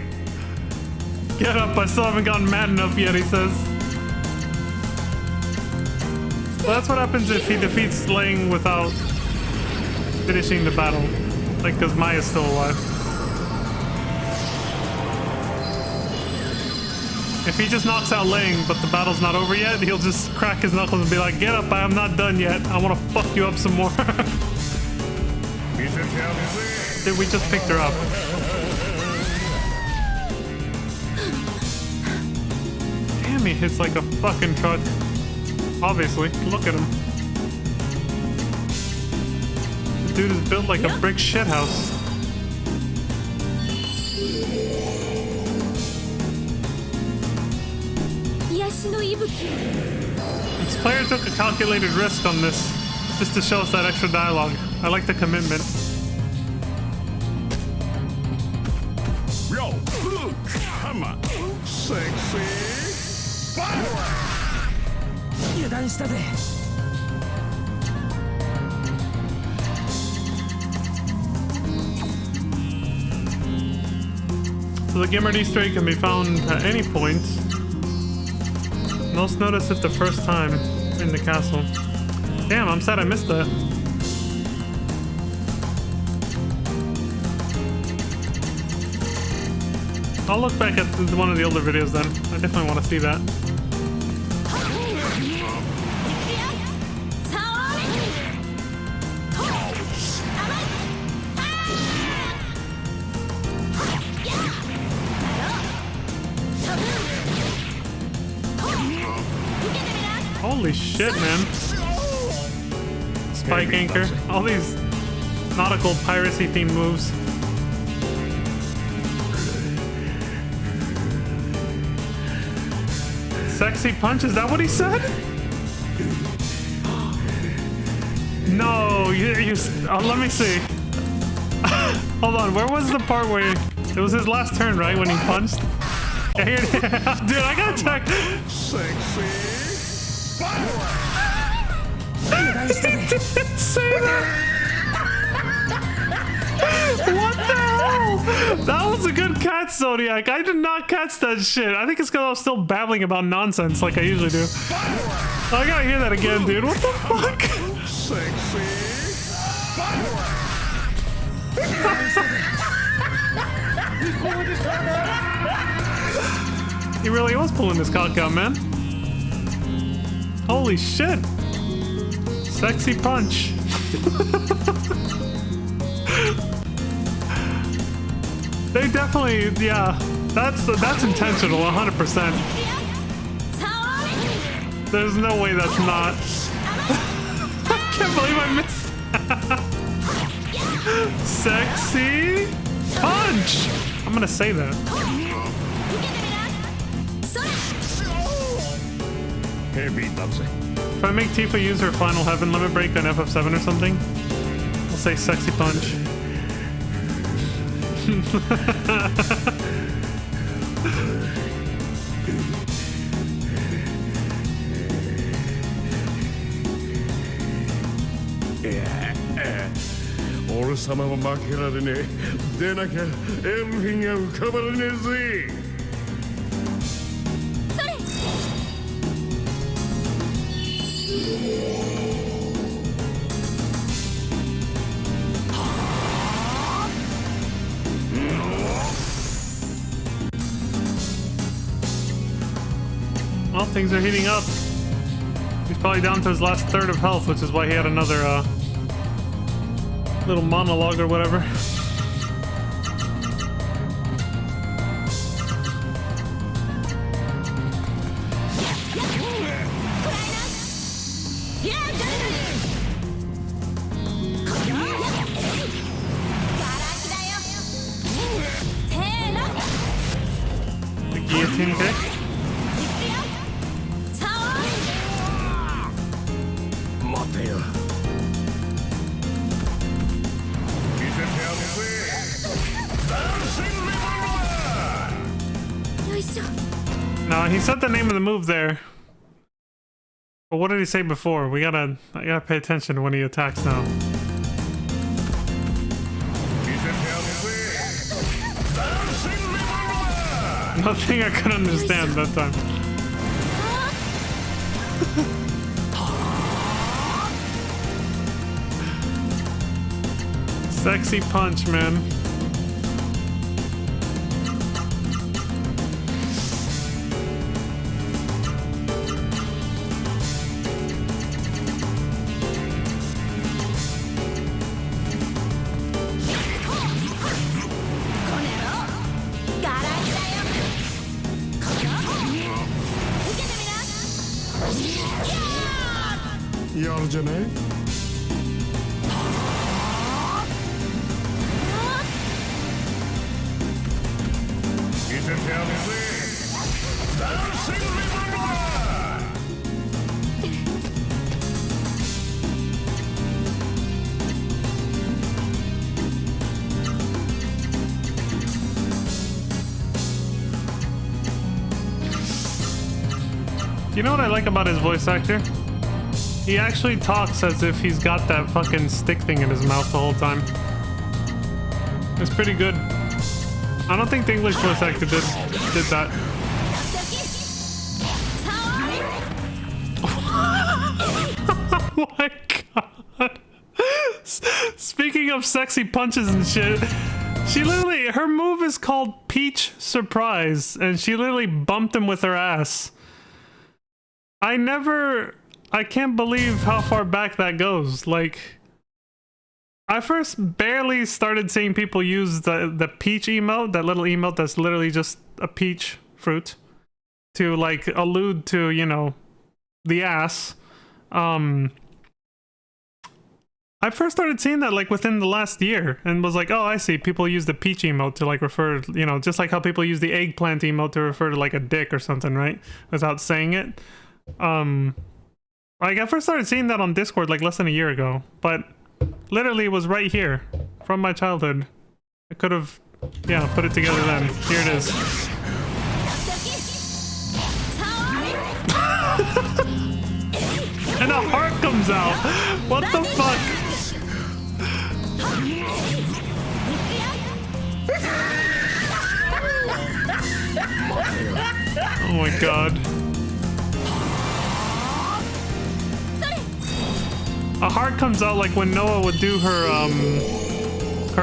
Get up, I still haven't gotten mad enough yet, he says. So that's what happens if he defeats Lang without finishing the battle. Like, because Maya's still alive. If he just knocks out Lang, but the battle's not over yet, he'll just crack his knuckles and be like, get up, I'm not done yet. I want to fuck you up some more. Dude, we just picked her up. Damn, he hits like a fucking truck. Obviously, look at him. This dude is built like a brick shithouse. This player took a calculated risk on this, just to show us that extra dialogue. I like the commitment. Yo, come on, sexy power. 油断したぜ So the Gimmered Easter egg can be found at any point. Most notice it the first time in the castle. Damn, I'm sad I missed that. I'll look back at one of the older videos then. I definitely want to see that. Holy shit, man. Spike anchor. All these nautical piracy themed moves. Sexy punch, is that what he said? No, let me see. Hold on, where was the part where it was his last turn, right? When he punched? Yeah, here, dude, I gotta check. Sexy. He didn't say that. What the hell? That was a good catch, Zodiac. I did not catch that shit. I think it's because I was still babbling about nonsense like I usually do. I gotta hear that again, dude. What the fuck? Sexy. He really was pulling this cock out, man. Holy shit. Sexy punch. They definitely, yeah. That's intentional, 100%. There's no way that's not. I can't believe I missed that. Sexy punch. I'm gonna say that. Heavy, that's it. If I make Tifa use her final heaven limit break on FF7 or something, I'll say sexy punch. All sama wa makera de ne. De na kya everything ga ukabaru ne zi. Well, things are heating up. He's probably down to his last third of health, which is why he had another little monologue or whatever. The guillotine kick. No, he said the name of the move there. But what did he say before? I gotta pay attention when he attacks now. Nothing I could understand that time. Sexy punch, man. You know what I like about his voice actor? He actually talks as if he's got that fucking stick thing in his mouth the whole time. It's pretty good. I I don't think the English voice actor did that. Oh my god. Speaking of sexy punches and shit, she literally, her move is called Peach Surprise, and she literally bumped him with her ass. I can't believe how far back that goes. Like, I first barely started seeing people use the peach emote, that little emote that's literally just a peach fruit, to like allude to, you know, the ass. I first started seeing that like within the last year and was like, oh, I see. People use the peach emote to like refer, you know, just like how people use the eggplant emote to refer to like a dick or something, right? Without saying it. Like I first started seeing that on Discord like less than a year ago, but literally it was right here from my childhood. I could have, yeah, put it together then. Here it is. And a heart comes out. What the fuck? Oh my god. A heart comes out like when Noah would do her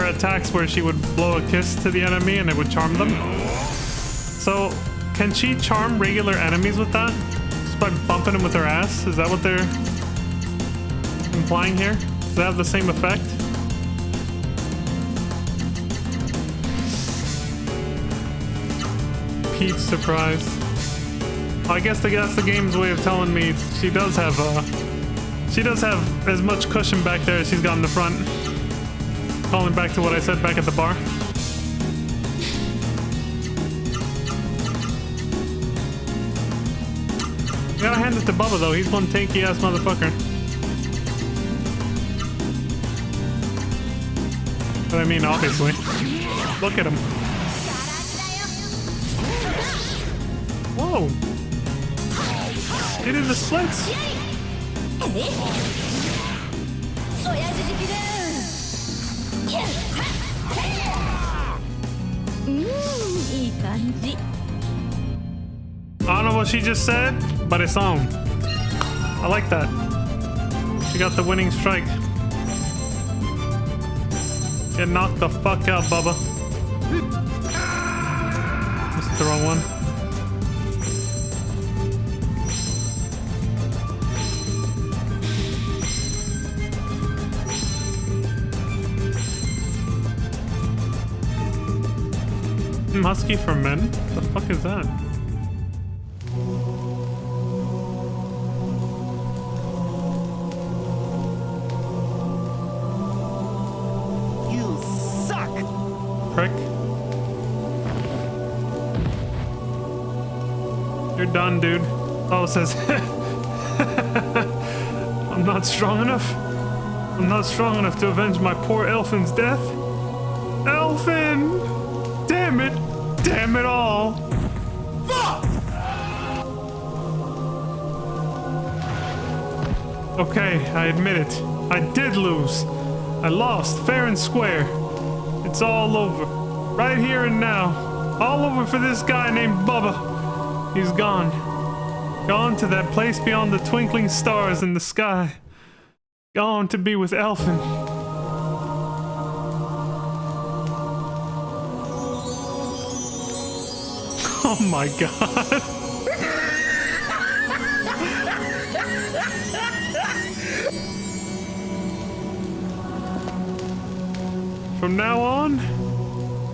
attacks where she would blow a kiss to the enemy and it would charm them. So, can she charm regular enemies with that? Just by bumping them with her ass? Is that what they're implying here? Does that have the same effect? Peach surprise. I guess that's the game's way of telling me she does have as much cushion back there as she's got in the front. Calling back to what I said back at the bar. You gotta hand it to Bubba though, he's one tanky ass motherfucker. But I mean, obviously. Look at him. Whoa! It is the splits! I don't know what she just said, but it's on. I like that. She got the winning strike. Get knocked the fuck out, Bubba. This is the wrong one. Husky for men? The fuck is that? You suck! Prick. You're done, dude. Oh, it says... I'm not strong enough. I'm not strong enough to avenge my poor Elfin's death. Elfin! Damn it! Damn it all! Fuck! Okay, I admit it. I did lose. I lost fair and square. It's all over. Right here and now. All over for this guy named Bubba. He's gone. Gone to that place beyond the twinkling stars in the sky. Gone to be with Elfin. Oh my god. From now on,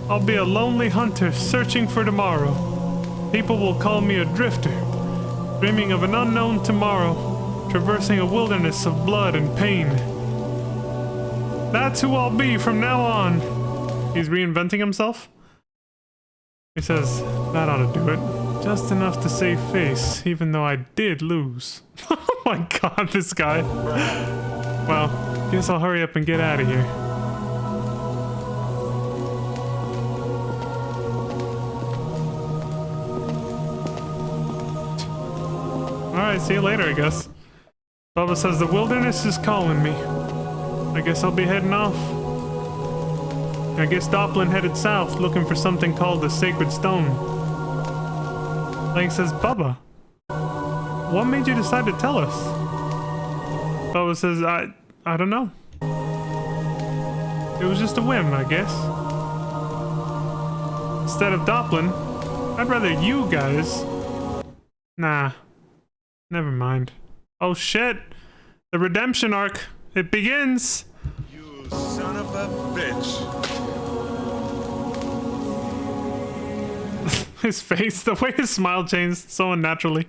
I'll be a lonely hunter searching for tomorrow. People will call me a drifter, dreaming of an unknown tomorrow, traversing a wilderness of blood and pain. That's who I'll be from now on. He's reinventing himself? He says, that ought to do it. Just enough to save face, even though I did lose. Oh my god, this guy. Well, guess I'll hurry up and get out of here. Alright, see you later, I guess. Bubba says the wilderness is calling me. I guess I'll be heading off. I guess Doplin headed south looking for something called the Sacred Stone. Lang says, Bubba, what made you decide to tell us? Bubba says, I don't know. It was just a whim, I guess. Instead of Doplin, I'd rather you guys... Nah. Never mind. Oh shit! The redemption arc! It begins! You son of a bitch. His face, the way his smile changed so unnaturally.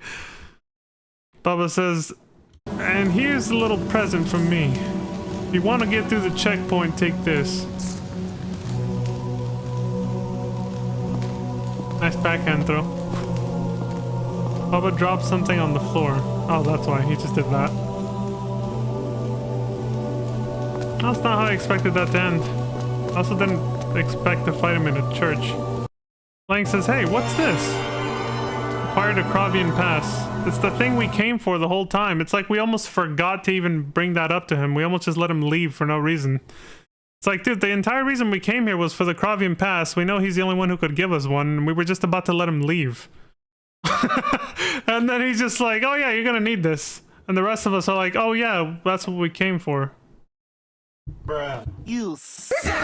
Bubba says, and here's a little present from me. If you want to get through the checkpoint, take this. Nice backhand throw. Bubba dropped something on the floor. Oh, that's why. He just did that. That's not how I expected that to end. I also didn't expect to fight him in a church. Lang says, hey, what's this? Acquired a Kravian pass. It's the thing we came for the whole time. It's like we almost forgot to even bring that up to him. We almost just let him leave for no reason. It's like, dude, the entire reason we came here was for the Kravian pass. We know he's the only one who could give us one, and we were just about to let him leave. And then he's just like, oh yeah, you're gonna need this. And the rest of us are like, oh yeah, that's what we came for. Bruh. You suck.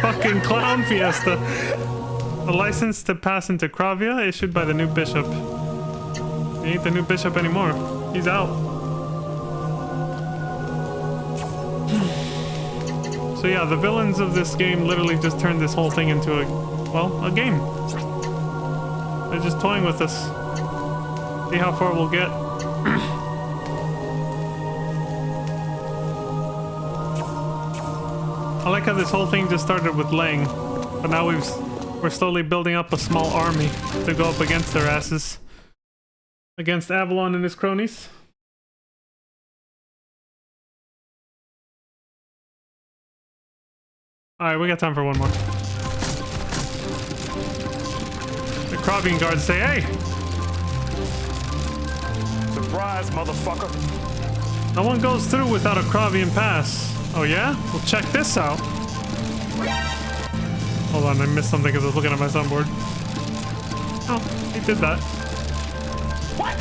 Fucking clown fiesta. A license to pass into Kravia issued by the new bishop. He ain't the new bishop anymore. He's out. So yeah, the villains of this game literally just turned this whole thing into a game. They're just toying with us. See how far we'll get. I like how this whole thing just started with Lang, but now we're slowly building up a small army to go up against their asses. Against Avalon and his cronies. Alright, we got time for one more. The Kravian guards say, hey! Surprise, motherfucker. No one goes through without a Kravian pass. Oh yeah? Well, check this out. Hold on, I missed something because I was looking at my soundboard. Oh, he did that. What?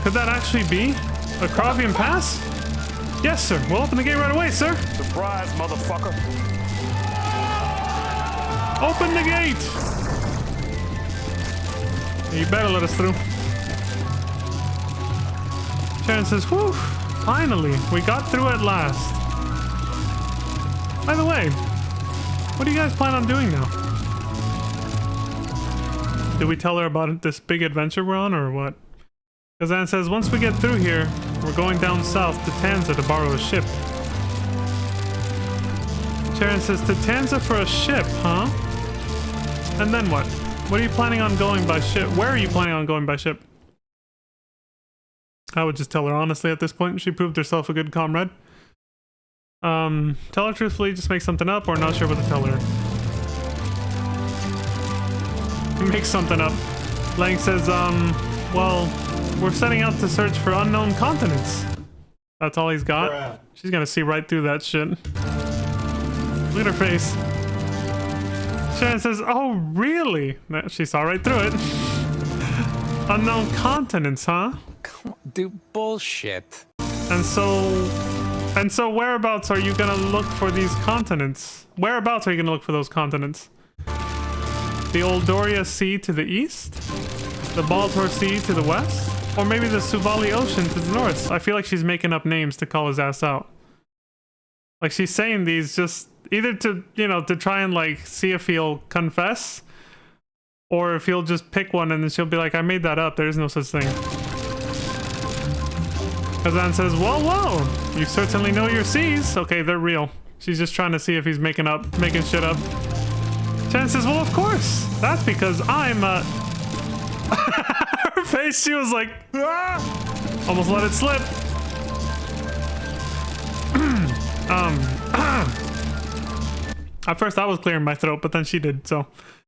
Could that actually be a Kravian pass? Yes, sir. We'll open the gate right away, sir. Surprise, motherfucker. Open the gate! You better let us through. Sharon says, whew, finally, we got through at last. By the way, what do you guys plan on doing now? Did we tell her about this big adventure we're on, or what? Kazan says, once we get through here, we're going down south to Tanza to borrow a ship. Sharon says, to Tanza for a ship, huh? And then what? What are you planning on going by ship? Where are you planning on going by ship? I would just tell her honestly at this point. She proved herself a good comrade. Tell her truthfully, just make something up, or not sure what to tell her. Make something up. Lang says, well, we're setting out to search for unknown continents. That's all he's got? Bruh. She's gonna see right through that shit. Look at her face. Sharon says, oh, really? She saw right through it. Unknown continents, huh? Come on, dude, bullshit. And so whereabouts are you gonna look for these continents? Whereabouts are you gonna look for those continents? The Oldoria Sea to the east? The Baltor Sea to the west? Or maybe the Suvali Ocean to the north? I feel like she's making up names to call his ass out. Like, she's saying these just either to, you know, to try and like see if he'll confess, or if he'll just pick one and then she'll be like, I made that up, there is no such thing. Kazan says, whoa, you certainly know your seas. Okay, they're real. She's just trying to see if he's making shit up. Chen says, well, of course. That's because I'm her face, she was like, ah! Almost let it slip. At first I was clearing my throat, but then she did, so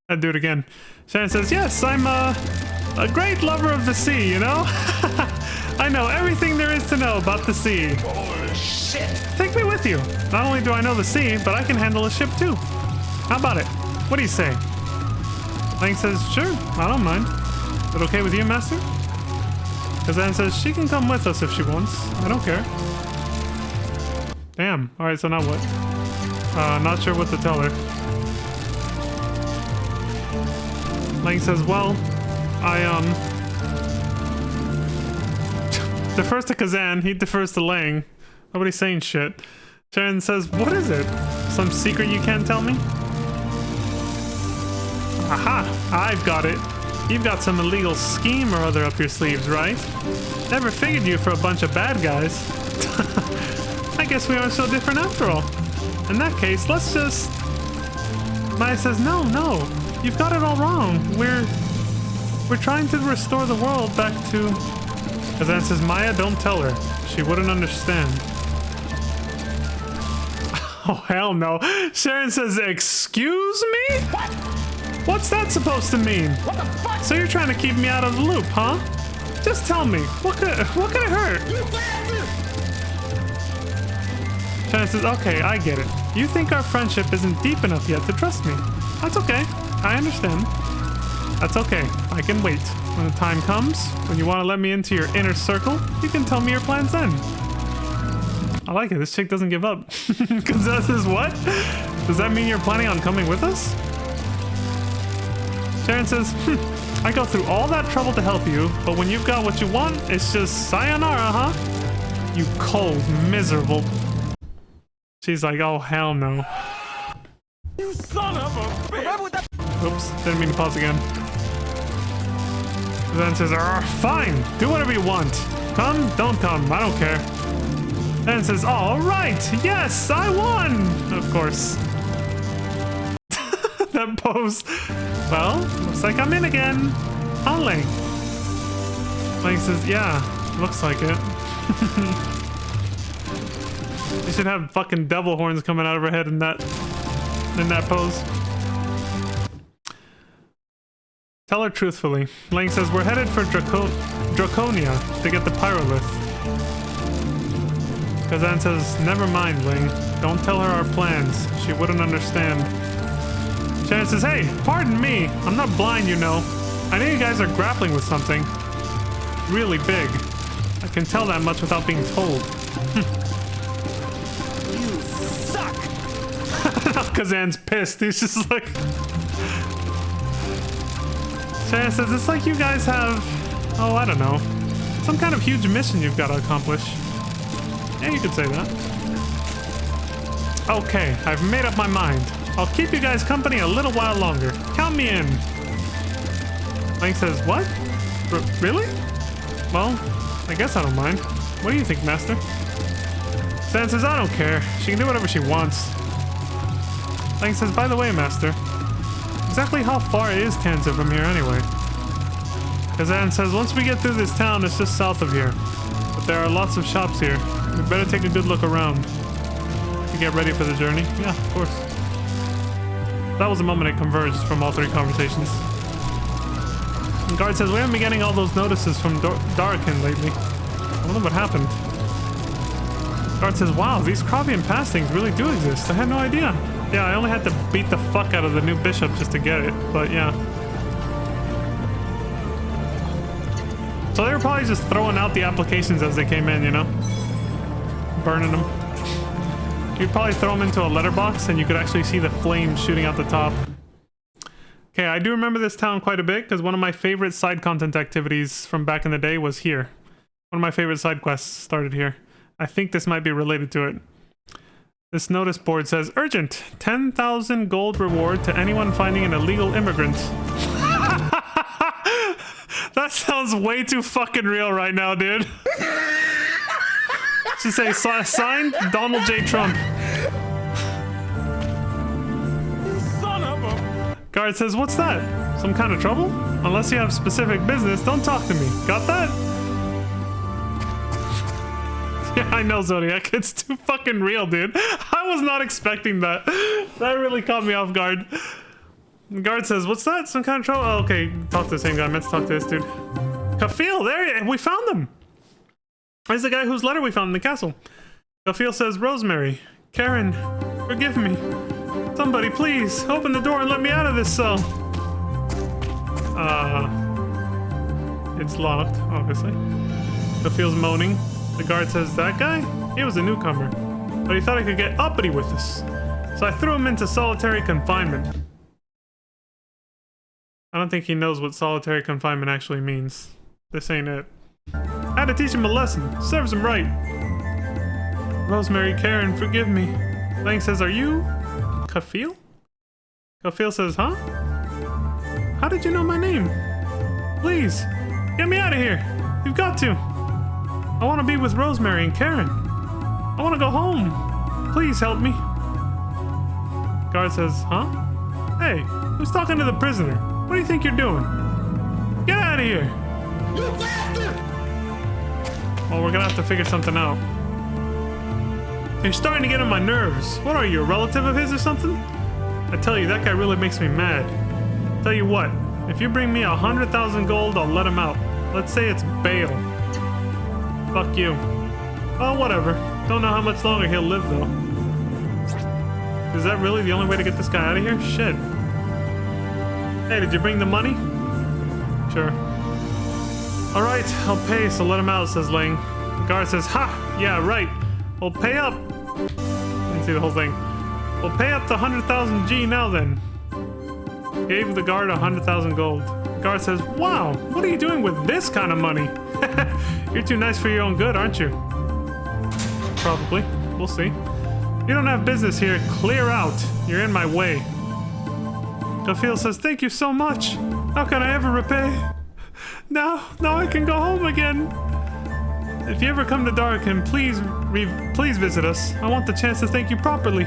I'd do it again. Shannon says, yes, I'm a great lover of the sea, you know? I know everything there is to know about the sea. Holy shit. shit. Take me with you. Not only do I know the sea, but I can handle a ship too. How about it? What do you say? Lang says, sure, I don't mind. Is it okay with you, Master? Kazan says she can come with us if she wants. I don't care. Damn. Alright, so now what? Not sure what to tell her. Lang says, well, I, defers to Kazan, he defers to Lang. Nobody's saying shit. Sharon says, what is it? Some secret you can't tell me? Aha! I've got it. You've got some illegal scheme or other up your sleeves, right? Never figured you for a bunch of bad guys. I guess we aren't so different after all. In that case, let's just... Maya says, no, you've got it all wrong. We're trying to restore the world back to... Kazan says, Maya, don't tell her. She wouldn't understand. Oh, hell no. Sharon says, excuse me? What? What's that supposed to mean? What the fuck? So you're trying to keep me out of the loop, huh? Just tell me, what could it hurt? You bastard! Sharon says, okay, I get it. You think our friendship isn't deep enough yet to trust me. That's okay. I understand. That's okay. I can wait. When the time comes, when you want to let me into your inner circle, you can tell me your plans then. I like it. This chick doesn't give up. Because that says what? Does that mean you're planning on coming with us? Sharon says, I go through all that trouble to help you, but when you've got what you want, it's just sayonara, huh? You cold, miserable... She's like, oh, hell no. You son of a bitch! Oops, didn't mean to pause again. Then says, fine, do whatever you want. Come, don't come, I don't care. Then says, all right, yes, I won! Of course. That pose. Well, looks like I'm in again. Huh, Lang? Lang says, yeah, looks like it. You should have fucking devil horns coming out of her head in that pose. Tell her truthfully. Lang says, we're headed for Draconia to get the pyrolith. Kazan says, never mind, Ling. Don't tell her our plans. She wouldn't understand. Shannon says, hey, pardon me. I'm not blind, you know. I know you guys are grappling with something really big. I can tell that much without being told. You suck! Kazan's pissed. He's just like... Shannon says, it's like you guys have... Oh, I don't know. Some kind of huge mission you've got to accomplish. Yeah, you could say that. Okay, I've made up my mind. I'll keep you guys company a little while longer. Count me in. Lang says, what? Really? Well, I guess I don't mind. What do you think, Master? Stan says, I don't care. She can do whatever she wants. Lang says, by the way, Master, exactly how far is Tanza from here anyway? Kazan says, once we get through this town, it's just south of here. But there are lots of shops here. We better take a good look around. To get ready for the journey? Yeah, of course. That was the moment it converged from all three conversations. And Guard says, we haven't been getting all those notices from Darakin lately. I wonder what happened. Guard says, wow, these Krabian pass things really do exist. I had no idea. Yeah, I only had to beat the fuck out of the new bishop just to get it, but yeah. So they were probably just throwing out the applications as they came in, you know? Burning them. You'd probably throw them into a letterbox and you could actually see the flames shooting out the top. Okay, I do remember this town quite a bit because one of my favorite side content activities from back in the day was here. One of my favorite side quests started here. I think this might be related to it. This notice board says, urgent, 10,000 gold reward to anyone finding an illegal immigrant. That sounds way too fucking real right now, dude. Should say, signed, Donald J. Trump. Son of a... Guard says, what's that? Some kind of trouble? Unless you have specific business, don't talk to me. Got that? Yeah, I know, Zodiac. It's too fucking real, dude. I was not expecting that. That really caught me off guard. The guard says, what's that? Some kind of trouble? Oh, okay, talk to the same guy. I meant to talk to this dude. Kafil, there, we found him. He's the guy whose letter we found in the castle. Gafil says, Rosemary, Karen, forgive me. Somebody, please, open the door and let me out of this cell. It's locked, obviously. Gafil's moaning. The guard says, that guy? He was a newcomer, but he thought he could get uppity with us. So I threw him into solitary confinement. I don't think he knows what solitary confinement actually means. This ain't it. I had to teach him a lesson. Serves him right. Rosemary, Karen, forgive me. Lang says, are you Gafil? Gafil says, huh? How did you know my name? Please, get me out of here. You've got to. I want to be with Rosemary and Karen. I want to go home. Please help me. Guard says, huh? Hey, who's talking to the prisoner? What do you think you're doing? Get out of here. You bastard! Well, we're gonna have to figure something out. You're starting to get on my nerves. What are you, a relative of his or something? I tell you, that guy really makes me mad. Tell you what, if you bring me 100,000 gold, I'll let him out. Let's say it's bail. Fuck you. Oh, whatever. Don't know how much longer he'll live, though. Is that really the only way to get this guy out of here? Shit. Hey, did you bring the money? Sure. Alright, I'll pay, so let him out, says Lang. The guard says, ha! Yeah, right. We'll pay up. Didn't see the whole thing. We'll pay up to 100,000 G now then. Gave the guard 100,000 gold. The guard says, wow, what are you doing with this kind of money? You're too nice for your own good, aren't you? Probably. We'll see. You don't have business here. Clear out. You're in my way. Gafil says, thank you so much. How can I ever repay? Now I can go home again. If you ever come to Darken, please visit us. I want the chance to thank you properly.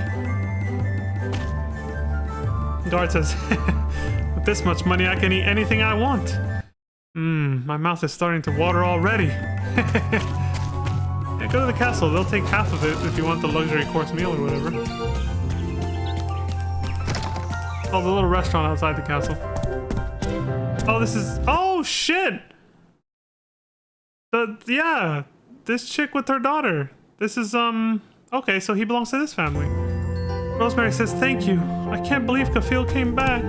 Guard says, with this much money, I can eat anything I want. My mouth is starting to water already. Yeah, go to the castle. They'll take half of it if you want the luxury course meal or whatever. Oh, the little restaurant outside the castle. Oh, this is... Oh, shit! Yeah, this chick with her daughter. This is, okay, so he belongs to this family. Rosemary says, thank you. I can't believe Gafil came back.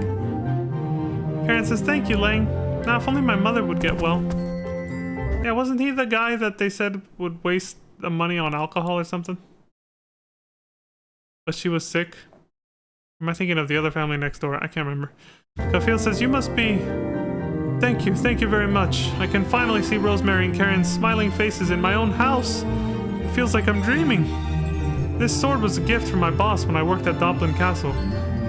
Karen says, thank you, Lang. Now, if only my mother would get well. Yeah, wasn't he the guy that they said would waste the money on alcohol or something? But she was sick. Am I thinking of the other family next door? I can't remember. Gafil says, you must be... Thank you very much. I can finally see Rosemary and Karen's smiling faces in my own house. It feels like I'm dreaming. This sword was a gift from my boss when I worked at Doplin Castle.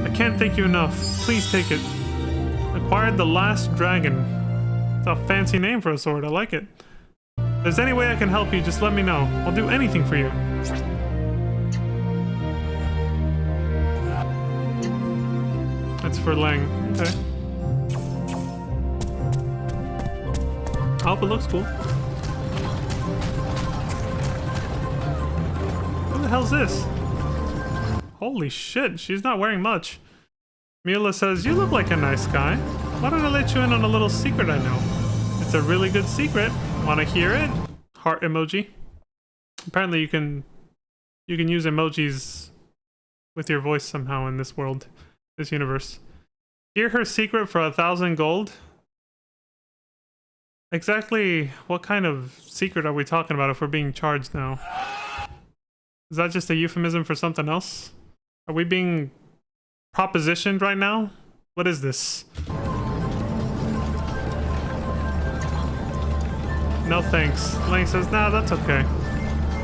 I can't thank you enough. Please take it. Acquired the Last Dragon. It's a fancy name for a sword. I like it. If there's any way I can help you, just let me know. I'll do anything for you. That's for Lang. Okay. I hope it looks cool. Who the hell's this? Holy shit, she's not wearing much. Mila says, you look like a nice guy. Why don't I let you in on a little secret I know? It's a really good secret. Want to hear it? Heart emoji. Apparently you can use emojis with your voice somehow in this world, this universe. Hear her secret for 1,000 gold? Exactly what kind of secret are we talking about if we're being charged now? Is that just a euphemism for something else? Are we being propositioned right now? What is this? No thanks. Lang says, nah, that's okay.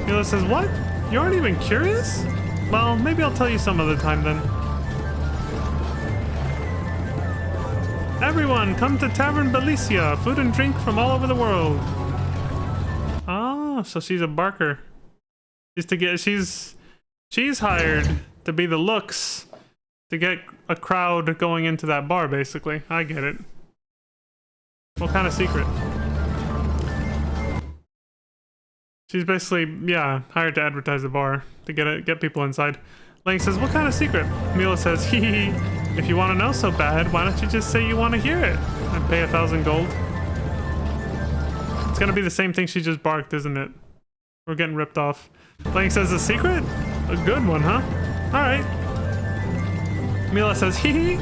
Mila says, what? You aren't even curious? Well, maybe I'll tell you some other time then. Everyone, come to Tavern Belicia. Food and drink from all over the world. Oh, so she's a barker. She's hired to be the looks to get a crowd going into that bar, basically. I get it. What kind of secret? She's basically, yeah, hired to advertise the bar to get people inside. Lang says, what kind of secret? Mila says, hee hee. If you want to know so bad, why don't you just say you want to hear it and pay 1,000 gold? It's gonna be the same thing she just barked, isn't it? We're getting ripped off. Lang says a secret? A good one, huh? Alright. Mila says, hee hee.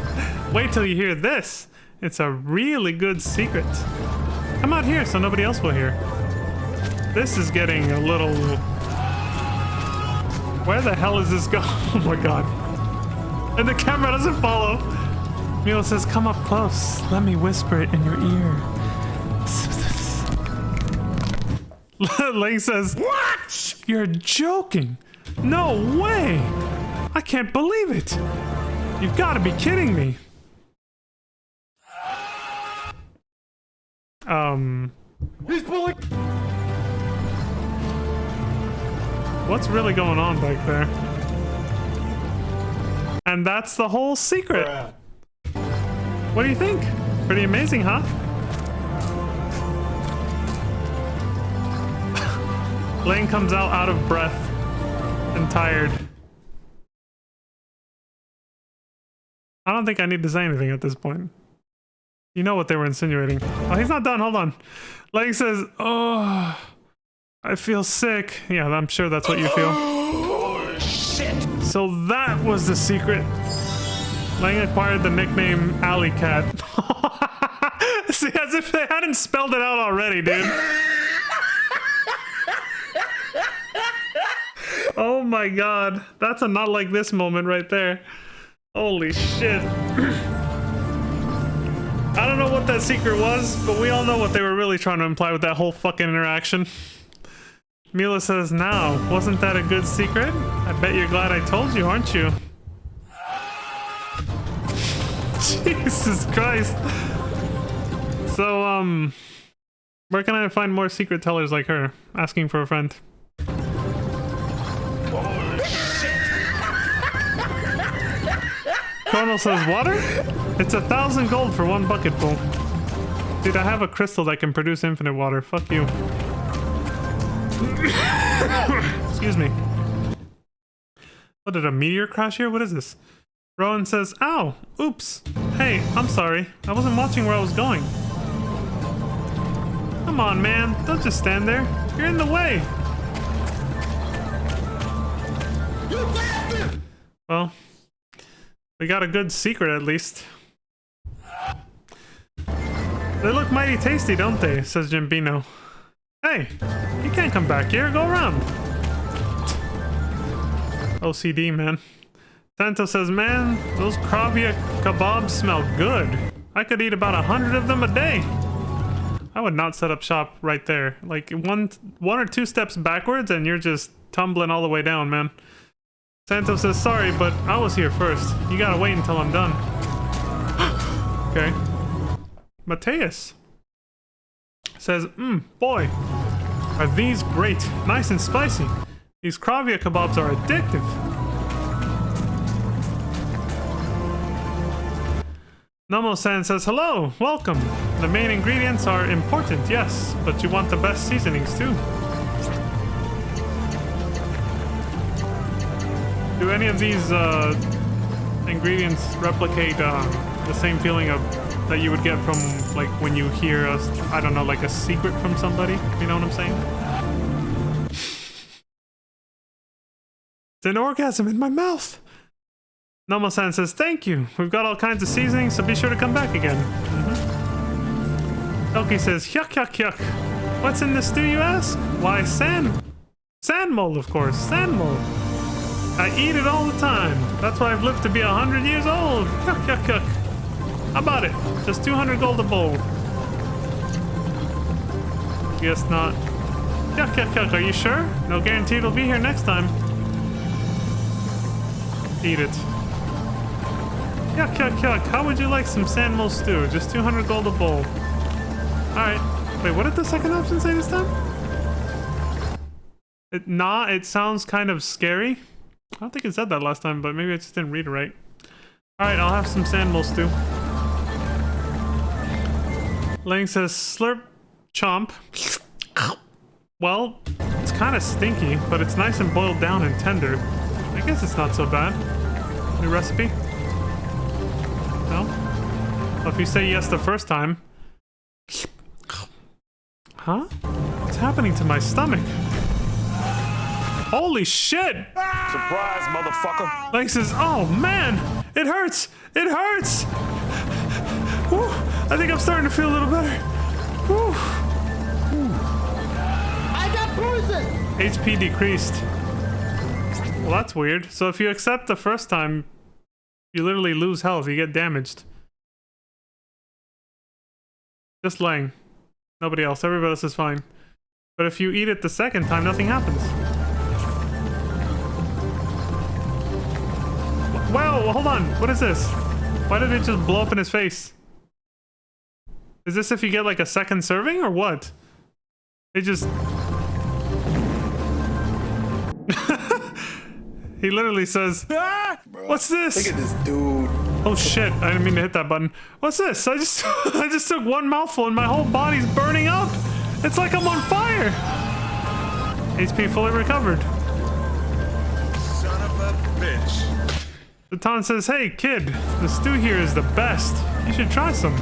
Wait till you hear this. It's a really good secret. Come out here so nobody else will hear. This is getting a little... Where the hell is this going? Oh my god. And the camera doesn't follow. Mila says, come up close. Let me whisper it in your ear. Lang says, what? You're joking. No way. I can't believe it. You've got to be kidding me. He's pulling. What's really going on back there? And that's the whole secret. What do you think? Pretty amazing, huh? Lane comes out of breath and tired. I don't think I need to say anything at this point. You know what they were insinuating. Oh, he's not done. Hold on. Lane says, oh, I feel sick. Yeah, I'm sure that's what you feel. Oh, shit. So that was the secret. Lang acquired the nickname Alley Cat. See, as if they hadn't spelled it out already, dude. Oh my god. That's a not like this moment right there. Holy shit. I don't know what that secret was, but we all know what they were really trying to imply with that whole fucking interaction. Mila says, now, wasn't that a good secret? I bet you're glad I told you, aren't you? Jesus Christ. So, where can I find more secret tellers like her? Asking for a friend. Colonel says, water? It's 1,000 gold for 1 bucketful. Dude, I have a crystal that can produce infinite water. Fuck you. Excuse me. What, did a meteor crash here? What is this? Rowan says, ow, oops. Hey, I'm sorry. I wasn't watching where I was going. Come on, man. Don't just stand there. You're in the way. Well, we got a good secret at least. They look mighty tasty, don't they? Says Jimbino. Hey, you can't come back here. Go around. OCD, man. Santo says, man, those Kravia kebabs smell good. I could eat about 100 of them a day. I would not set up shop right there. Like one or two steps backwards and you're just tumbling all the way down, man. Santo says, sorry, but I was here first. You gotta wait until I'm done. Okay. Mateus says, boy, are these great. Nice and spicy. These Kravia kebabs are addictive. Nomo-san says, hello, welcome. The main ingredients are important, yes, but you want the best seasonings too. Do any of these ingredients replicate the same feeling of that you would get from like when you hear a, I don't know, like a secret from somebody? You know what I'm saying? It's an orgasm in my mouth. Nomo-san says, thank you. We've got all kinds of seasonings, so be sure to come back again. Elkie says, yuck, yuck, yuck. What's in the stew, you ask? Why, sand mold, of course. Sand mold. I eat it all the time. That's why I've lived to be 100 years old. Yuck, yuck, yuck. How about it? Just 200 gold a bowl. Guess not. Yuck, yuck, yuck. Are you sure? No guarantee it'll be here next time. Eat it. Yuck, yuck, yuck. How would you like some sand mold stew? Just 200 gold a bowl. Alright. Wait, what did the second option say this time? It sounds kind of scary. I don't think it said that last time, but maybe I just didn't read it right. Alright, I'll have some sand mold stew. Lang says, slurp, chomp. Well, it's kind of stinky, but it's nice and boiled down and tender. I guess it's not so bad. New recipe? No? Well, if you say yes the first time... Huh? What's happening to my stomach? Holy shit! Surprise, motherfucker. Link says, oh man, it hurts! It hurts! Whew, I think I'm starting to feel a little better. Whew. I got poison! HP decreased. Well, that's weird. So if you accept the first time, you literally lose health. You get damaged. Just Lang. Nobody else. Everybody else is fine. But if you eat it the second time, nothing happens. Wow, hold on. What is this? Why did it just blow up in his face? Is this if you get like a second serving or what? It just... He literally says, what's this? Look at this dude. Oh shit, I didn't mean to hit that button. What's this? I just I just took one mouthful and my whole body's burning up. It's like I'm on fire. HP fully recovered. Son of a bitch. The Ton says, hey kid, the stew here is the best. You should try some.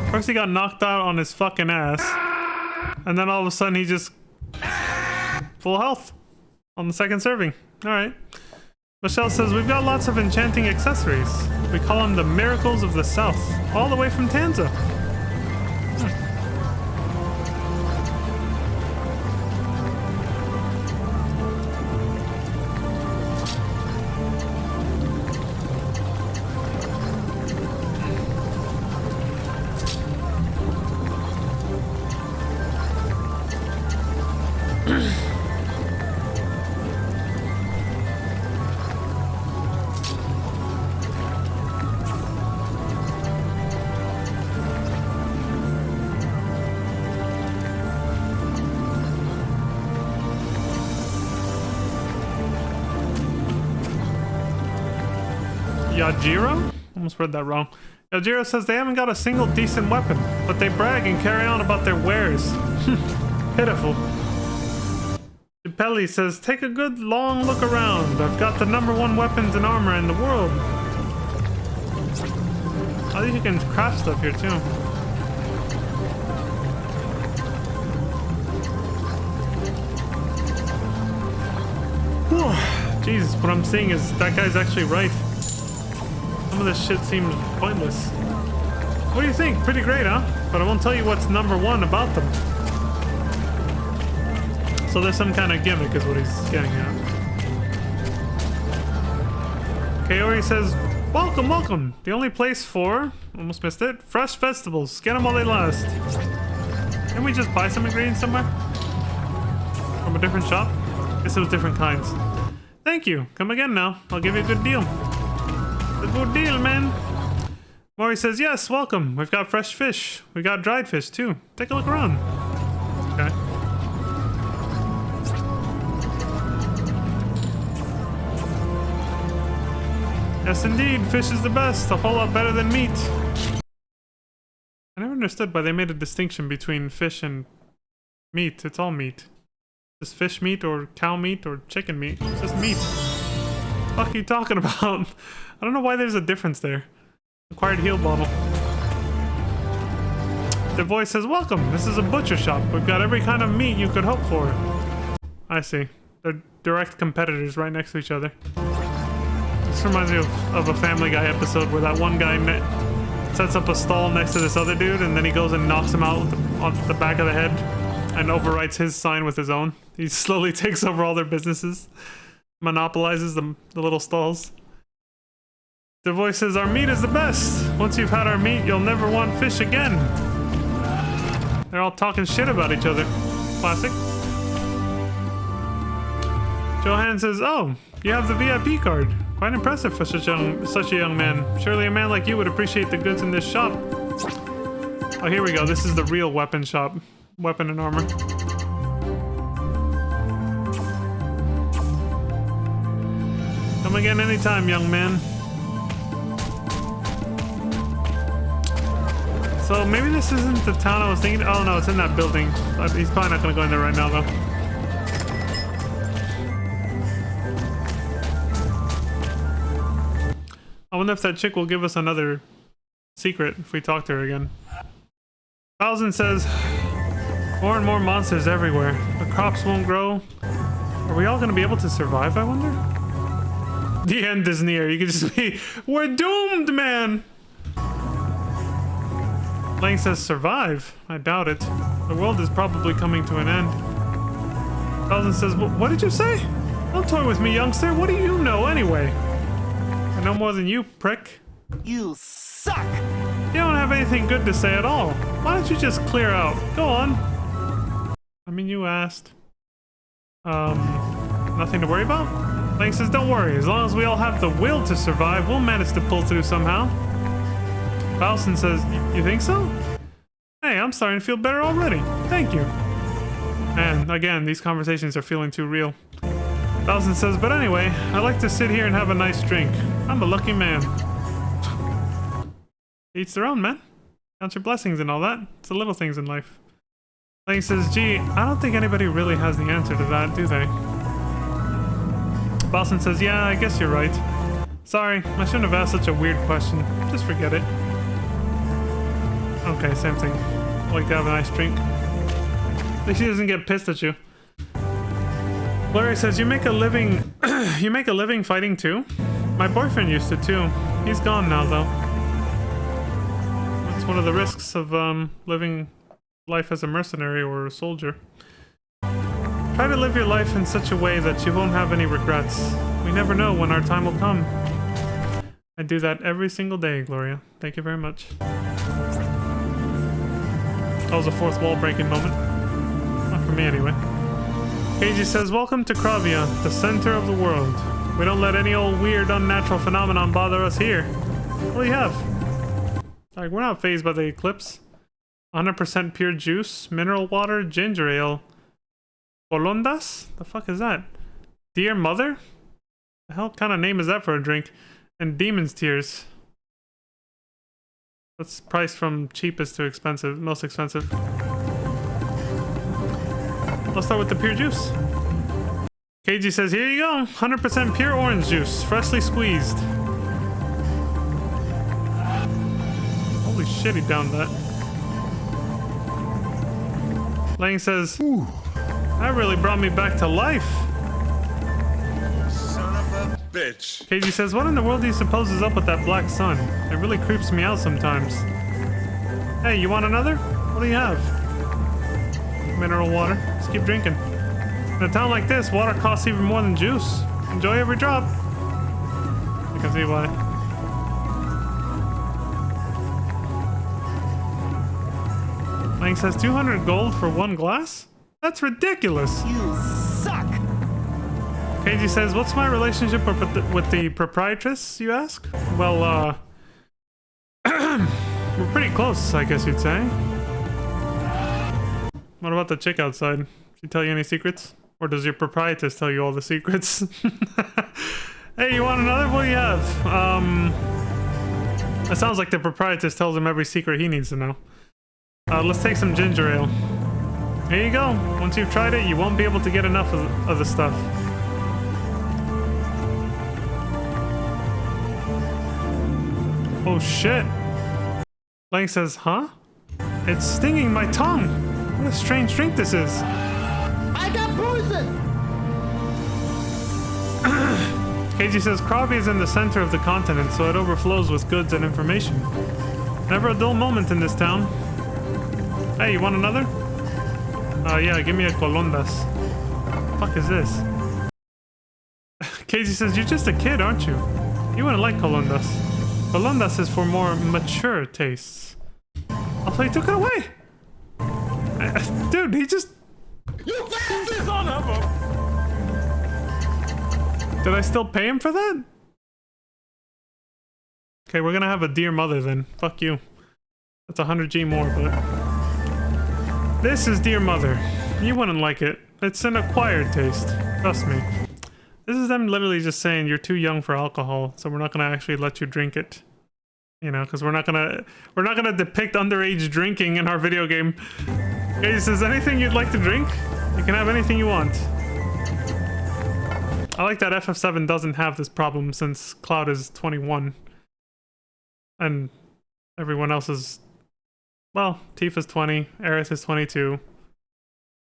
First he got knocked out on his fucking ass. And then all of a sudden he just... full health. On the second serving. Alright. Michelle says, we've got lots of enchanting accessories. We call them the Miracles of the South. All the way from Tanza. Yajiro? Almost read that wrong. Yajiro says they haven't got a single decent weapon, but they brag and carry on about their wares. Pitiful. Pelli says, take a good long look around. I've got the #1 weapons and armor in the world. I think you can craft stuff here too. Whew. Jesus, what I'm seeing is that guy's actually right. Some of this shit seems pointless. What do you think? Pretty great, huh? But I won't tell you what's #1 about them. So there's some kind of gimmick is what he's getting at. Kaori says, welcome, welcome. The only place for, almost missed it, fresh vegetables. Get them while they last. Can we just buy some ingredients somewhere? From a different shop? Guess it was different kinds. Thank you. Come again now. I'll give you a good deal. A good deal, man. Mori says, yes, welcome. We've got fresh fish. We got dried fish, too. Take a look around. Okay. Yes, indeed. Fish is the best. A whole lot better than meat. I never understood why they made a distinction between fish and meat. It's all meat. Is fish meat or cow meat or chicken meat? It's just meat. What the fuck are you talking about? I don't know why there's a difference there. Acquired heal bottle. The voice says, welcome. This is a butcher shop. We've got every kind of meat you could hope for. I see. They're direct competitors right next to each other. This reminds me of a Family Guy episode where that one guy sets up a stall next to this other dude and then he goes and knocks him out on the back of the head and overwrites his sign with his own. He slowly takes over all their businesses, monopolizes the little stalls. The voice says, our meat is the best. Once you've had our meat, you'll never want fish again. They're all talking shit about each other. Classic. Johan says, oh, you have the VIP card. Quite impressive for such a young man. Surely a man like you would appreciate the goods in this shop. Oh, here we go. This is the real weapon shop. Weapon and armor. Come again anytime, young man. So maybe this isn't the town I was thinking. Oh no, it's in that building. He's probably not gonna go in there right now though. I wonder if that chick will give us another secret if we talk to her again. Thousand says, more and more monsters everywhere. The crops won't grow. Are we all gonna be able to survive, I wonder? The end is near. You could just be, we're doomed, man! Lang says survive. I doubt it. The world is probably coming to an end. Thousand says, what did you say? Don't toy with me, youngster. What do you know anyway? I know more than you, prick. You suck! You don't have anything good to say at all. Why don't you just clear out? Go on. I mean, you asked. Nothing to worry about? Lang says, don't worry. As long as we all have the will to survive, we'll manage to pull through somehow. Falson says, you think so? Hey, I'm starting to feel better already. Thank you. And again, these conversations are feeling too real. Falson says, but anyway, I like to sit here and have a nice drink. I'm a lucky man. Each their own, man. Count your blessings and all that. It's the little things in life. Lang says, gee, I don't think anybody really has the answer to that, do they? Falson says, yeah, I guess you're right. Sorry, I shouldn't have asked such a weird question. Just forget it. Okay, same thing. Like to have a nice drink. At least he doesn't get pissed at you. Larry says, you make a living you make a living fighting too? My boyfriend used to too. He's gone now though. That's one of the risks of living life as a mercenary or a soldier. Try to live your life in such a way that you won't have any regrets. We never know when our time will come. I do that every single day, Gloria. Thank you very much. That was a fourth wall breaking moment. Not for me anyway. Keiji says, welcome to Kravia, the center of the world. We don't let any old weird unnatural phenomenon bother us here. What do you have? Like, we're not fazed by the eclipse. 100% pure juice, mineral water, ginger ale. Bolondas? The fuck is that? Dear Mother? The hell kind of name is that for a drink? And Demon's Tears. That's priced from cheapest to expensive, most expensive. Let's start with the pure juice. Keiji says, here you go. 100% pure orange juice, freshly squeezed. Holy shit, he downed that. Lang says, ooh, that really brought me back to life. Son of a bitch. Keiji says, what in the world do you suppose is up with that black sun? It really creeps me out sometimes. Hey, you want another? What do you have? Mineral water. Just keep drinking. In a town like this, water costs even more than juice. Enjoy every drop. You can see why. Lang says 200 gold for one glass? That's ridiculous. You suck! Keiji says, what's my relationship with the proprietress, you ask? Well, we're pretty close, I guess you'd say. What about the chick outside? Did she tell you any secrets? Or does your proprietress tell you all the secrets? Hey, you want another? What do you have? It sounds like the proprietress tells him every secret he needs to know. Let's take some ginger ale. Here you go. Once you've tried it, you won't be able to get enough of the stuff. Oh shit. Lang says, huh? It's stinging my tongue. What a strange drink this is. I got poison! Keiji says, Krabi is in the center of the continent, so it overflows with goods and information. Never a dull moment in this town. Hey, you want another? Yeah, give me a colondas. The fuck is this? Keiji says, you're just a kid, aren't you? You wouldn't like colondas. Colondas is for more mature tastes. Also, he took it away! Dude, he just... You bastard son of a... Did I still pay him for that? Okay, we're gonna have a dear mother then. Fuck you. That's 100G more, but... This is dear mother. You wouldn't like it. It's an acquired taste. Trust me. This is them literally just saying you're too young for alcohol, so we're not gonna actually let you drink it. You know, because we're not gonna depict underage drinking in our video game. Okay, he says, anything you'd like to drink? You can have anything you want. I like that FF7 doesn't have this problem since Cloud is 21. And everyone else is... Well, Tifa's 20, Aerith is 22.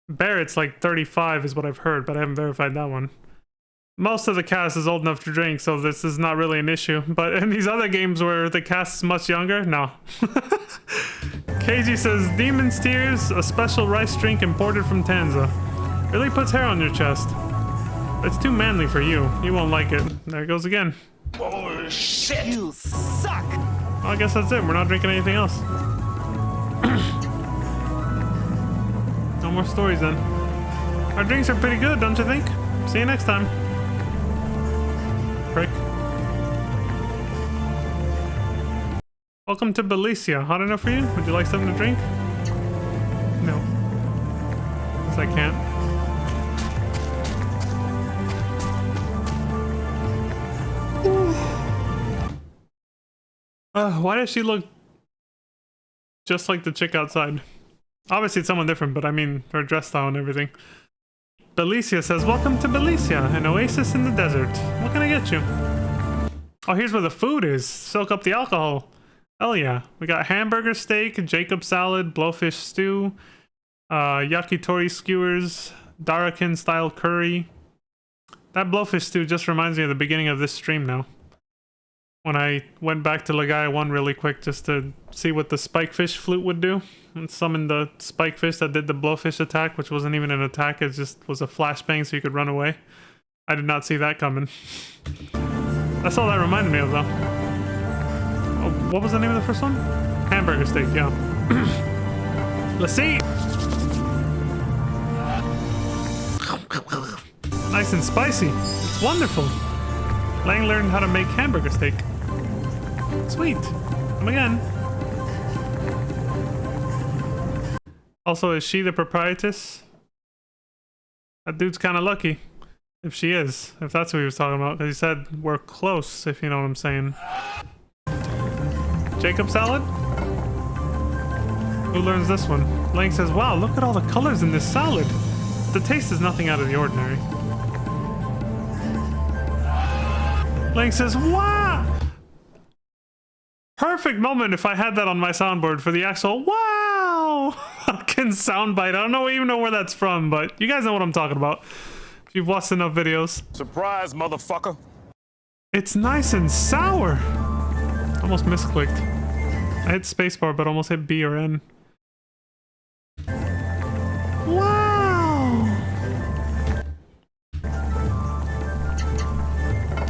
Barrett's like 35 is what I've heard, but I haven't verified that one. Most of the cast is old enough to drink, so this is not really an issue. But in these other games where the cast is much younger, no. KG says, Demon's Tears, a special rice drink imported from Tanza. Really puts hair on your chest. It's too manly for you. You won't like it. There it goes again. Oh, shit. You suck. Well, I guess that's it. We're not drinking anything else. No more stories then. Our drinks are pretty good, don't you think? See you next time. Prick. Welcome to Belicia. Hot enough for you? Would you like something to drink? No. Because I can't. Why does she look just like the chick outside? Obviously it's someone different, but I mean her dress style and everything. Belicia says, welcome to Belicia, an oasis in the desert. What can I get you? Oh, here's where the food is. Soak up the alcohol. Hell yeah. We got hamburger steak, Jacob salad, blowfish stew, yakitori skewers, Darakin style curry. That blowfish stew just reminds me of the beginning of this stream now. When I went back to Legaia 1 really quick just to see what the spikefish flute would do. And summoned the spikefish that did the blowfish attack, which wasn't even an attack, it just was a flashbang so you could run away. I did not see that coming. That's all that reminded me of though. Oh, what was the name of the first one? Hamburger steak, yeah. Let's see! Nice and spicy. It's wonderful. Lang learned how to make hamburger steak. Sweet. Come again. Also, is she the proprietress? That dude's kind of lucky. If she is. If that's what he was talking about. Because he said we're close, if you know what I'm saying. Jacob salad? Who learns this one? Lang says, wow, look at all the colors in this salad. The taste is nothing out of the ordinary. Lang says, wow! Perfect moment if I had that on my soundboard for the actual wow fucking soundbite. I don't even know where that's from, but you guys know what I'm talking about. If you've watched enough videos. Surprise, motherfucker. It's nice and sour. Almost misclicked. I hit spacebar, but almost hit B or N. Wow!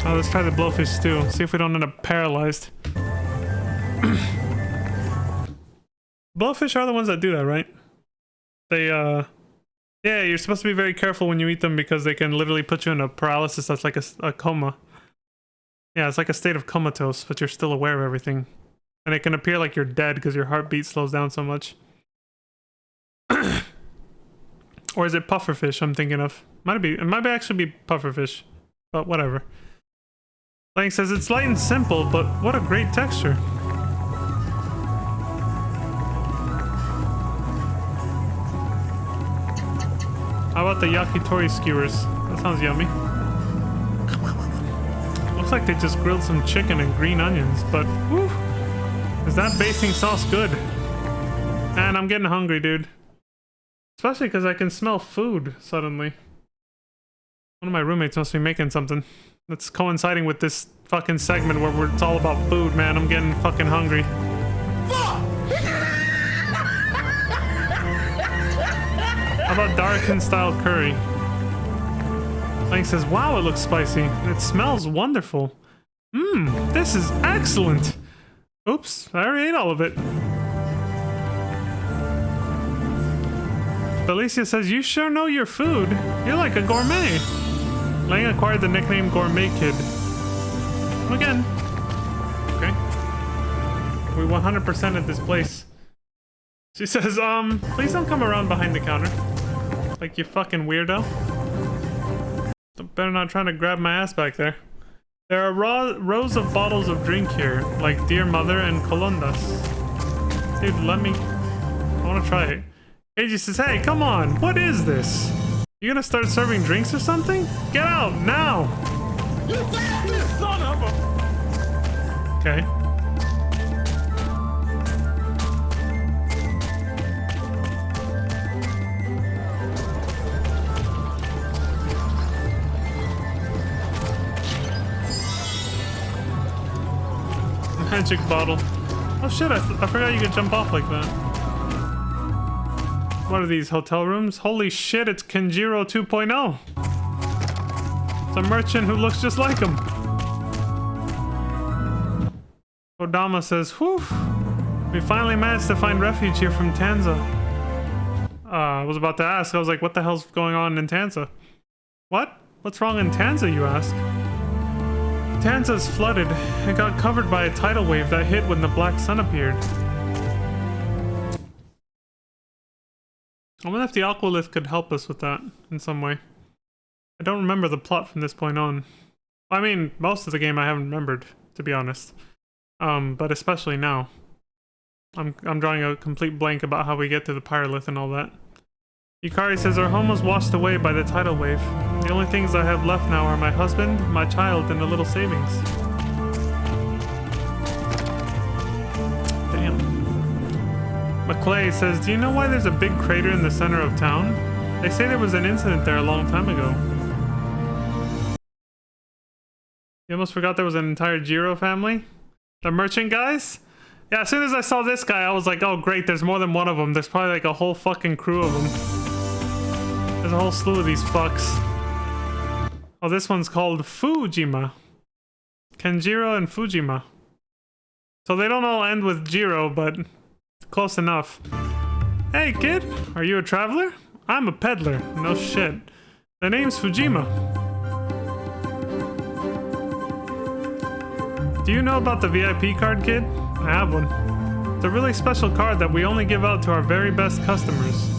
Oh, let's try the blowfish stew. See if we don't end up paralyzed. Blowfish are the ones that do that, right? They, yeah, you're supposed to be very careful when you eat them because they can literally put you in a paralysis that's like a coma. Yeah, it's like a state of comatose, but you're still aware of everything. And it can appear like you're dead because your heartbeat slows down so much. Or is it pufferfish I'm thinking of? It might actually be pufferfish. But whatever. Lang says it's light and simple, but what a great texture. How about the yakitori skewers? That sounds yummy. Looks like they just grilled some chicken and green onions, but whew, is that basting sauce good? Man, I'm getting hungry, dude. Especially because I can smell food suddenly. One of my roommates must be making something. That's coinciding with this fucking segment where it's all about food, man. I'm getting fucking hungry. How about Darakin style curry? Lang says, wow, it looks spicy. It smells wonderful. Mmm, this is excellent. Oops, I already ate all of it. Felicia says, you sure know your food. You're like a gourmet. Lang acquired the nickname Gourmet Kid. Again. Okay. We 100% at this place. She says, please don't come around behind the counter. Like you fucking weirdo. Better not trying to grab my ass back there. There are rows of bottles of drink here, like Dear Mother and Colondas. Dude, let me... I want to try it. Keiji says, hey, come on, what is this? You gonna start serving drinks or something? Get out, now! You bastard son of a... Okay. magic bottle. Oh shit, I forgot you could jump off like that. What are these, hotel rooms? Holy shit, it's Kenjiro 2.0. It's a merchant who looks just like him. Kodama says, whew, we finally managed to find refuge here from Tanza. I was about to ask, I was like, what the hell's going on in Tanza? What? What's wrong in Tanza, you ask? Tanza's flooded. It got covered by a tidal wave that hit when the black sun appeared. I wonder if the Aqualith could help us with that in some way. I don't remember the plot from this point on. I mean, most of the game I haven't remembered, to be honest. But especially now. I'm drawing a complete blank about how we get to the Pyrolith and all that. Yukari says our home was washed away by the tidal wave. The only things I have left now are my husband, my child, and a little savings. Damn. McClay says, do you know why there's a big crater in the center of town? They say there was an incident there a long time ago. You almost forgot there was an entire Jiro family? The merchant guys? Yeah, as soon as I saw this guy, I was like, oh great, there's more than one of them. There's probably like a whole fucking crew of them. There's a whole slew of these fucks. Oh, this one's called Fujima. Kenjiro and Fujima. So they don't all end with Jiro, but close enough. Hey kid, are you a traveler? I'm a peddler. No shit. The name's Fujima. Do you know about the VIP card, kid? I have one. It's a really special card that we only give out to our very best customers.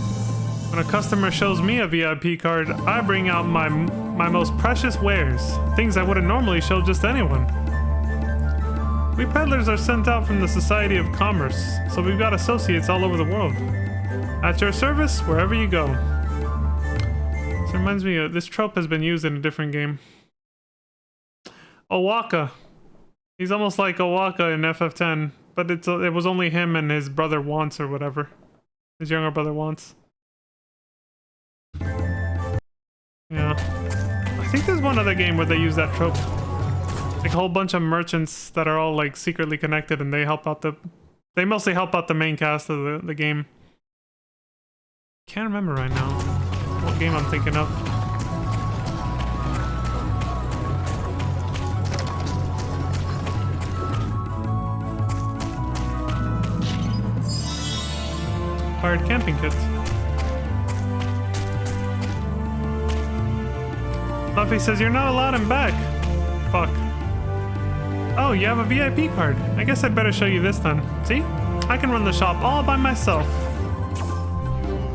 When a customer shows me a VIP card, I bring out my most precious wares, things I wouldn't normally show just anyone. We peddlers are sent out from the Society of Commerce, so we've got associates all over the world. At your service, wherever you go. This reminds me of, this trope has been used in a different game. Owaka. He's almost like Owaka in FF10, but it was only him and his brother Wants or whatever. His younger brother Wants. Yeah. I think there's one other game where they use that trope. Like a whole bunch of merchants that are all like secretly connected and they help out the... They mostly help out the main cast of the game. Can't remember right now what game I'm thinking of. Pirate camping kit. Buffy says you're not allowed him back. Fuck. Oh, you have a VIP card. I guess I'd better show you this then. See? I can run the shop all by myself.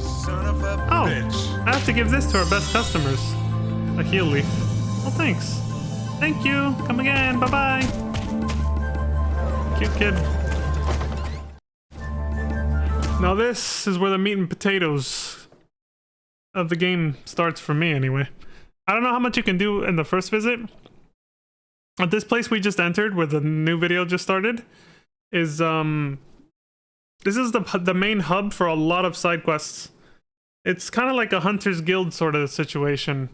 Son of a bitch. I have to give this to our best customers. A heal leaf. Well, thanks. Thank you. Come again. Bye-bye. Cute kid. Now this is where the meat and potatoes of the game starts for me anyway. I don't know how much you can do in the first visit. At this place we just entered, where the new video just started, is this is the main hub for a lot of side quests. It's kind of like a Hunter's Guild sort of situation,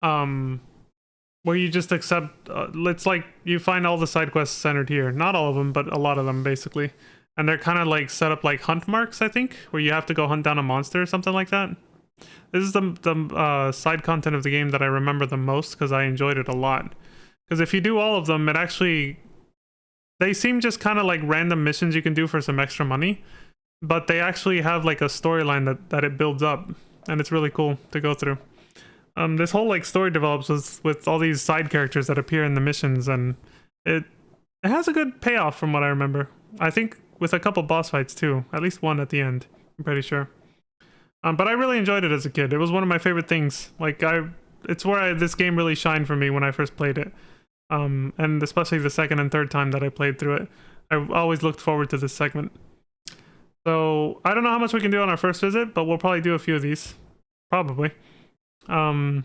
where you just accept. It's like you find all the side quests centered here. Not all of them, but a lot of them basically. And they're kind of like set up like hunt marks, I think, where you have to go hunt down a monster or something like that. This is the side content of the game that I remember the most because I enjoyed it a lot. Because if you do all of them, it actually... They seem just kind of like random missions you can do for some extra money. But they actually have like a storyline that it builds up. And it's really cool to go through. This whole like story develops with all these side characters that appear in the missions. And it has a good payoff from what I remember. I think with a couple boss fights too. At least one at the end, I'm pretty sure. But I really enjoyed it as a kid. It was one of my favorite things. Like it's where this game really shined for me when I first played it. And especially the second and third time that I played through it. I always looked forward to this segment. So I don't know how much we can do on our first visit, but we'll probably do a few of these. Probably. And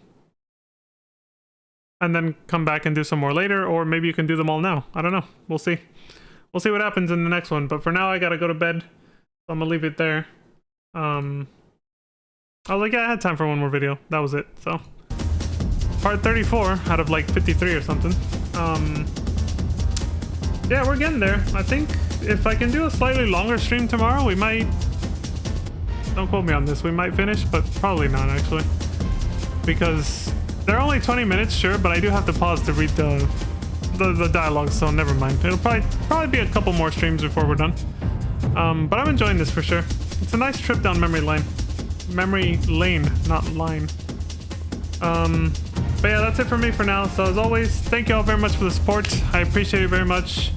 then come back and do some more later, or maybe you can do them all now. I don't know. We'll see. We'll see what happens in the next one. But for now, I gotta go to bed. So I'm gonna leave it there. I was like, yeah, I had time for one more video. That was it. So part 34 out of like 53 or something. Yeah, we're getting there. I think if I can do a slightly longer stream tomorrow, we might... Don't quote me on this. We might finish, but probably not, actually. Because they're only 20 minutes, sure, but I do have to pause to read the dialogue, so never mind. It'll probably be a couple more streams before we're done. But I'm enjoying this for sure. It's a nice trip down memory lane. Memory lane, not line. But yeah, that's it for me for now. So as always, thank you all very much for the support. I appreciate it very much.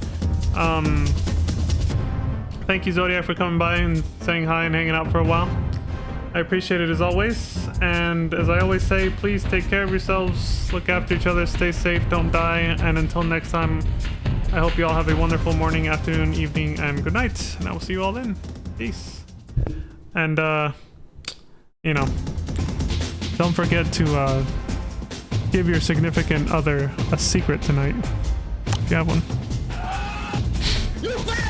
Thank you, Zodiac, for coming by and saying hi and hanging out for a while. I appreciate it as always. And as I always say, please take care of yourselves, look after each other, stay safe, don't die. And until next time, I hope you all have a wonderful morning, afternoon, evening, and good night. And I will see you all then. Peace. And, you know, don't forget to give your significant other a secret tonight, if you have one. You bastard!